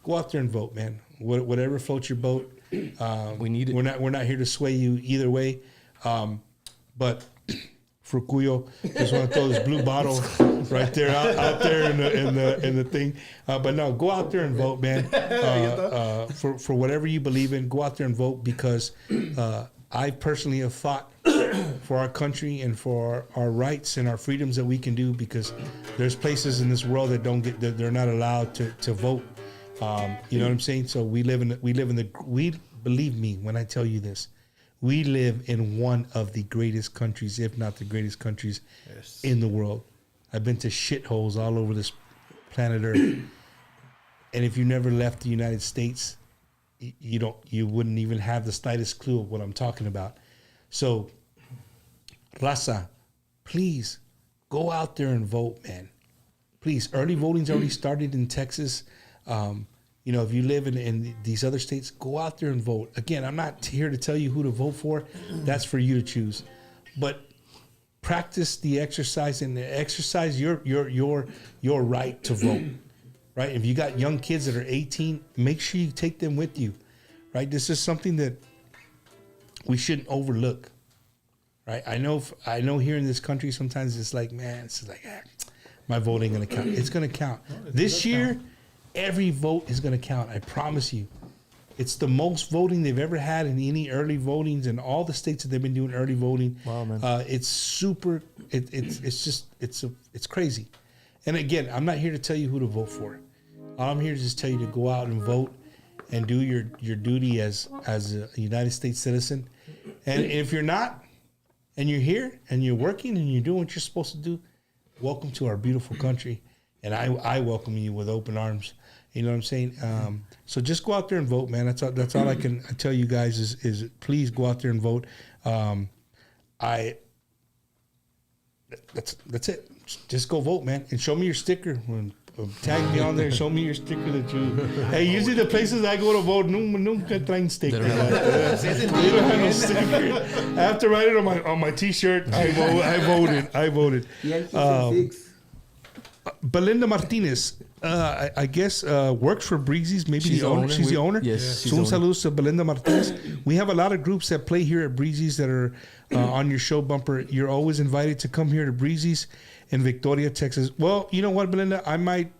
go out there and vote, man. Whatever floats your boat. We need it. We're not here to sway you either way. But for Cuyo, just want to throw this blue bottle right there out there in the thing. But no, go out there and vote, man. For whatever you believe in, go out there and vote because I personally have fought for our country and for our rights and our freedoms that we can do because there's places in this world that they're not allowed to vote. You know what I'm saying? So we believe me when I tell you this. We live in one of the greatest countries, if not the greatest countries in the world. I've been to shitholes all over this planet Earth. And if you never left the United States, you wouldn't even have the slightest clue of what I'm talking about. So, Raza, please go out there and vote, man. Please, early voting's already started in Texas. If you live in these other states, go out there and vote. Again, I'm not here to tell you who to vote for. That's for you to choose. But practice the exercise and exercise your right to vote. Right? If you got young kids that are 18, make sure you take them with you. Right? This is something that we shouldn't overlook. Right? I know here in this country sometimes it's like, man, my vote ain't gonna count. It's gonna count. This year, every vote is going to count. I promise you. It's the most voting they've ever had in any early votings in all the states that they've been doing early voting. Wow, man. It's super. It's crazy. And again, I'm not here to tell you who to vote for. I'm here to just tell you to go out and vote and do your duty as a United States citizen. And if you're not, and you're here and you're working and you're doing what you're supposed to do, welcome to our beautiful country. And I welcome you with open arms. You know what I'm saying? So just go out there and vote, man. That's all I can tell you guys is please go out there and vote. That's it. Just go vote, man, and show me your sticker. Tag me on there. Show me your sticker that you. Hey, usually the places I go to vote, nunca traen stickers. They don't have no sticker. I have to write it on my T-shirt. I voted. Belinda Martinez, I guess, works for Breezy's. Maybe she's the owner. Yes. So un saludos to Belinda Martinez. We have a lot of groups that play here at Breezy's that are on your show, Bumper. You're always invited to come here to Breezy's in Victoria, Texas. Well, you know what, Belinda? I might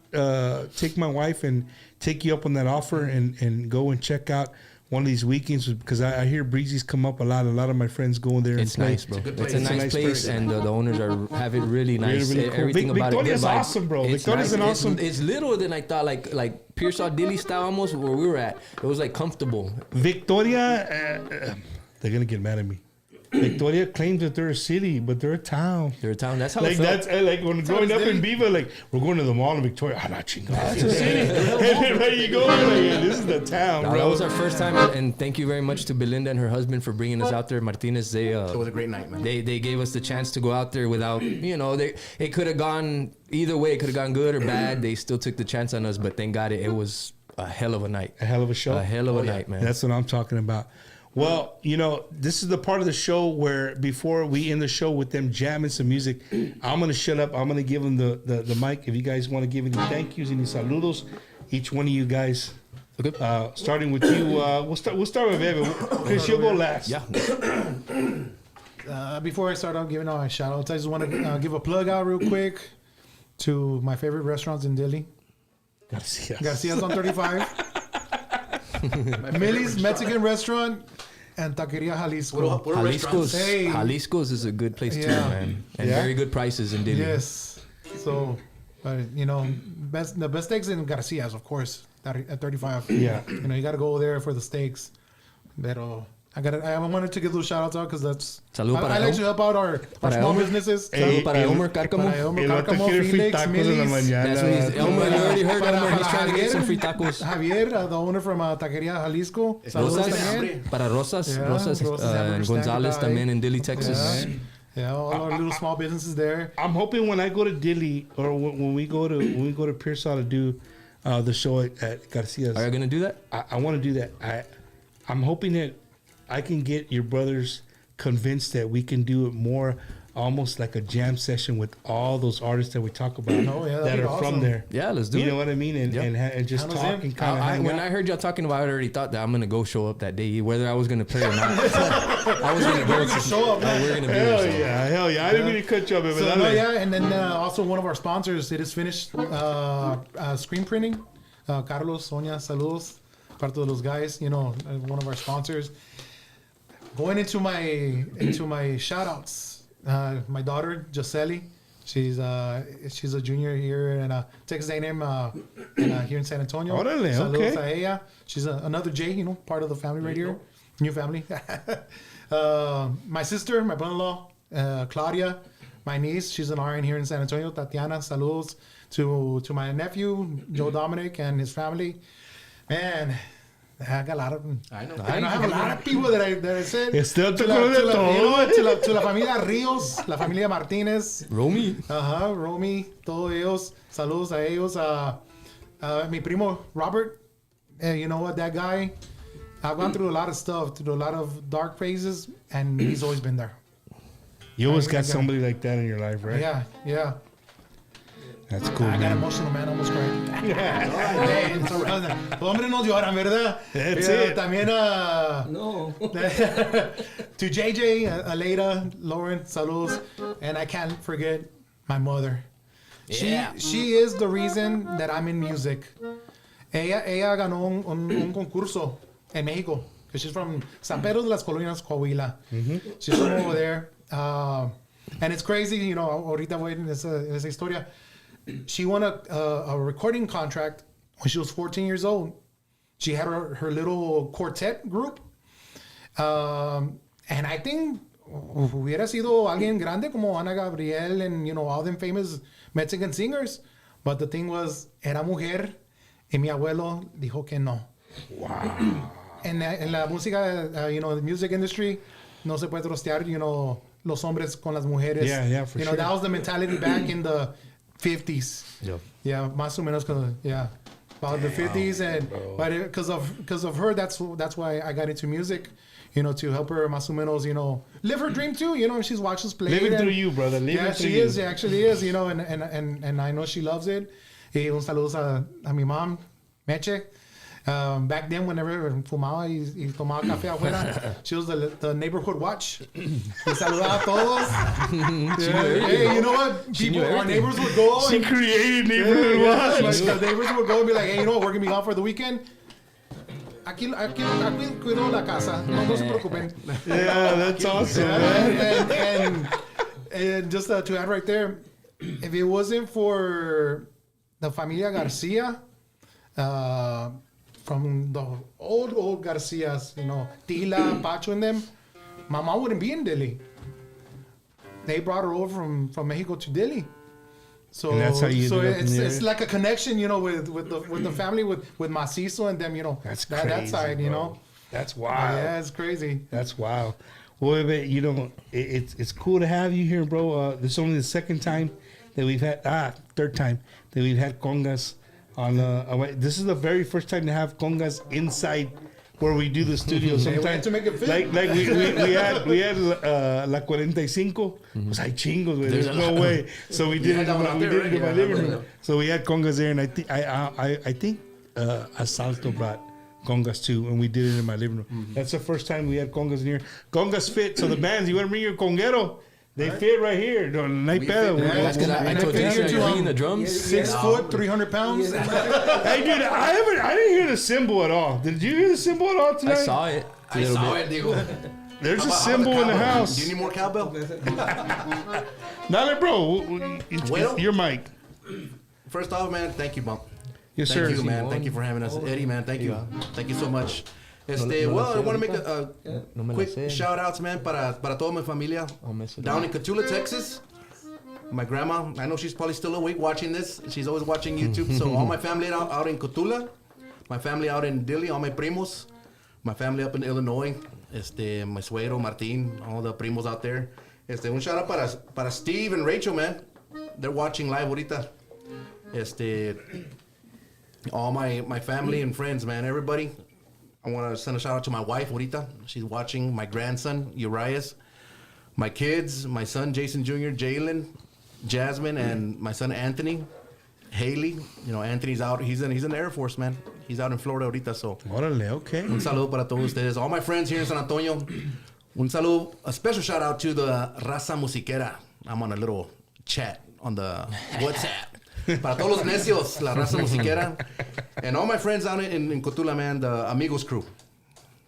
take my wife and take you up on that offer and go and check out one of these weekends because I hear Breezy's come up a lot. A lot of my friends go in there and play. Nice, bro. It's a nice place, and the owners have it really nice. Really cool. Everything about Victoria's it. awesome, bro. Victoria's an awesome. It's littler than I thought. Like Pearsall Dilly style almost where we were at. It was like comfortable. Victoria, they're gonna get mad at me. Victoria claims that they're a city, but they're a town. They're a town. That's how like it felt. that's like when growing up in Viva, like we're going to the mall in Victoria. That's a city. And then there you go. Like, this is the town, bro. That was our first time, and thank you very much to Belinda and her husband for bringing us out there. Martinez, it was a great night, man. They gave us the chance to go out there without, it could have gone either way. It could have gone good or bad. They still took the chance on us, but thank God it was a hell of a night. A hell of a show. A hell of a night, man. That's what I'm talking about. Well, this is the part of the show where before we end the show with them jamming some music, I'm going to shut up. I'm going to give them the mic. If you guys want to give any thank yous, any saludos, each one of you guys. Okay. Starting with you, we'll start with Evan. Chris, you'll go last. Yeah. Before I start out giving out my shout outs, I just want to give a plug out real quick to my favorite restaurants in Delhi. Garcia's on 35. Millie's Mexican restaurant and Taqueria Jalisco. Jalisco's is a good place too, man. And very good prices in Delhi. Yes. So, the best steaks in Garcia's, of course, at 35. Yeah. You got to go there for the steaks. Pero I wanted to give those shout outs out because that's. I like to help out our small businesses. Para Elmer Cárcamo. Felix, Millie's. That's what he's. Elmer, you already heard Elmer. He's trying to get some free tacos. Javier, the owner from Taqueria Jalisco. Rosas. Para Rosas. Rosas. And Gonzalez también in Dilley, Texas. Yeah, all our little small businesses there. I'm hoping when I go to Dilley or when we go to Pearsall to do the show at Garcia's. Are you gonna do that? I want to do that. I'm hoping that I can get your brothers convinced that we can do it more almost like a jam session with all those artists that we talk about that are from there. Yeah, let's do it. You know what I mean? And just talk and kind of hang when out. I heard y'all talking about it, I already thought that I'm going to go show up that day, whether I was going to play or not. I was going to go show up. We're going to do it. Hell yeah. I didn't mean to cut you up. And then also one of our sponsors, it is finished screen printing. Carlos, Sonia, saludos. Part of those guys, one of our sponsors. Going into my shout outs, my daughter Gisele, she's a junior here in Texas A&M here in San Antonio. Órale, Saludos a ella. She's another J, part of the family right here, new family. My sister, my brother-in-law, Claudia, my niece, she's an RN here in San Antonio. Tatiana, saludos to my nephew Joe Dominic and his family. Man. I got a lot of them. I have a lot of people that I said. To la familia Ríos, la familia Martínez. Romy. Romy, todos ellos. Saludos a ellos. Mi primo Robert. You know what, that guy, I've gone through a lot of stuff, through a lot of dark phases, and he's always been there. You always got somebody like that in your life, right? Yeah. That's cool, I got emotional, man. I almost cried. Hombre no lloran, ¿verdad? That's it. También no. To JJ, Elida, Lauren, saludos. And I can't forget my mother. Yeah. She is the reason that I'm in music. Ella ganó un concurso en México. She's from San Pedro de las Colonias, Coahuila. She's from over there. And it's crazy, ahorita voy en esa historia. She won a recording contract when she was 14 years old. She had her little quartet group. And I think hubiera sido alguien grande como Ana Gabriel and, all them famous Mexican singers. But the thing was, era mujer y mi abuelo dijo que no. Wow. En la música, the music industry, no se puede trostear, los hombres con las mujeres. Yeah, for sure. That was the mentality back in the 50s. Yeah, más o menos, about the 50s, and but because of her, that's why I got into music, to help her más o menos, live her dream too. She's watched us play. Living through you, brother. She is. She actually is. And I know she loves it. Un saludo a mi mom, Meche. Back then, whenever fumaba y tomaba café afuera, she was the neighborhood watch. Y saludaba a todos. Hey, you know what? Our neighbors would go. She created neighborhood watch. The neighbors would go and be like, hey, you know what? We're going to be gone for the weekend. Aquí cuido la casa. No se preocupen. Yeah, that's awesome. And just to add right there, if it wasn't for the Familia Garcia, from the old Garcias, Tila, Pacho and them, my mom wouldn't be in Delhi. They brought her over from Mexico to Delhi. So, and that's how you it's like a connection, with the family, with Macizo and them, That's that crazy, side, bro. That's wild. Yeah, it's crazy. That's wild. Well, it's cool to have you here, bro. This is only the second time that we've had, third time that we've had congas on. This is the very first time to have congas inside where we do the studio. Sometimes to make it fit. like we had La 45. Pues hay chingos, güey. There's no way. So we did it in my living room. So we had congas there, and I think Asalto brought congas too, and we did it in my living room. Mm-hmm. That's the first time we had congas in here. Congas fit. So the bands, you want to bring your conguero? They fit right here. No pedo. That's because I told you to bring the drums. 6 foot, 300 pounds. Hey, dude, I didn't hear the cymbal at all. Did you hear the cymbal at all tonight? I saw it. There's a cymbal in the house. Do you need more cowbell? Now, bro, your mic. First off, man, thank you, Bump. Yes, sir. Thank you, man. Thank you for having us. Eddie, man, thank you. Thank you so much. Well, I want to make a quick shout outs, man, para toda mi familia down in Cotulla, Texas. My grandma, I know she's probably still awake watching this. She's always watching YouTube. So all my family out in Cotulla, my family out in Dili, all my primos, my family up in Illinois, my suegro, Martin, all the primos out there. Un shout out para Steve and Rachel, man. They're watching live ahorita. All my family and friends, man, everybody. I want to send a shout out to my wife, ahorita. She's watching. My grandson, Urias. My kids, my son, Jason Jr., Jalen, Jasmine, and my son, Anthony, Haley. Anthony's out. He's in the Air Force, man. He's out in Florida ahorita, so. Órale, okay. Un saludo para todos ustedes. All my friends here in San Antonio. Un saludo, a special shout out to the Raza Musiquera. I'm on a little chat on the WhatsApp. Para todos los necios, la Raza Musiquera. And all my friends out in Cotulla, man, the Amigos crew.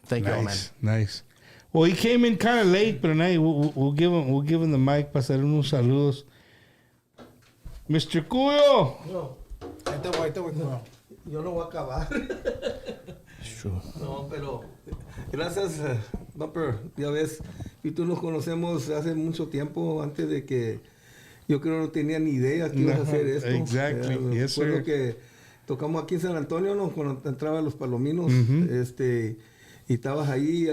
Thank you all, man. Nice. Well, he came in kind of late, but now we'll give him the mic para hacer unos saludos. Mr. Cuyo. No. Ahí te voy. Yo no voy a acabar. Sure. No, pero gracias, Bumper. Ya ves, y tú nos conocemos hace mucho tiempo, antes de que yo creo no tenía ni idea que ibas a hacer esto. Exactly. Yes, sir. Recuerdo que tocamos aquí en San Antonio, ¿no? Cuando entraban los Palominos, y estabas ahí,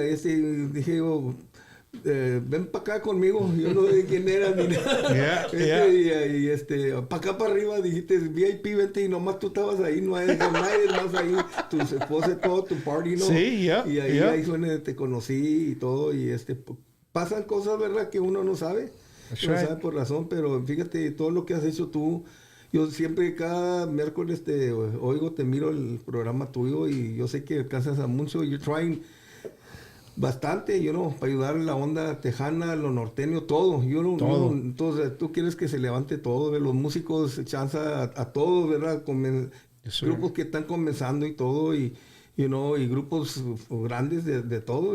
dije yo, ven para acá conmigo. Yo no sé quién era ni nada. Para acá para arriba, dijiste VIP, vente, y nomás tú estabas ahí, no hay nadie más ahí, tu esposa, todo tu party, ¿no? Sí, ya. Y ahí fue donde te conocí y todo, y pasan cosas, ¿verdad?, que uno no sabe. No sabe por razón, pero fíjate, todo lo que has hecho tú. Yo siempre, cada miércoles te miro el programa tuyo, y yo sé que alcanzas a mucho. You're trying bastante, para ayudar a la onda tejana, lo norteño, todo. Entonces, tú quieres que se levante todo, los músicos, chanza a todos, ¿verdad? Grupos que están comenzando y todo, y grupos grandes de todo,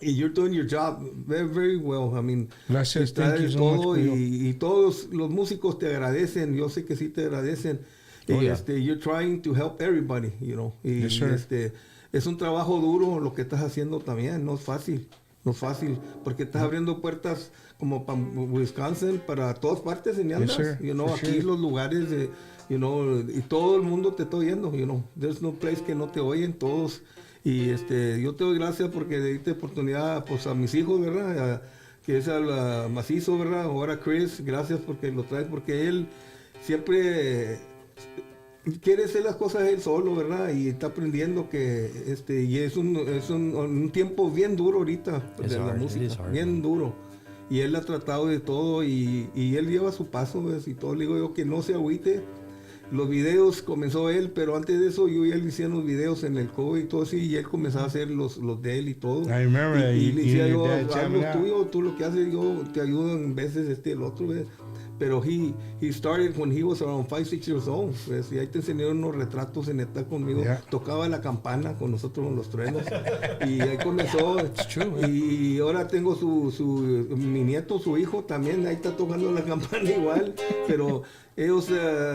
y you're doing your job very, very well. I mean, gracias, thank you so much. Y todos los músicos te agradecen. Yo sé que sí te agradecen. You're trying to help everybody, Y yes, sir. Es un trabajo duro lo que estás haciendo también. No es fácil, porque estás abriendo puertas como para Wisconsin, para todas partes en andas. Yes, Aquí los lugares y todo el mundo te está oyendo. There's no place que no te oyen todos. Y yo te doy gracias porque le diste oportunidad, pues, a mis hijos, ¿verdad? Que es al Macizo, ¿verdad? Ahora Chris, gracias porque lo traes, porque él siempre quiere hacer las cosas él solo, ¿verdad? Y está aprendiendo que y es un tiempo bien duro ahorita de la música, bien duro. Y él ha tratado de todo, y él lleva su paso, ¿ves? Y todo, le digo yo que no se agüite. Los videos comenzó él, pero antes de eso yo ya le hacía los videos en el COVID y todo así, y él comenzó a hacer los de él y todo. I remember. Y le decía yo, haz lo tuyo, tú lo que haces, yo te ayudo en veces, el otro, ¿ves? Pero he started when he was around 5, 6 years old, pues, y ahí te enseñaron unos retratos en estar conmigo. Yeah. Tocaba la campana con nosotros con los truenos, y ahí comenzó. Y ahora tengo mi nieto, su hijo también, ahí está tocando la campana igual, pero ellos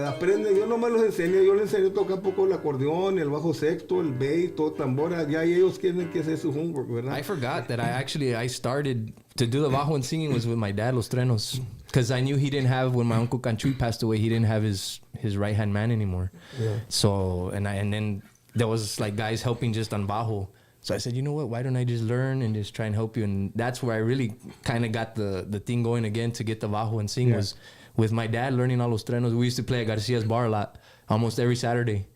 aprenden, yo nomás los enseño, yo les enseño a tocar un poco el acordeón, el bajo sexto, el bass, todo tambora, ya ellos tienen que hacer su homework, ¿verdad? I forgot that I started to do the bajo and singing was with my dad, Los Trenos, because I knew he didn't have, when my uncle Canchuy passed away, he didn't have his right hand man anymore. Yeah. So and then there was like guys helping just on bajo. So I said, you know what? Why don't I just learn and just try and help you? And that's where I really kind of got the thing going again to get the bajo and sing was with my dad learning all Los Trenos. We used to play at Garcia's bar a lot, almost every Saturday.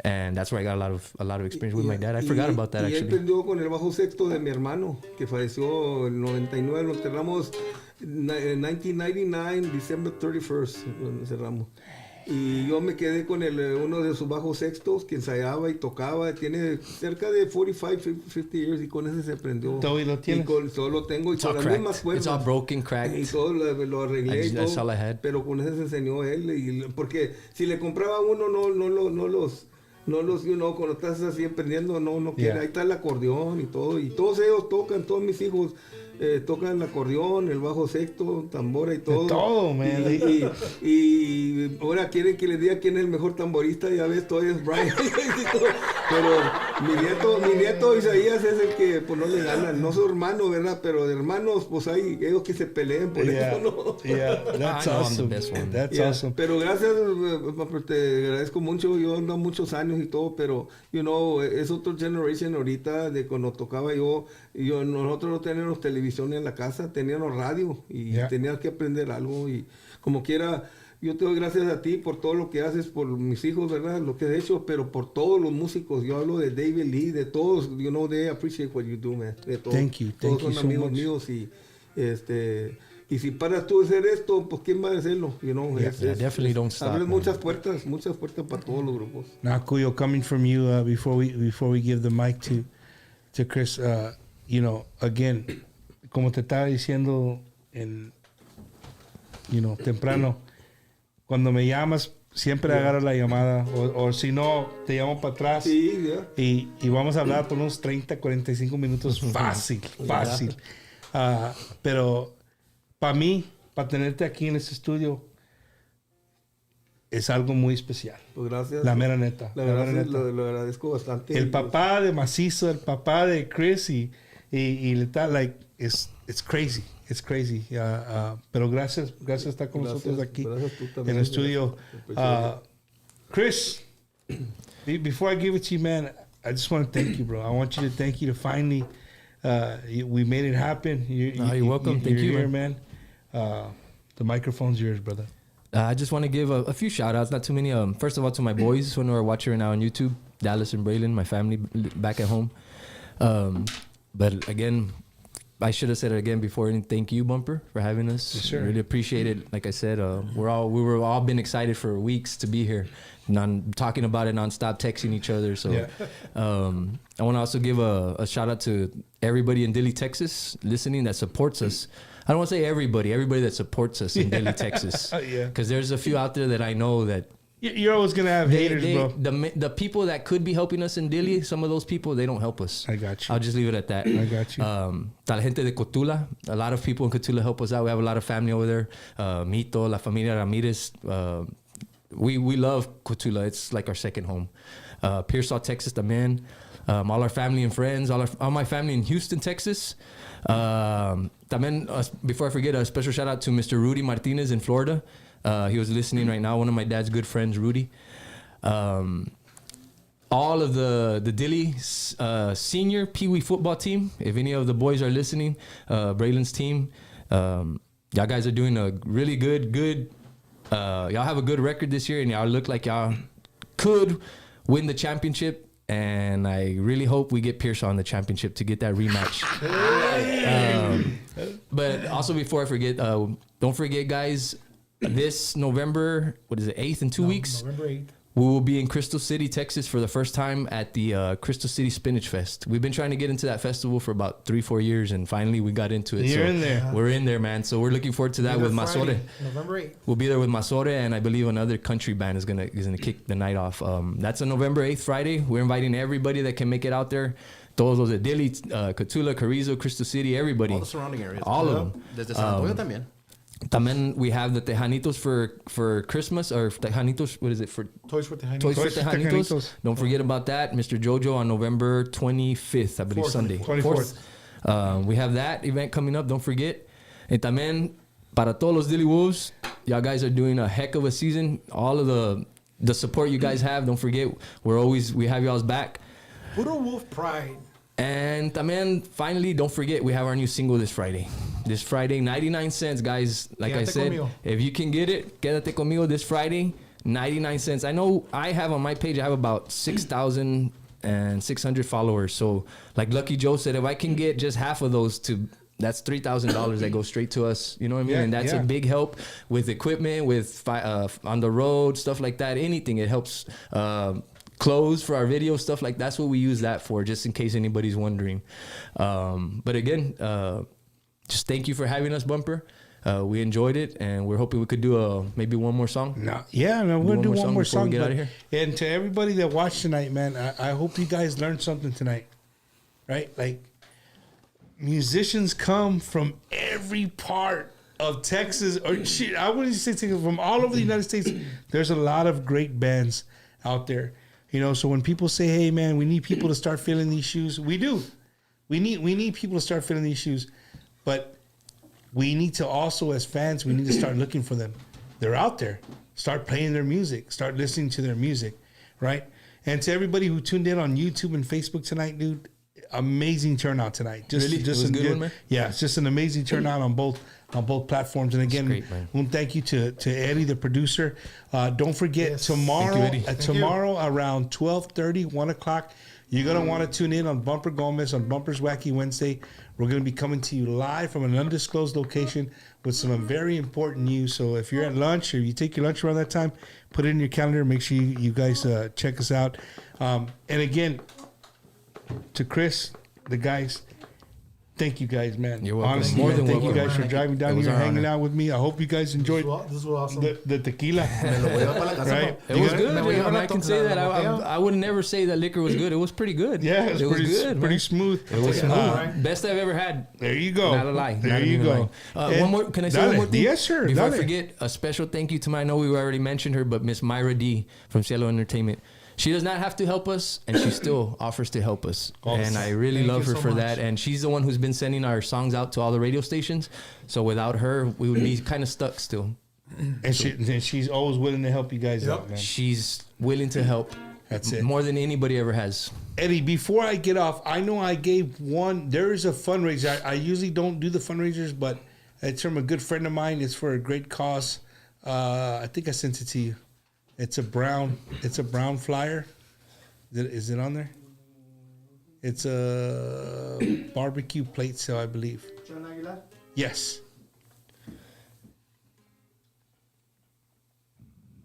And that's where I got a lot of experience with my dad. I forgot about that actually. Y él aprendió con el bajo sexto de mi hermano, que falleció en 99. Lo enterramos en 1999, December 31st, lo enterramos. Y yo me quedé con uno de sus bajos sextos que ensayaba y tocaba. Tiene cerca de 45, 50 years y con ese se aprendió. ¿Todo lo tienes? Todo lo tengo y It's con all las mismas cracked. cuerdas. It's all broken, cracked. Y todo lo arreglé y todo. That's all I had. Pero con ese se enseñó él. Porque si le compraba uno, no los, cuando estás así aprendiendo, no quiere. Ahí está el acordeón y todo. Y todos ellos tocan, todos mis hijos tocan el acordeón, el bajo sexto, tambora y todo. De todo, man. Y ahora quieren que les diga quién es el mejor tamborista. Ya ves, todavía es Brian. Pero mi nieto Isaías es el que pues no le ganan. No su hermano, ¿verdad? Pero de hermanos, pues hay ellos que se peleen por eso, ¿no? That's awesome. That's awesome. Pero gracias, te agradezco mucho. Yo ando muchos años y todo, pero, es otro generation ahorita de cuando tocaba nosotros no teníamos televisión en la casa, teníamos radio y tenías que aprender algo y como quiera, yo te doy gracias a ti por todo lo que haces por mis hijos, ¿verdad? Lo que has hecho, pero por todos los músicos. Yo hablo de David Lee, de todos, they appreciate what you do, man. De todos. Thank you son so amigos much. míos y si paras tú de hacer esto, pues ¿quién va a hacerlo? Definitely don't stop. Abres muchas puertas para todos los grupos. Now, Cuyo, coming from you, before we give the mic to Chris, again, como te estaba diciendo temprano, cuando me llamas, siempre agarro la llamada, o si no, te llamo para atrás y vamos a hablar por unos 30, 45 minutos, fácil. Pero para mí, para tenerte aquí en este estudio, es algo muy especial. Pues gracias. La mera neta. Lo agradezco bastante. El papá de Macizo, el papá de Chris y Letal, it's crazy. It's crazy. Pero gracias por estar con nosotros aquí en el estudio. Chris, before I give it to you, man, I just want to thank you, bro. I want you to thank you to finally, we made it happen. You're welcome. Thank you, here, man. The microphone's yours, brother. I just want to give a few shout outs, not too many. First of all, to my boys who are watching right now on YouTube, Dallas and Braylon, my family back at home. But again, I should have said it again before. And thank you, Bumper, for having us. Yes, sir. Really appreciate it. Like I said, we were all been excited for weeks to be here, talking about it nonstop, texting each other. So, I want to also give a shout out to everybody in Dilley, Texas, listening that supports us. I don't want to say everybody that supports us in Dilley, Texas, because there's a few out there that I know that. You're always going to have haters, bro. The people that could be helping us in Dilley, some of those people, they don't help us. I got you. I'll just leave it at that. I got you. La gente de Cotula, a lot of people in Cotula help us out. We have a lot of family over there. Mito, la familia Ramirez. We love Cotula. It's like our second home. Pearsall, Texas, también. All our family and friends, all my family in Houston, Texas. También, before I forget, a special shout out to Mr. Rudy Martinez in Florida. He was listening right now. One of my dad's good friends, Rudy. All of the Dilley senior Pee Wee football team. If any of the boys are listening, Braylon's team, y'all guys are doing a really good. Y'all have a good record this year, and y'all look like y'all could win the championship. And I really hope we get Pearsall on the championship to get that rematch. But also, before I forget, don't forget, guys. This November, 8th in 2 weeks? November 8th. We will be in Crystal City, Texas for the first time at the Crystal City Spinach Fest. We've been trying to get into that festival for about 3-4 years, and finally we got into it. You're in there. We're in there, man. So we're looking forward to that with Masore. November 8th. We'll be there with Masore, and I believe another country band is gonna kick the night off. That's on November 8th, Friday. We're inviting everybody that can make it out there. Todos los de Dilley, Cotula, Carrizo, Crystal City, everybody. All the surrounding areas. All of them. Desde San Antonio también. También we have the Tejanitos for Christmas, or Tejanitos, what is it? For Toys for Tejanitos. Toys for Tejanitos. Don't forget about that. Mr. Jojo on November 25th, I believe, Sunday. 24th. We have that event coming up. Don't forget. And también, para todos los Dilly Wolves, y'all guys are doing a heck of a season. All of the support you guys have, don't forget, we have y'all's back. Puro Wolf Pride. And también, finally, don't forget, we have our new single this Friday. This Friday, 99 cents, guys. Like I said, if you can get it, Quédate Conmigo this Friday, 99 cents. I know I have on my page, I have about 6,600 followers. So, like Lucky Joe said, if I can get just half of those that's $3,000 that goes straight to us. You know what I mean? And that's a big help with equipment, with on the road, stuff like that. Anything. It helps clothes for our video, stuff like that's what we use that for, just in case anybody's wondering. But again, just thank you for having us, Bumper. We enjoyed it, and we're hoping we could do maybe one more song. We'll do one more song. Get out of here. And to everybody that watched tonight, man, I hope you guys learned something tonight. Right? Like, musicians come from every part of Texas, or shit, I wouldn't say Texas, from all over the United States. There's a lot of great bands out there. You know, so when people say, hey, man, we need people to start filling these shoes, we do. We need people to start filling these shoes. But we need to also, as fans, we need to start looking for them. They're out there. Start playing their music. Start listening to their music, right? And to everybody who tuned in on YouTube and Facebook tonight, dude, amazing turnout tonight. Just it was a good one, man? Yeah, it's just an amazing turnout on both platforms. And again, great, thank you to Eddie, the producer. Don't forget, tomorrow around 12:30, 1 o'clock, you're going to want to tune in on Bumper Gomez on Bumper's Wacky Wednesday. We're going to be coming to you live from an undisclosed location with some very important news. So if you're at lunch or you take your lunch around that time, put it in your calendar. Make sure you guys check us out. And again, to Chris, the guys, thank you guys, man. You're welcome. Honestly, man, thank you guys for driving down here, hanging out with me. I hope you guys enjoyed this was awesome. the tequila. Right? It was good. I can say that. I would never say that liquor was good. It was pretty good. Yeah, it was good. Pretty smooth. It was smooth. Best I've ever had. There you go. Not a lie. There you go. One more. Can I say one more thing? Yes, sir. Before I forget, a special thank you to I know we already mentioned her, but Miss Myra D from Cielo Entertainment. She does not have to help us, and she still offers to help us. Awesome. And I really love her for that. And she's the one who's been sending our songs out to all the radio stations. So without her, we would be kind of stuck still. And she's always willing to help you guys out, man. She's willing to help. That's it. More than anybody ever has. Eddie, before I get off, I know I gave one. There is a fundraiser. I usually don't do the fundraisers, but it's from a good friend of mine. It's for a great cause. I think I sent it to you. It's a brown flyer. Is it on there? It's a barbecue plate sale, I believe. Yes.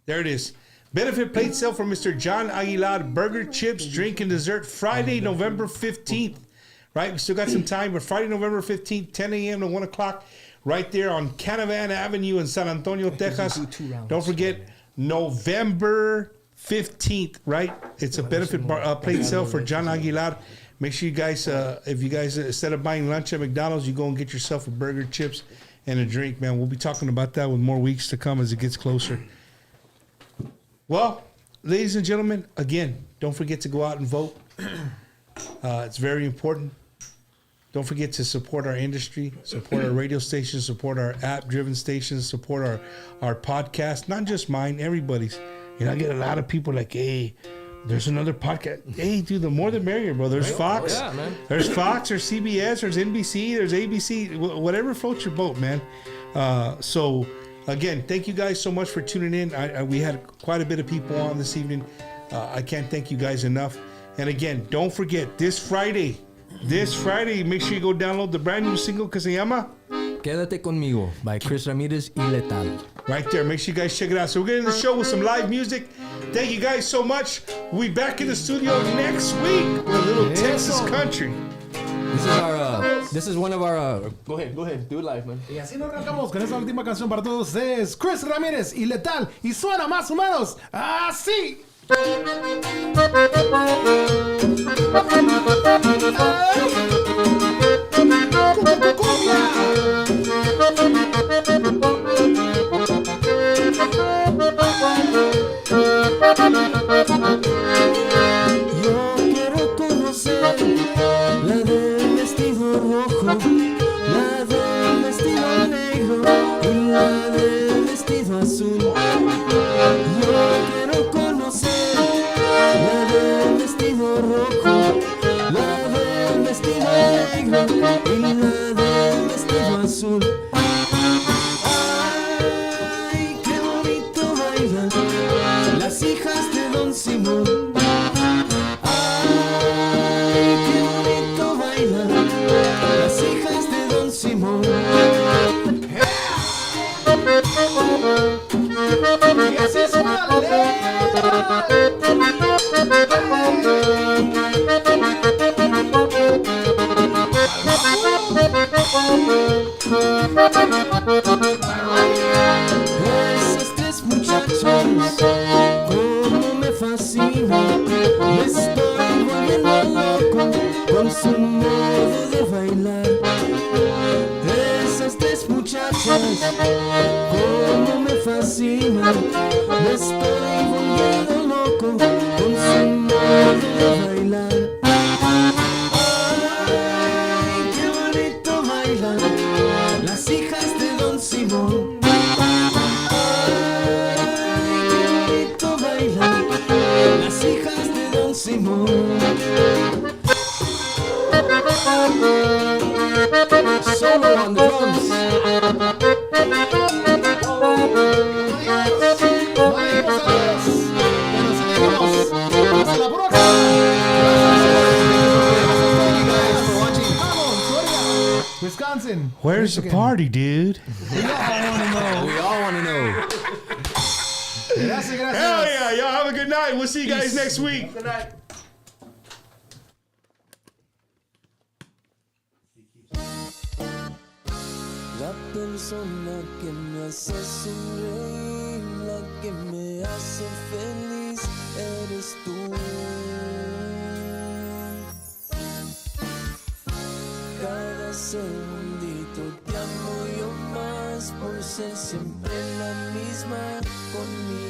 There it is. Benefit plate sale for Mr. John Aguilar. Burger, chips, drink, and dessert. Friday, November 15th. Right? We still got some time, but Friday, November 15th, 10 a.m. to 1 o'clock. Right there on Canavan Avenue in San Antonio, Texas. Don't forget, November 15th, right? It's a benefit plate sale for John Aguilar. Make sure you guys, if you guys, instead of buying lunch at McDonald's, you go and get yourself a burger, chips, and a drink, man. We'll be talking about that with more weeks to come as it gets closer. Well, ladies and gentlemen, again, don't forget to go out and vote. It's very important. Don't forget to support our industry, support our radio stations, support our app-driven stations, support our podcast. Not just mine, everybody's. You know, I get a lot of people like, hey, there's another podcast. Hey, dude, the more the merrier, bro. There's Fox. Yeah, man. There's Fox, there's CBS, there's NBC, there's ABC, whatever floats your boat, man. So, again, thank you guys so much for tuning in. We had quite a bit of people on this evening. I can't thank you guys enough. And again, don't forget, this Friday, make sure you go download the brand new single que se llama Quédate Conmigo by Chris Ramirez Y Letal. Right there. Make sure you guys check it out. So we're getting the show with some live music. Thank you guys so much. We'll be back in the studio next week with a little Texas country. This is one of our... Go ahead. Do it live, man. Y así nos arrancamos con esta última canción para todos ustedes. Chris Ramirez Y Letal. Y suena más o menos así. Cumbia. Y así suena la Esas tres muchachas, como me fascinan, me estoy volviendo loco con su modo de bailar. Esas tres muchachas, como me fascinan, me estoy volviendo loco con su modo de bailar. Ay, qué bonito bailan las hijas de Don Simón. Las hijas de Don Simón. Solo on the drums. Hasta la próxima. Wisconsin. Where's the party, dude? We all want to know. Gracias, gracias. Hell yeah, y'all have a good night. We'll see you guys next week. Good night. La persona que me hace sonreír, la que me hace feliz, eres tú. Cada segundito te amo yo más por ser siempre la misma conmigo.